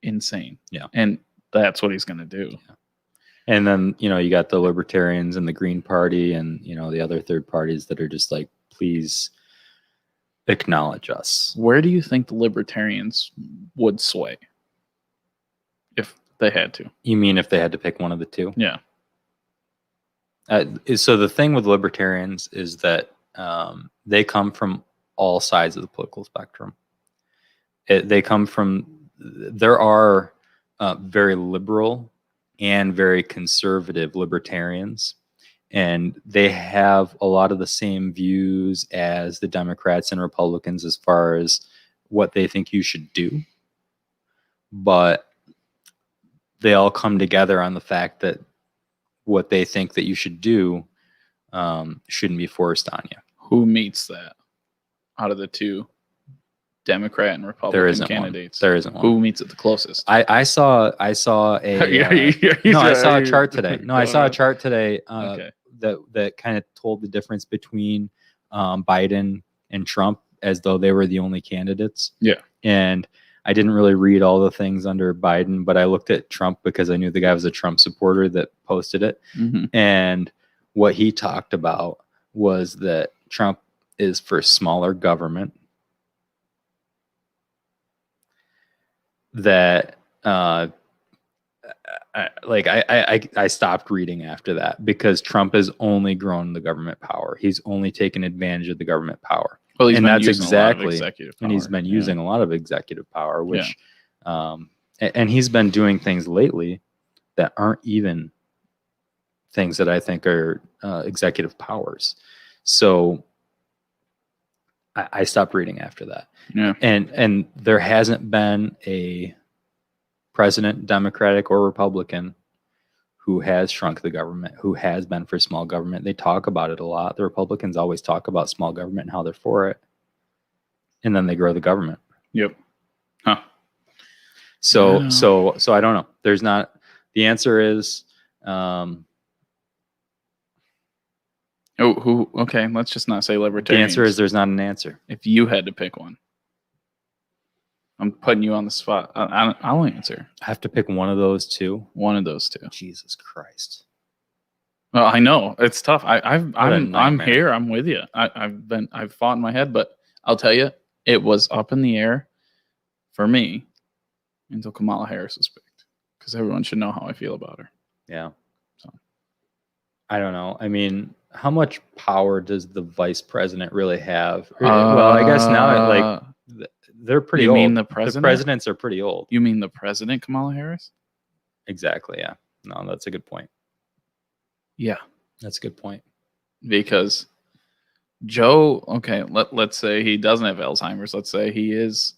insane. Yeah. And that's what he's going to do. Yeah. And then, you got the Libertarians and the Green Party and, the other third parties that are just like, please acknowledge us. Where do you think the Libertarians would sway if they had to? You mean if they had to pick one of the two? Yeah. So the thing with Libertarians is that they come from all sides of the political spectrum. There are very liberal and very conservative libertarians, and they have a lot of the same views as the Democrats and Republicans as far as what they think you should do. But they all come together on the fact that what they think that you should do shouldn't be forced on you. Who meets that out of the two Democrat and Republican candidates? There isn't one. Who meets it the closest? I saw a I saw a chart today. No, I saw a chart today that kind of told the difference between Biden and Trump as though they were the only candidates. Yeah. And I didn't really read all the things under Biden, but I looked at Trump because I knew the guy was a Trump supporter that posted it. Mm-hmm. And what he talked about was that Trump is for smaller government, that I stopped reading after that because Trump has only grown the government power. He's only taken advantage of the government power. Well, and that's exactly, and he's been using a lot of executive power, which, and he's been doing things lately that aren't even things that I think are executive powers. So I stopped reading after that. Yeah. And there hasn't been a president, Democratic or Republican, who has shrunk the government, who has been for small government. They talk about it a lot. The Republicans always talk about small government and how they're for it. And then they grow the government. Yep. Huh. So I don't know. There's not, the answer is, okay, let's just not say libertarians. The answer is there's not an answer. If you had to pick one, I'm putting you on the spot. I'll answer. I have to pick one of those two. One of those two. Jesus Christ. Well, I know it's tough. I'm here. I'm with you. I've fought in my head, but I'll tell you, it was up in the air for me until Kamala Harris is picked, because everyone should know how I feel about her. Yeah. So I don't know. I mean, how much power does the vice president really have? Well, I guess now they're pretty you old. mean the president? The presidents are pretty old. You mean the president, Kamala Harris? Exactly. Yeah. No, that's a good point. Yeah, That's a good point. because Joe, okay, let's say he doesn't have Alzheimer's. Let's say he is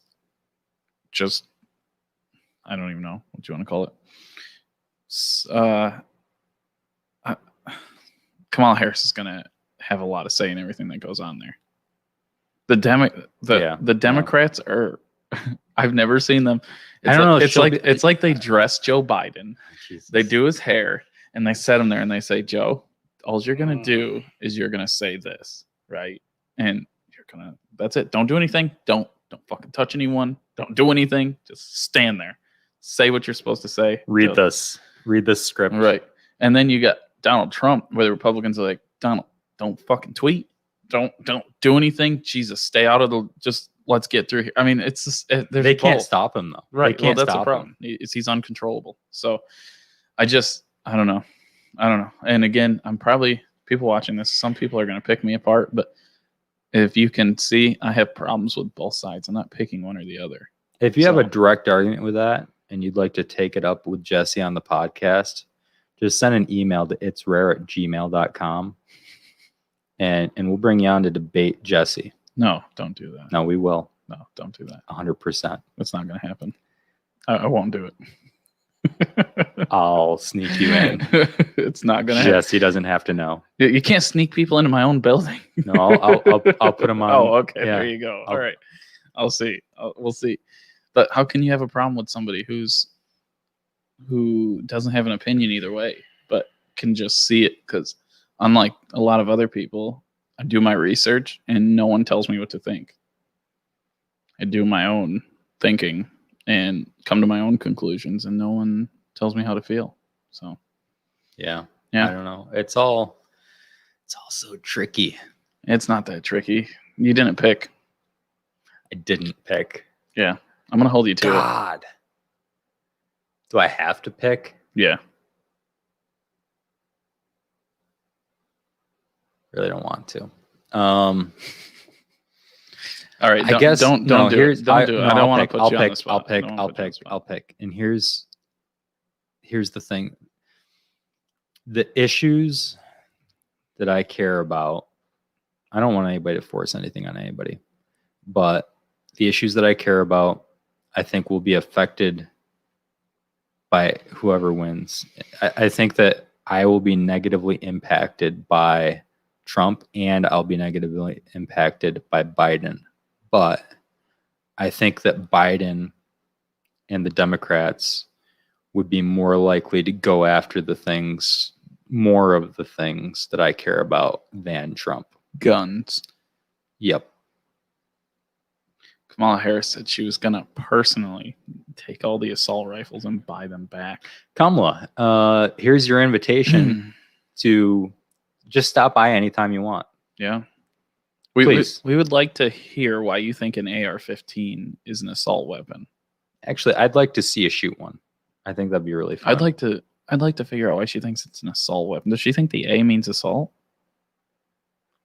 just, I don't even know what you want to call it. Kamala Harris is going to have a lot of say in everything that goes on there. The Democrats are, I've never seen them. I don't know. It's like they dress Joe Biden. Jesus. They do his hair and they set him there and they say, Joe, all you're going to do is you're going to say this, right? And you're going to, that's it. Don't do anything. Don't fucking touch anyone. Don't do anything. Just stand there. Say what you're supposed to say. Read this script. Right. And then you got Donald Trump, where the Republicans are like, Donald, don't fucking tweet. Don't do anything. Jesus, stay out of just let's get through here. I mean, it's just, they can't stop him though. Right. They can't that's stop the problem. him. He's uncontrollable. So I don't know. And again, I'm probably, people watching this, some people are going to pick me apart, but if you can see, I have problems with both sides. I'm not picking one or the other. If you have a direct argument with that and you'd like to take it up with Jesse on the podcast, just send an email to itsrare@gmail.com and we'll bring you on to debate Jesse. No, don't do that. No, we will. No, don't do that. 100%. That's not going to happen. I won't do it. I'll sneak you in. It's not going to happen. Jesse doesn't have to know. You can't sneak people into my own building. No, I'll put them on. Oh, okay. Yeah. There you go. All right. I'll see. We'll see. But how can you have a problem with somebody who doesn't have an opinion either way, but can just see it? Because unlike a lot of other people, I do my research and no one tells me what to think. I do my own thinking and come to my own conclusions, and no one tells me how to feel. So, yeah. Yeah. I don't know. It's all so tricky. It's not that tricky. You didn't pick. I didn't pick. Yeah. I'm going to hold you to it. God. Do I have to pick? Yeah. Really don't want to. All right. I guess don't do it. Don't do it. I don't want to put you on the spot. I'll pick. And here's the thing. The issues that I care about, I don't want anybody to force anything on anybody, but the issues that I care about, I think will be affected by whoever wins. I think that I will be negatively impacted by Trump and I'll be negatively impacted by Biden. But I think that Biden and the Democrats would be more likely to go after more of the things that I care about than Trump. Guns. Yep. Kamala Harris said she was going to personally take all the assault rifles and buy them back. Kamala, here's your invitation to just stop by anytime you want. Yeah. Please. We would like to hear why you think an AR-15 is an assault weapon. Actually, I'd like to see you shoot one. I think that'd be really fun. I'd like to figure out why she thinks it's an assault weapon. Does she think the A means assault?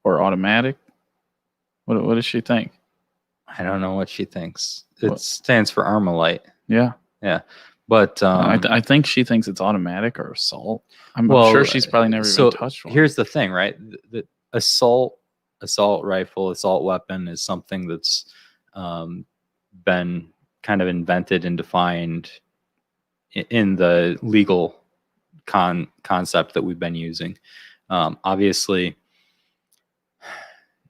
Or automatic? What does she think? I don't know what she thinks. It stands for Armalite. Yeah. Yeah. But I think she thinks it's automatic or assault. I'm sure she's probably never even touched one. Here's the thing, right? The assault rifle, assault weapon is something that's been kind of invented and defined in the legal concept that we've been using. Obviously,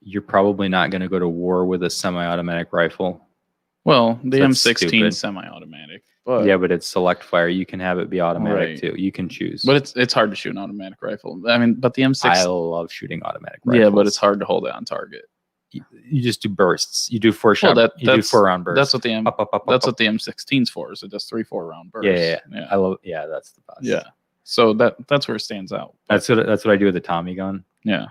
you're probably not going to go to war with a semi-automatic rifle. Well, the That's M16 stupid. is semi-automatic. But Yeah, but it's select fire. You can have it be automatic too. You can choose. But it's hard to shoot an automatic rifle. I mean, but the M16. I love shooting automatic rifles. Yeah, but it's hard to hold it on target. You just do bursts. You do four shot. You do 4-round bursts. That's what the That's what the M16's for. Is it does 3-4 round bursts? Yeah. I love. Yeah, that's the best. Yeah. So that's where it stands out. That's what I do with the Tommy gun. Yeah.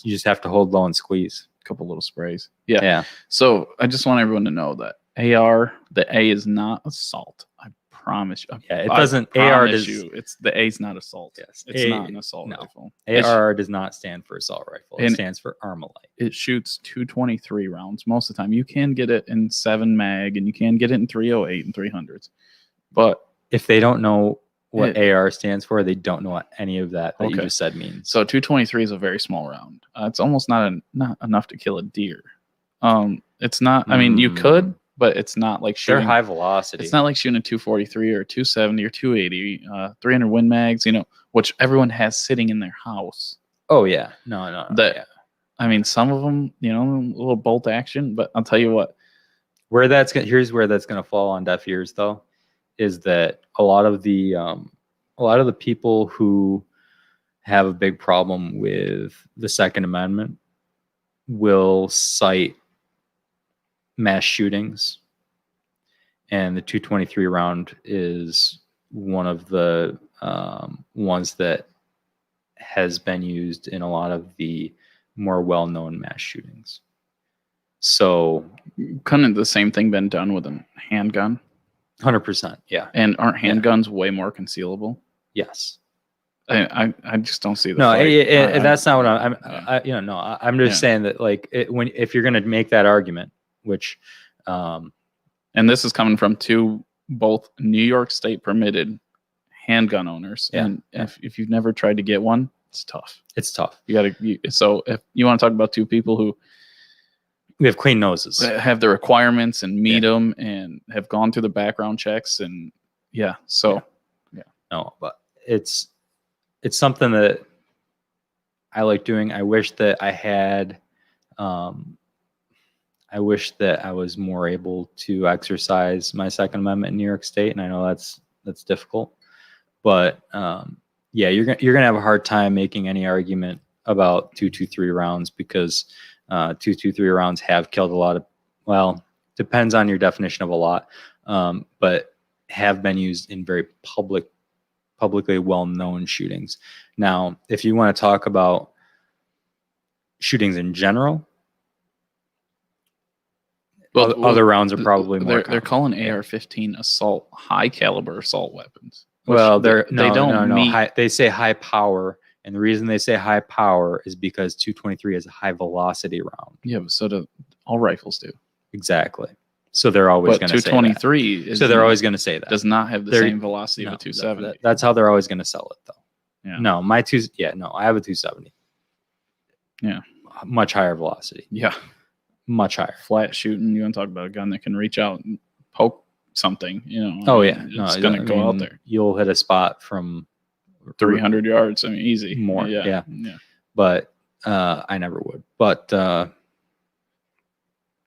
You just have to hold low and squeeze. A couple little sprays. Yeah. Yeah. So I just want everyone to know that AR, the A is not assault. I promise you. Yeah, it I doesn't. AR promise does. you, it's the A is not assault. Yes, It's not an assault no. rifle. AR does not stand for assault rifle. It And- stands for Armalite. It shoots 223 rounds most of the time. You can get it in 7 mag, and you can get it in 308 and 300s. But If they don't know what AR stands for, they don't know what any of that you Okay. just said means. so 223 is a very small round. It's almost not enough to kill a deer. It's not. I mean, you could, but it's not like They're shooting. high velocity. It's not like shooting a 243 or 270 or 280, 300 Win mags, which everyone has sitting in their house. Oh yeah, no. That- Yeah. I mean, some of them, a little bolt action, but I'll tell you what. Here's where that's gonna fall on deaf ears though, is that a lot of the people who have a big problem with the Second Amendment will cite mass shootings, and the 223 round is one of the ones that has been used in a lot of the more well-known mass shootings. So Couldn't the same thing been done with a handgun? 100%, yeah, And aren't handguns way more concealable? yes. I just don't see the No, fight. that's not what yeah. I'm just saying that like if you're going to make that argument, which And this is coming from both New York State permitted handgun owners. Yeah. And if you've never tried to get one, it's tough. it's tough. So if you want to talk about two people who We have clean noses. have the requirements and meet them and have gone through the background checks and No, but it's something that I like doing. I wish that I had I wish that I was more able to exercise my Second Amendment in New York State, and I know that's difficult. But yeah, you're gonna have a hard time making any argument about 223 rounds because 223 rounds have killed a lot of. Well, depends on your definition of a lot, but have been used in very publicly well-known shootings. Now, if you want to talk about shootings in general, other rounds are probably more. They're calling AR-15 assault, high caliber assault weapons. Well, they meet. they say high power, and the reason they say high power is because 223 is a high velocity round. Yeah, but so do all rifles do. Exactly. So they're always going to say that. 223 So they're always going to say that. does not have the same velocity of a 270. That's how they're always going to sell it, though. Yeah. No, I have a 270. Yeah. Much higher velocity. Yeah. Much higher. Flat shooting. You want to talk about a gun that can reach out and poke something, Oh yeah. It's going to go out there. You'll hit a spot from 300 yards. I mean, easy. More. Yeah. But I never would. But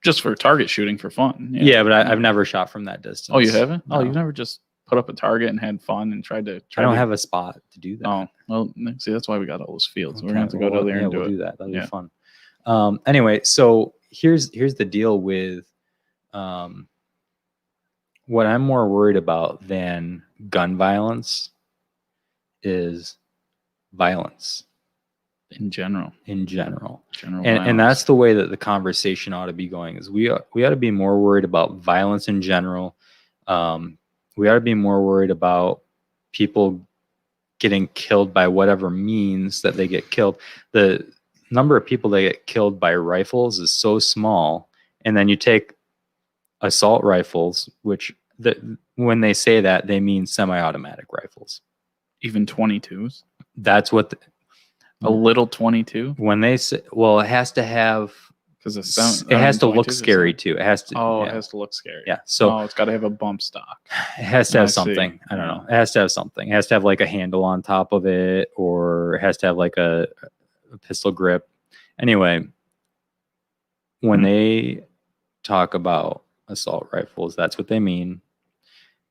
just for target shooting for fun. Yeah, but I've never shot from that distance. Oh, you haven't? No. Oh, you've never just put up a target and had fun and tried to. I don't have a spot to do that. Oh, well, see, that's why we got all those fields. Okay, We're going to have to go down there and we'll do do it. that. That'll be fun. Anyway, so here's the deal with what I'm more worried about than gun violence is violence In general. And that's the way that the conversation ought to be going, is we ought to be more worried about violence in general. We ought to be more worried about people getting killed by whatever means that they get killed. The number of people that get killed by rifles is so small. And then you take assault rifles, which when they say that, they mean semi-automatic rifles. Even 22s? That's what a little 22? When they say, well, it has to have, because it has to look scary too. It has to. It has to look scary. Yeah. So it's got to have a bump stock. It has to have something. I don't know. It has to have something. It has to have like a handle on top of it, or it has to have like a pistol grip. Anyway, when they talk about assault rifles, that's what they mean.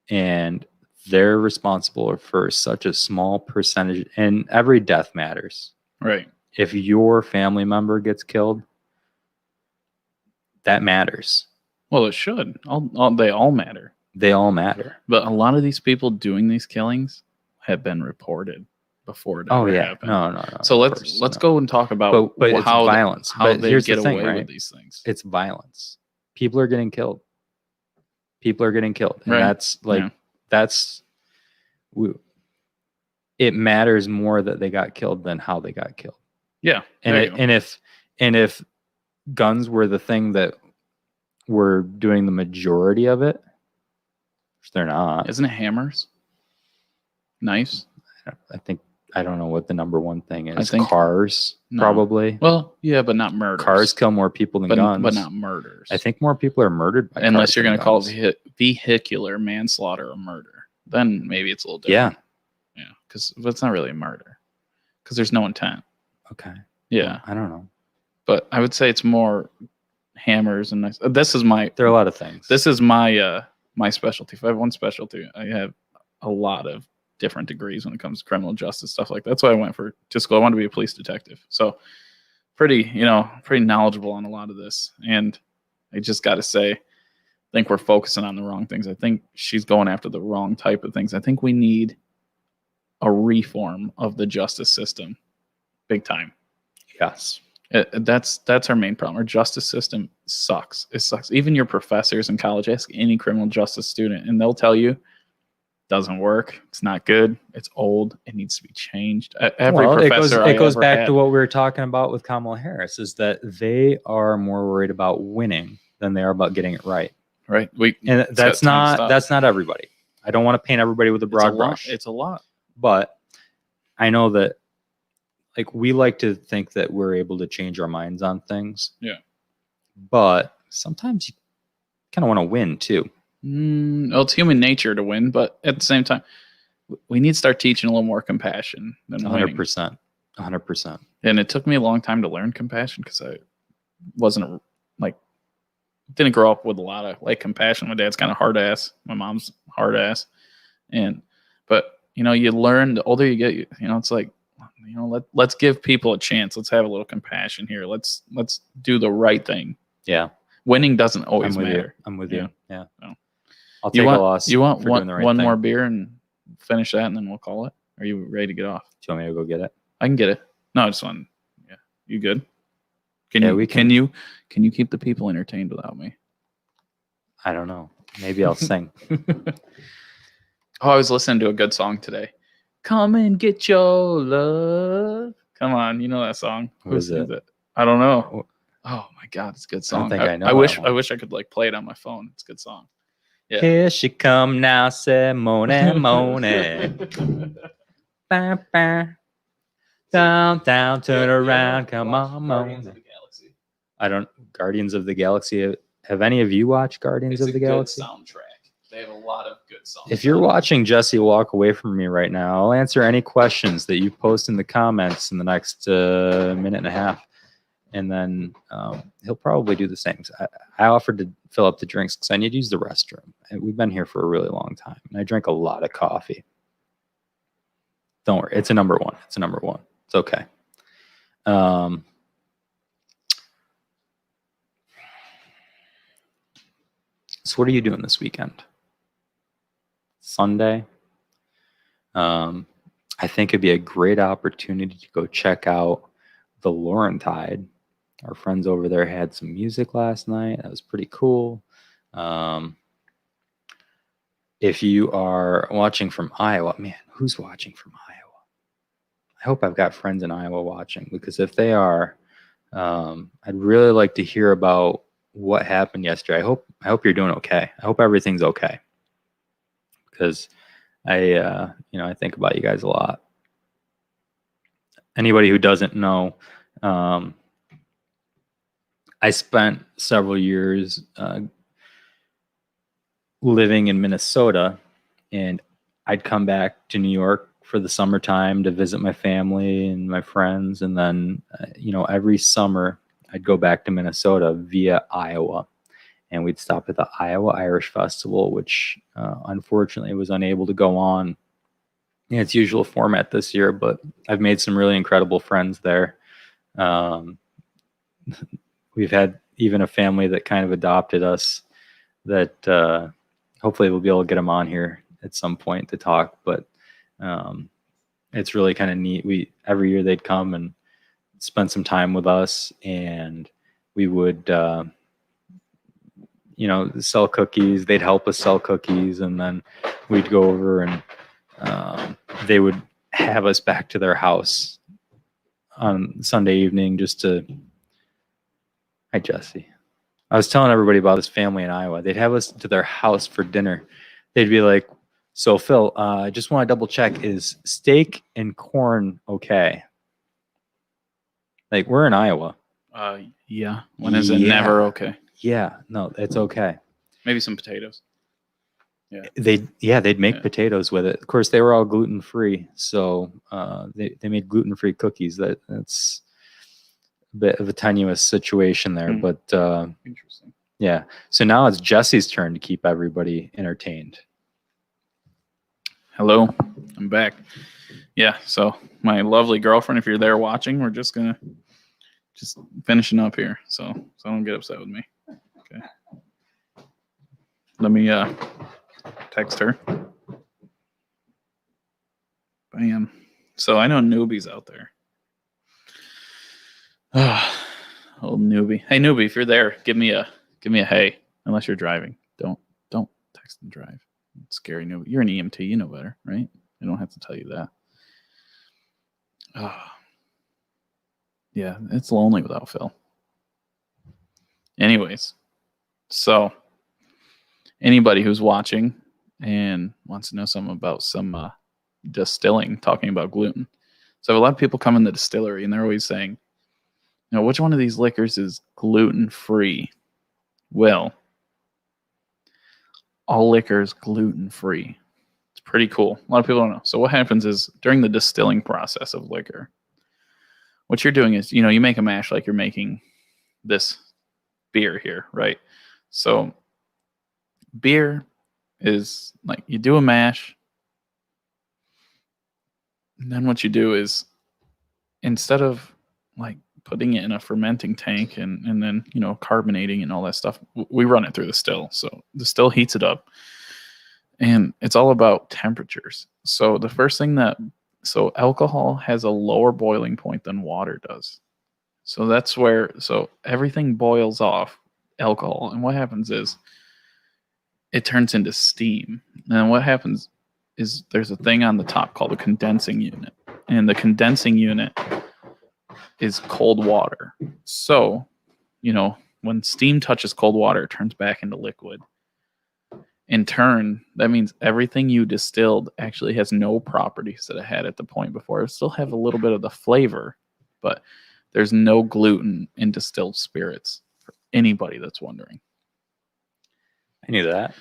And they're responsible for such a small percentage, and every death matters. Right. If your family member gets killed, that matters. Well, it should. They all matter. They all matter. But a lot of these people doing these killings have been reported before it ever happened. No. So let's go and talk about but how it's violence. How but they here's get the thing, away right? with these things. It's violence. People are getting killed. People are getting killed, and Right. that's like Yeah. that's it matters more that they got killed than how they got killed. Yeah. And there you go. and if guns were the thing that were doing the majority of it, which they're not. Isn't it hammers? Knives? I don't know what the number one thing is. think- Cars, No. probably. Well, yeah, but not murders. Cars kill more people than guns. but not murders. I think more people are murdered by unless cars you're than going to call guns. vehicular manslaughter a murder, then maybe it's a little Yeah. different. Yeah, because it's not really a murder because there's no intent. Okay. Yeah, Well, I don't know. but I would say it's more hammers and knives. This is my There are a lot of things. this is my my specialty. If I have one specialty, I have a lot of different degrees when it comes to criminal justice stuff like that. That's why I went to school. I wanted to be a police detective. So pretty knowledgeable on a lot of this. And I just got to say, I think we're focusing on the wrong things. I think she's going after the wrong type of things. I think we need a reform of the justice system, big time. Yes. That's our main problem. Our justice system sucks. It sucks. Even your professors in college, ask any criminal justice student, and they'll tell you doesn't work. It's not good. It's old. It needs to be changed. Every professor it goes I ever back had, to what we were talking about with Kamala Harris, is that they are more worried about winning than they are about getting it right. right. And that's not everybody. I don't want to paint everybody with a broad brush. It's a lot. But I know that, like, we like to think that we're able to change our minds on things. Yeah. But sometimes you kind of want to win too. Well, it's human nature to win, but at the same time, we need to start teaching a little more compassion than winning. 100%. 100%. And it took me a long time to learn compassion because I wasn't didn't grow up with a lot of compassion. My dad's kind of hard ass. My mom's hard ass. But you learn the older you get, it's like, let's give people a chance. Let's have a little compassion here. Let's do the right thing. Yeah. Winning doesn't always I'm with matter. you. I'm with Yeah. you. Yeah. No. I'll take a loss. You want for doing the right one thing. more beer and finish that, and then we'll call it? Are you ready to get off? Do you want me to go get it? I can get it. No, I just want. Yeah, you good? Yeah, you we can you keep the people entertained without me? I don't know. Maybe I'll sing. Oh, I was listening to a good song today. Come and get your love. Come on, you know that song. What is it? I don't know. Oh my God, it's a good song. think I know I that wish I could play it on my phone. It's a good song. Yeah. Here she come now, Simone, Mone. Ba, ba. Down, turn around, come on, Guardians of Mone. the Galaxy. I don't. Guardians of the Galaxy. Have any of you watched Guardians It's of the a good Galaxy? soundtrack. They have a lot of good songs. If you're watching Jesse walk away from me right now, I'll answer any questions that you post in the comments in the next minute and a half. And then he'll probably do the same. I offered to fill up the drinks because I need to use the restroom. And we've been here for a really long time. And I drink a lot of coffee. Don't worry. It's a number one. It's okay. So what are you doing this weekend? Sunday? I think it'd be a great opportunity to go check out the Laurentide. Our friends over there had some music last night. That was pretty cool. If you are watching from Iowa, man, who's watching from Iowa? I hope I've got friends in Iowa watching, because if they are, I'd really like to hear about what happened yesterday. I hope you're doing okay. I hope everything's okay, because I think about you guys a lot. Anybody who doesn't know, I spent several years living in Minnesota, and I'd come back to New York for the summertime to visit my family and my friends. And then, every summer I'd go back to Minnesota via Iowa, and we'd stop at the Iowa Irish Festival, which unfortunately was unable to go on in its usual format this year, but I've made some really incredible friends there. We've had even a family that kind of adopted us that hopefully we'll be able to get them on here at some point to talk, but it's really kind of neat. Every year they'd come and spend some time with us, and we would you know, sell cookies. They'd help us sell cookies, and then we'd go over and they would have us back to their house on Sunday evening just to. Hi, Jesse. I was telling everybody about this family in Iowa. They'd have us to their house for dinner. They'd be like, "So Phil, I just want to double check: is steak and corn okay?" Like, we're in Iowa. Yeah. When is it never okay? Yeah, no, it's okay. Maybe some potatoes. They'd make potatoes with it. Of course, they were all gluten free, so they made gluten free cookies. That's a bit of a tenuous situation there, but Interesting. yeah. So now it's Jesse's turn to keep everybody entertained. Hello, I'm back. Yeah, so my lovely girlfriend, if you're there watching, we're just finishing up here, so don't get upset with me. Okay. Let me text her. Bam. So I know newbies out there. Old newbie. Hey newbie, if you're there, give me a hey. Unless you're driving, don't text and drive. Scary newbie. You're an EMT, you know better, right? I don't have to tell you that. Yeah, it's lonely without Phil. Anyways, so anybody who's watching and wants to know something about some distilling, talking about gluten. So a lot of people come in the distillery and they're always saying, you know, which one of these liquors is gluten-free? Well, all liquor is gluten-free. It's pretty cool. A lot of people don't know. So what happens is during the distilling process of liquor, what you're doing is, you know, you make a mash like you're making this beer here, right? So beer is like you do a mash, and then what you do is instead of like putting it in a fermenting tank and then, you know, carbonating and all that stuff, we run it through the still. So the still heats it up, and it's all about temperatures. So the first thing so alcohol has a lower boiling point than water does. So that's where, so everything boils off alcohol. And what happens is it turns into steam. And what happens is there's a thing on the top called a condensing unit. And the condensing unit is cold water. So, you know, when steam touches cold water, it turns back into liquid. In turn, that means everything you distilled actually has no properties that it had at the point before. It still have a little bit of the flavor, but there's no gluten in distilled spirits for anybody that's wondering. I knew that.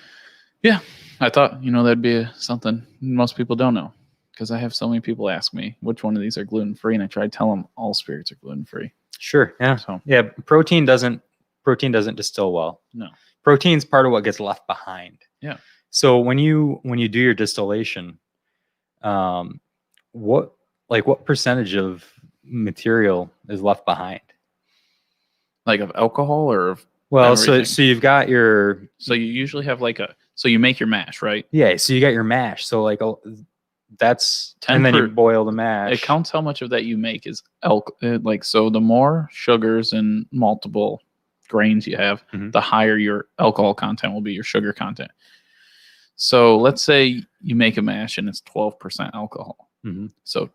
Yeah, I thought, you know, that'd be something most people don't know, because I have so many people ask me which one of these are gluten-free, and I try to tell them all spirits are gluten-free. Sure. Yeah. So yeah, protein doesn't distill well. No. Protein's part of what gets left behind. Yeah. So when you do your distillation, what percentage of material is left behind? Like of alcohol or of well, everything? so you've got your so you usually have like so you make your mash, right? Yeah, so you got your mash. So like that's 10 and then you boil the mash. It counts how much of that you make is like, so the more sugars and multiple grains you have, the higher your alcohol content will be, your sugar content. So let's say you make a mash and it's 12% alcohol. So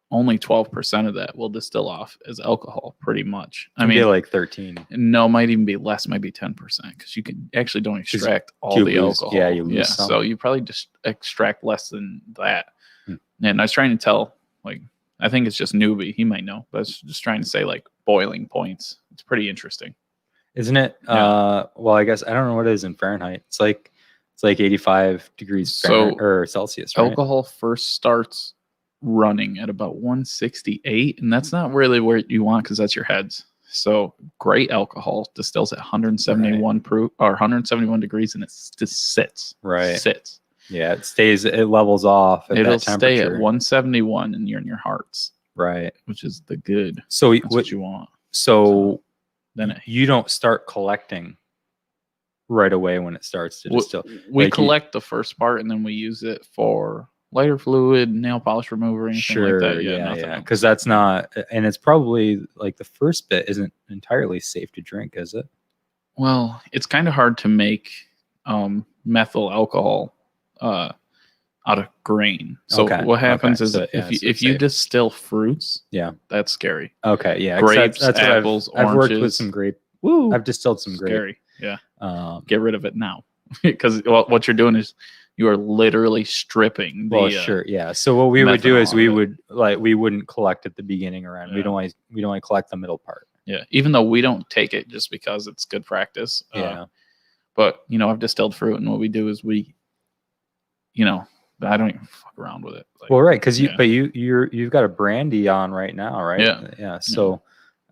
only 12% of that will distill off as alcohol, pretty much. I mean, like 13. No, it might even be less, might be 10%, because you can actually don't extract all the alcohol. Yeah, you lose some. So you probably just extract less than that. And I was trying to tell, like, I think it's just newbie. He might know, but I was just trying to say, like, boiling points. It's pretty interesting. Isn't it? Yeah. Well, I guess I don't know what it is in Fahrenheit. It's like 85 degrees Fahrenheit, or Celsius, right? Alcohol first starts running at about 168, and that's not really where you want, because that's your heads. So great alcohol distills at 171 proof or 171 degrees, and it just sits. Right. Sits. Yeah, it levels off at It'll that temperature. stay at 171, and you're in your hearts. Right. Which is the good. So that's what you want. So then you don't start collecting right away when it starts to distill. We collect the first part, and then we use it for lighter fluid, nail polish remover, anything like that. Yeah. Because that's not, and it's probably like the first bit isn't entirely safe to drink, is it? Well, it's kind of hard to make methyl alcohol out of grain. So Okay, what happens okay. is So, yeah, if you, so if it's you safe. distill fruits, Yeah. that's scary. Okay, yeah. 'cause Grapes, what apples, I've worked with oranges. some grape. Woo, I've distilled some grape. scary. Yeah, Um, get rid of it now because what you're doing is you are literally stripping the. well, sure, yeah. So what we would do methanol is out of it. we wouldn't collect at the beginning or end. Yeah. We'd only collect the middle part. Yeah, even though we don't take it just because it's good practice. Yeah. But I've distilled fruit, and what we do is I don't even fuck around with it. Like, Well, right, because yeah. you've got a brandy on right now, right? Yeah. Yeah. So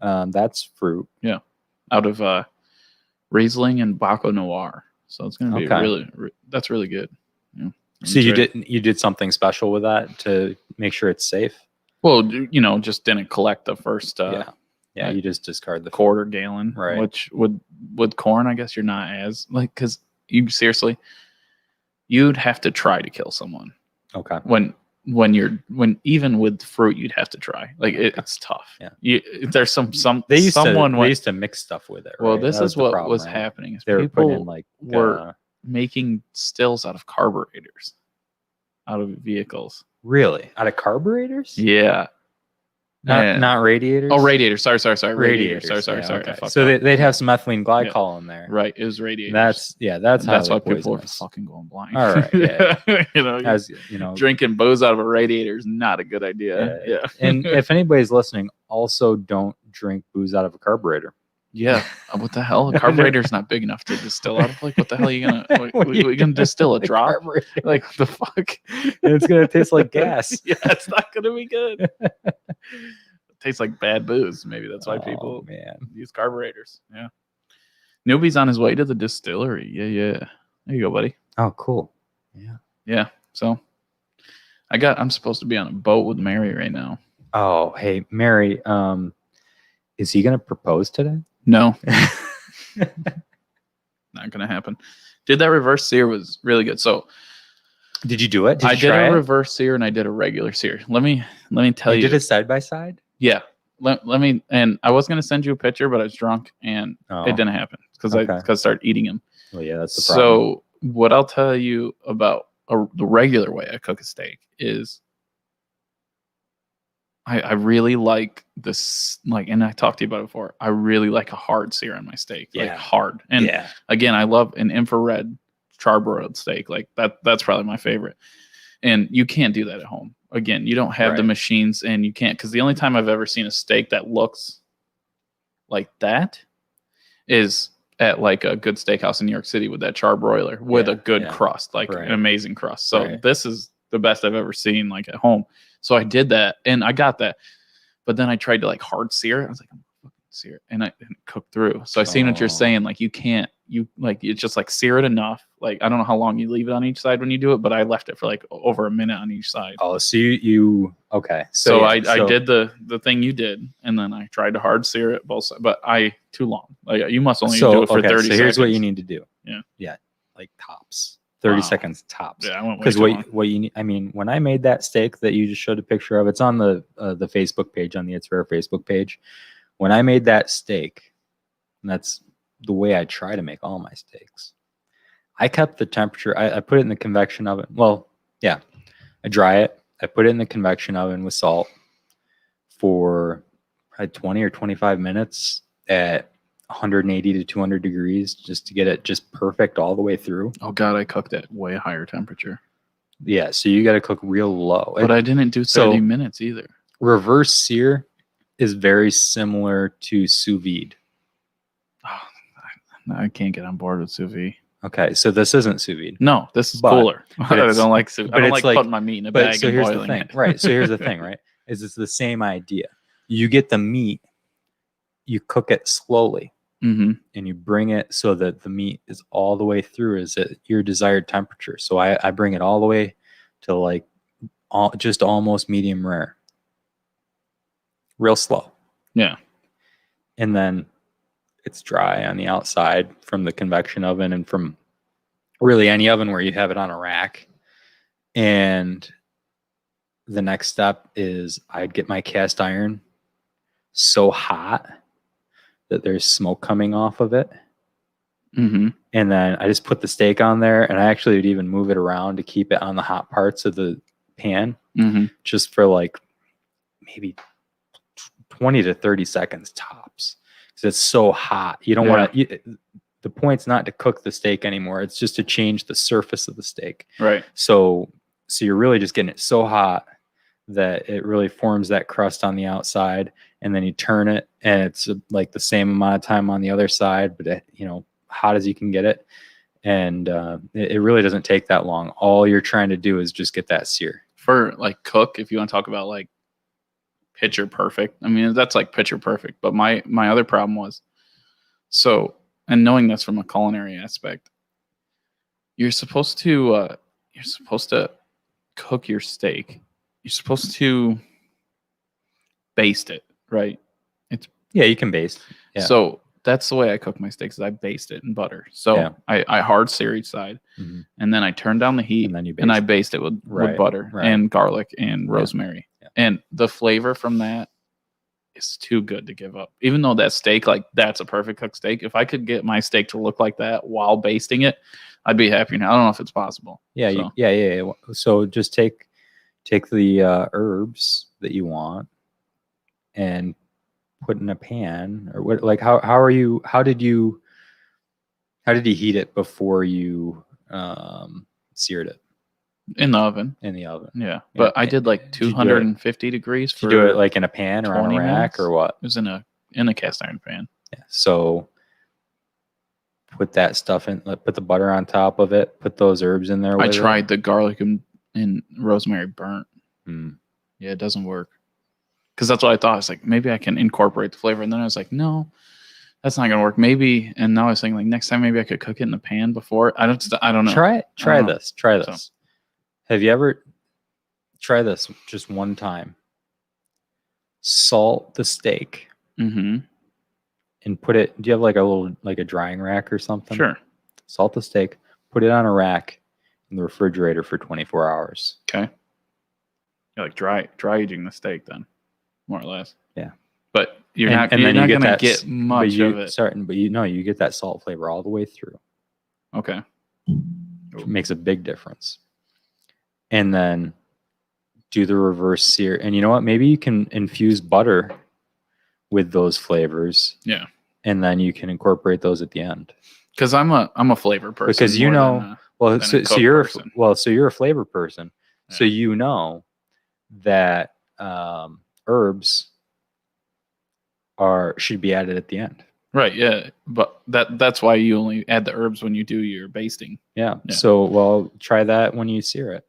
that's fruit. out of Riesling and Baco Noir. So it's going to be Okay. that's really good. Yeah. So you did something special with that to make sure it's safe? Well, just didn't collect the first Yeah, you just discard the quarter gallon, Right. Which with corn, I guess you're not as because you'd have to try to kill someone. Okay. When even with fruit, you'd have to try. Like it's tough. Yeah. There's some They used someone to mix stuff with it. Well, right? this That is the what problem, was right? happening. Is They were people putting in like were making stills out of carburetors, out of vehicles. really out of carburetors? Yeah. Not radiators. Oh, radiators. Sorry. Radiators. Sorry. Yeah, okay. I fucked So up. they'd have some ethylene glycol in there. Right. It was radiators. That's why highly people are poisonous. fucking going blind. All right. Yeah. As drinking booze out of a radiator is not a good idea. Yeah. And if anybody's listening, also don't drink booze out of a carburetor. Yeah. What the hell? A carburetor's not big enough to distill out of. Like, what the hell are you gonna? We gonna distill a drop? Carburetor. Like, what the fuck? And it's gonna taste like gas. Yeah, it's not gonna be good. It tastes like bad booze. Maybe that's why people use carburetors. Yeah. Newbie's on his way to the distillery. Yeah. There you go, buddy. Oh, cool. Yeah. So I'm supposed to be on a boat with Mary right now. Oh, hey, Mary. Is he gonna propose today? No. Not gonna happen. Did that reverse sear was really good. So did you do it? I did a reverse sear and I did a regular sear. Let me tell you. You did it side by side? Yeah. Let me, and I was gonna send you a picture, but I was drunk and it didn't happen because I started eating them. Well, yeah, that's the problem. So what I'll tell you about the regular way I cook a steak is I really like this, and I talked to you about it before. I really like a hard sear on my steak, like hard. And again, I love an infrared charbroiled steak. Like that's probably my favorite. And you can't do that at home. Again, you don't have the machines, and you can't, because the only time I've ever seen a steak that looks like that is at like a good steakhouse in New York City with that charbroiler with a good crust, like an amazing crust. So this is the best I've ever seen, like at home. So I did that and I got that, but then I tried to like hard sear it. I was like, I'm gonna fucking sear it, and I didn't cook through. So I seen what you're saying. Like you it's just like sear it enough. Like I don't know how long you leave it on each side when you do it, but I left it for like over a minute on each side. Oh, so you okay? So I did the thing you did, and then I tried to hard sear it both sides, but too long. Like you must only do it for 30 seconds. So here's what you need to do. Yeah, like tops. 30 seconds tops. Yeah, I went because what you need. I mean, when I made that steak that you just showed a picture of, it's on the Facebook page, on the It's Rare Facebook page. When I made that steak, and that's the way I try to make all my steaks. I kept the temperature. I put it in the convection oven. Well, yeah, I dry it. I put it in the convection oven with salt for probably 20 or 25 minutes at 180 to 200 degrees just to get it just perfect all the way through. Oh God, I cooked at way higher temperature. Yeah, so you got to cook real low. But I didn't do 30 minutes either. Reverse sear is very similar to sous vide. Oh, I can't get on board with sous vide. Okay, so this isn't sous vide. No, this is cooler. I don't like sous vide. I don't like putting my meat in a bag and boiling it. Right, so here's the thing, right? Is it's the same idea. You get the meat, you cook it slowly. Mm-hmm. And you bring it so that the meat is all the way through is at your desired temperature. So I bring it all the way to like just almost medium rare, real slow. Yeah. And then it's dry on the outside from the convection oven and from really any oven where you have it on a rack. And the next step is I'd get my cast iron so hot that there's smoke coming off of it. Mm-hmm. And then I just put the steak on there, and I actually would even move it around to keep it on the hot parts of the pan, Mm-hmm. just for like maybe 20 to 30 seconds tops, because it's so hot. You don't want to. The point's not to cook the steak anymore. It's just to change the surface of the steak. Right. So you're really just getting it so hot that it really forms that crust on the outside, and then you turn it, and it's like the same amount of time on the other side, but hot as you can get it. And it really doesn't take that long. All you're trying to do is just get that sear. For like cook, if you want to talk about like picture perfect, I mean, that's like picture perfect. But my other problem was, and knowing this from a culinary aspect, you're supposed to cook your steak. You're supposed to baste it, right? You can baste. Yeah. So that's the way I cook my steaks. Is I baste it in butter. So I hard sear each side, and then I turn down the heat, and then you and I baste it with butter and garlic and rosemary. Yeah. And the flavor from that is too good to give up. Even though that steak, like that's a perfect cooked steak. If I could get my steak to look like that while basting it, I'd be happy. Now I don't know if it's possible. Yeah. So. So just take the herbs that you want and put in a pan, or what? Like how did you heat it before you seared it? In the oven. Yeah. But I did like 250 degrees for. Did you do it like in a pan or on a rack minutes? Or what? It was in a cast iron pan. Yeah. So put that stuff in, put the butter on top of it, put those herbs in there. I tried the garlic and rosemary burnt. Mm. Yeah, it doesn't work. Because that's what I thought. I was like, maybe I can incorporate the flavor. And then I was like, no, that's not going to work. Maybe. And now I was thinking, like, next time maybe I could cook it in the pan before. I don't know. Try this. So, have you ever try this just one time? Salt the steak. Mm-hmm. And put it. Do you have like a drying rack or something? Sure. Salt the steak. Put it on a rack in the refrigerator for 24 hours. Okay. You're like dry aging the steak then, more or less. Yeah. But you're not going to get much of it. But you get that salt flavor all the way through. Okay. It makes a big difference. And then do the reverse sear. And you know what? Maybe you can infuse butter with those flavors. Yeah. And then you can incorporate those at the end. Because I'm a flavor person. Because so you're a flavor person. Yeah. So you know that herbs should be added at the end. Right, yeah. But that's why you only add the herbs when you do your basting. Yeah. So try that when you sear it.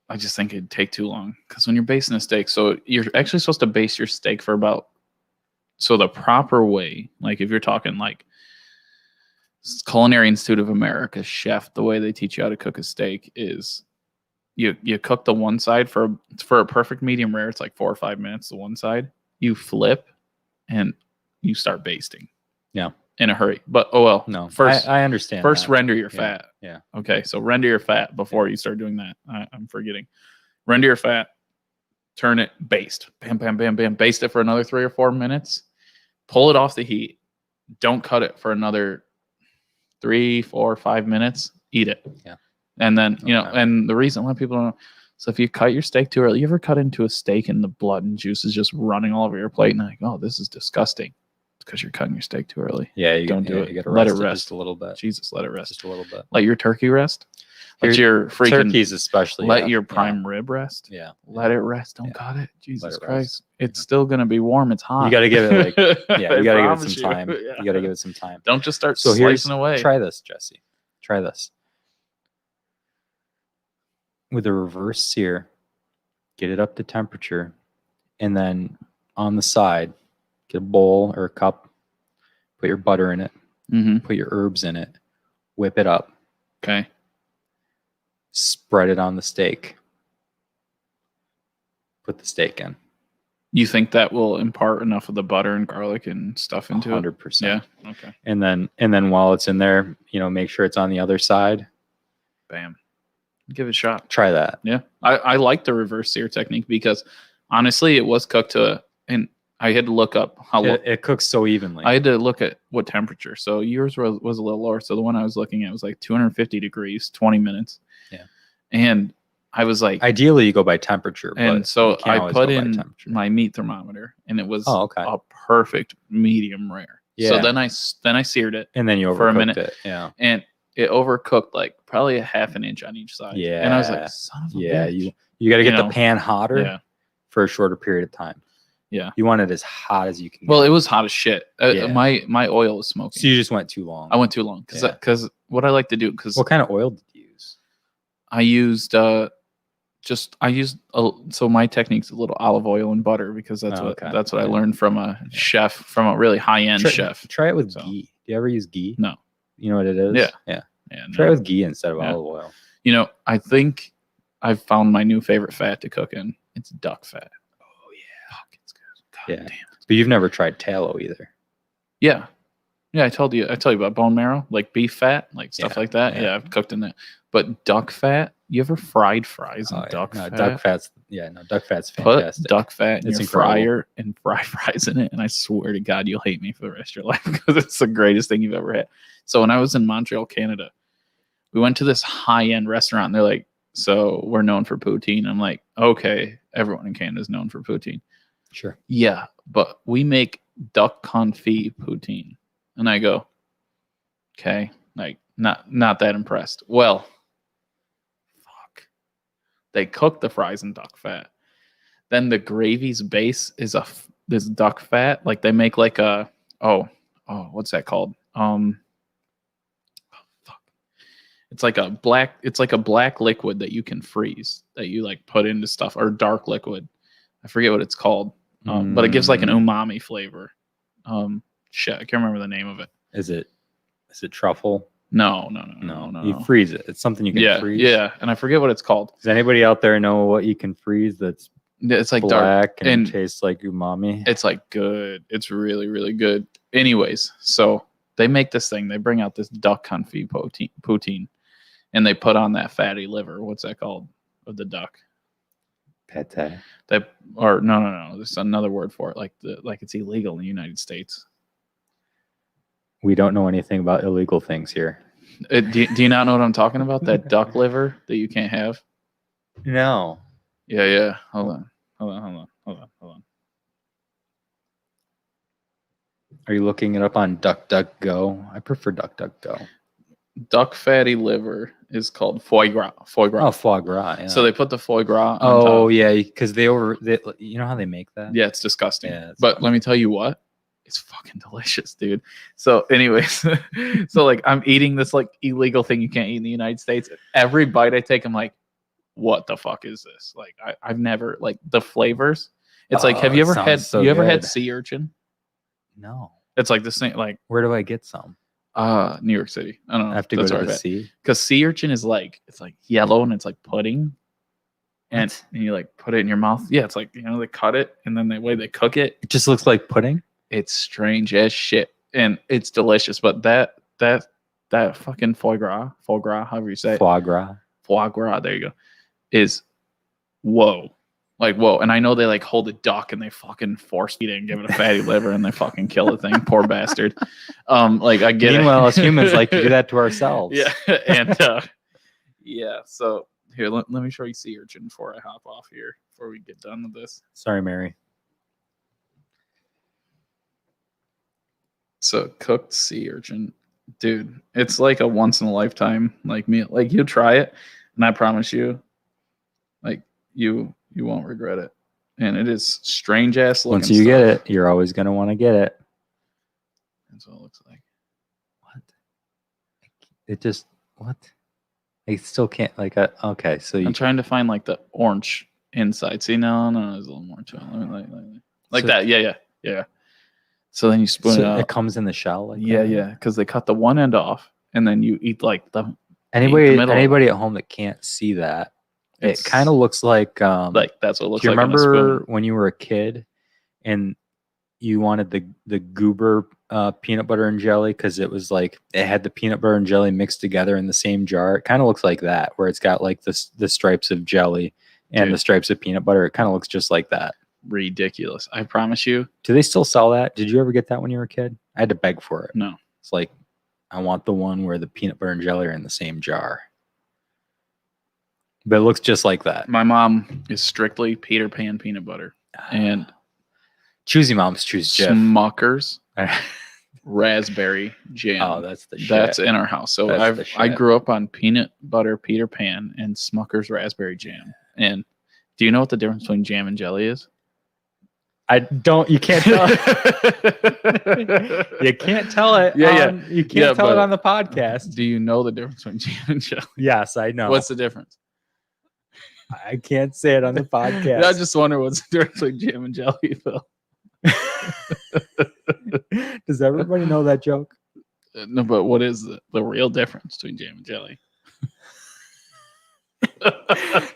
I just think it'd take too long. Because when you're basting a steak, so you're actually supposed to baste your steak for so the proper way, like if you're talking like Culinary Institute of America chef, the way they teach you how to cook a steak is you cook the one side for a perfect medium rare. It's like 4 or 5 minutes. The one side you flip and you start basting. Yeah, in a hurry. But no. First, I understand. First, render your fat. Yeah. Okay, so render your fat before you start doing that. I'm forgetting. Render your fat. Turn it. Baste. Bam, bam, bam, bam. Baste it for another 3 or 4 minutes. Pull it off the heat. Don't cut it for another 3, 4, 5 minutes. Eat it. Yeah. And then, and the reason why people don't know, so if you cut your steak too early, you ever cut into a steak and the blood and juice is just running all over your plate and like, oh, this is disgusting. It's because you're cutting your steak too early. Yeah, don't do it. You gotta let it rest just a little bit. Jesus, let it rest just a little bit. Let your turkey rest. Let your freaking turkeys especially. Let your prime rib rest. Yeah. Let it rest. Don't cut it. Jesus Christ. It's still gonna be warm. It's hot. You gotta give it you gotta give it some time. Yeah. You gotta give it some time. Don't just start slicing away. Try this, Jesse. Try this. With a reverse sear, get it up to temperature, and then on the side, get a bowl or a cup, put your butter in it, put your herbs in it, whip it up. Okay. Spread it on the steak. Put the steak in. You think that will impart enough of the butter and garlic and stuff into 100%. Yeah. Okay. And then while it's in there, make sure it's on the other side. Bam. Give it a shot. Try that. Yeah. I like the reverse sear technique because honestly, it was cooked and I had to look up how it cooks so evenly. I had to look at what temperature. So yours was a little lower. So the one I was looking at was like 250 degrees, 20 minutes. Yeah. And I was like, ideally you go by temperature. And but so you can't I always put go by in temperature. my meat thermometer, and it was Oh, okay. a perfect medium rare. Yeah. So then I seared it, and then you for a overcooked minute. it. Yeah. And it overcooked like probably a half an inch on each side. Yeah. And I was like, son of a bitch. You got to get You the know? pan hotter Yeah. for a shorter period of time. Yeah. You want it as hot as you can. Well, get. it was hot as shit. Yeah. My oil was smoking. So you just went too long. I went too long because what I like to do, because What kind of oil did you use? I used so my technique's a little olive oil and butter, because that's what I learned from a chef, from a really high end chef. Try it with So. ghee. Do you ever use ghee? No. You know what it is? Yeah. Try it with ghee instead of Yeah. olive oil. You know, I think I've found my new favorite fat to cook in. It's duck fat. Oh yeah. Fuck, it's good. God damn. But you've never tried tallow either. Yeah. Yeah, I told you about bone marrow, like beef fat, like stuff Yeah, like that. yeah. Yeah, I've cooked in that. But duck fat, you ever fried fries in duck fat? Duck fat's fantastic. Put duck fat in It's your incredible. fryer and fry fries in it, and I swear to God, you'll hate me for the rest of your life, because it's the greatest thing you've ever had. So when I was in Montreal, Canada, we went to this high-end restaurant, and they're like, so we're known for poutine. I'm like, okay, everyone in Canada is known for poutine. Sure. Yeah, but we make duck confit poutine. And I go, okay, like not that impressed. Well, fuck. They cook the fries in duck fat. Then the gravy's base is this duck fat. Like they make like a what's that called? Fuck. It's like a black liquid that you can freeze, that you like put into stuff, or dark liquid. I forget what it's called. But it gives like an umami flavor. Shit, I can't remember the name of it. Is it truffle? No. You freeze it. It's something you can freeze. Yeah, and I forget what it's called. Does anybody out there know what you can freeze that's It's like black dark and tastes like umami? It's like good. It's really, really good. Anyways, so they make this thing. They bring out this duck confit poutine, and they put on that fatty liver. What's that called? Of the duck. Pate. No. There's another word for it. Like it's illegal in the United States. We don't know anything about illegal things here. Do you not know what I'm talking about? That duck liver that you can't have? No. Yeah. Hold on. Are you looking it up on DuckDuckGo? I prefer DuckDuckGo. Duck fatty liver is called foie gras. Oh, foie gras. Yeah. So they put the foie gras on Oh, top. yeah, because you know how they make that? Yeah, it's disgusting. Yeah, but let me tell you what, it's fucking delicious, dude. So anyways, so like I'm eating this like illegal thing you can't eat in the United States. Every bite I take, I'm like, what the fuck is this? Like I've never, like, the flavors. It's like, have you ever had had sea urchin? No. It's like the same, like, Where do I get some? New York City. I don't know. I have to go to the sea. Because sea urchin is like, it's like yellow and it's like pudding. And you like put it in your mouth. Yeah, it's like, they cut it, and then the way they cook it, It just looks like pudding? it's strange as shit, and it's delicious. But that fucking foie gras, however you say it, Foie gras. there you go, is whoa. And I know they like hold a duck and they fucking force feed it and give it a fatty liver and they fucking kill the thing. Poor bastard. Like, I get Meanwhile, it. as humans, like to do that to ourselves. Yeah, and yeah. So here, let me show you sea urchin before I hop off here, before we get done with this. Sorry, Mary. So cooked sea urchin, dude, it's like a once in a lifetime like meal. Like, you try it, and I promise you, like, you won't regret it. And it is strange ass looking. Once you get it, you're always gonna want to get it. That's what it looks like. What? It just what? I still can't okay. So I'm trying to find like the orange inside. See, no, there's a little more to it. Like so, that. Yeah. So then you spoon it out. It comes in the shell. Like yeah, that? yeah. Because they cut the one end off, and then you eat like the anybody at home that can't see that, it kind of looks like that's what it looks do you like. remember when you were a kid and you wanted the Goober peanut butter and jelly because it was like it had the peanut butter and jelly mixed together in the same jar? It kind of looks like that, where it's got like the stripes of jelly and the stripes of peanut butter. It kind of looks just like that. ridiculous. I promise you. Do they still sell that? Did you ever get that when you were a kid? I had to beg for it. No. It's like, I want the one where the peanut butter and jelly are in the same jar. But it looks just like that. My mom is strictly Peter Pan peanut butter. And choosy moms choose Jif. Smucker's raspberry jam. Oh, that's the shit. That's in our house. So That's the I shit. grew up on peanut butter Peter Pan and Smucker's raspberry jam. And do you know what the difference between jam and jelly is? I don't. You can't tell. You can't tell it. You can't tell it on the podcast. Do you know the difference between jam and jelly? Yes, I know. What's the difference? I can't say it on the podcast. I just wonder what's the difference between jam and jelly, Phil. Does everybody know that joke? No, but what is the real difference between jam and jelly?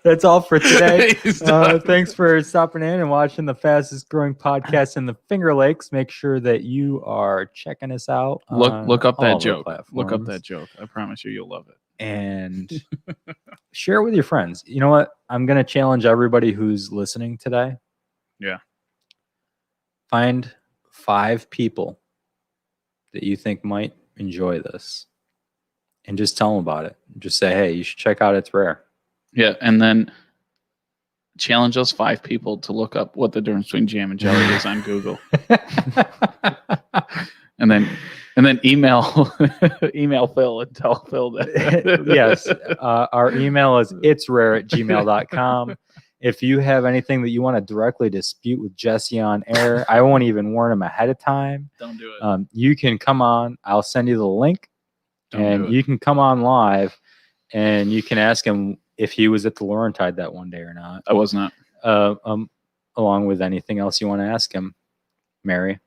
That's all for today. Thanks for stopping in and watching the fastest growing podcast in the Finger Lakes. Make sure that you are checking us out. Look up that joke. Platforms. Look up that joke. I promise you'll love it. And share it with your friends. You know what? I'm going to challenge everybody who's listening today. Yeah. Find 5 people that you think might enjoy this and just tell them about it. Just say, hey, you should check out It's Rare. Yeah. And then challenge those 5 people to look up what the difference between jam and jelly is on Google. And then email Phil and tell Phil that. Yes. Our email is itsrare@gmail.com. If you have anything that you want to directly dispute with Jesse on air, I won't even warn him ahead of time. Don't do it. You can come on. I'll send you the link. And you can come on live and you can ask him if he was at the Laurentide that one day or not. I was not. Along with anything else you want to ask him. Mary.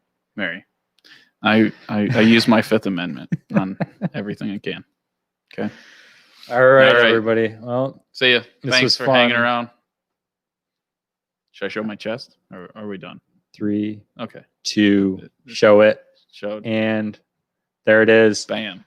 I use my 5th Amendment on everything I can. Okay. All right, everybody. Well, see ya. This Thanks was for fun. hanging around. Should I show my chest? Or are we done? 3, Okay. 2, show it. Showed. And there it is. Bam.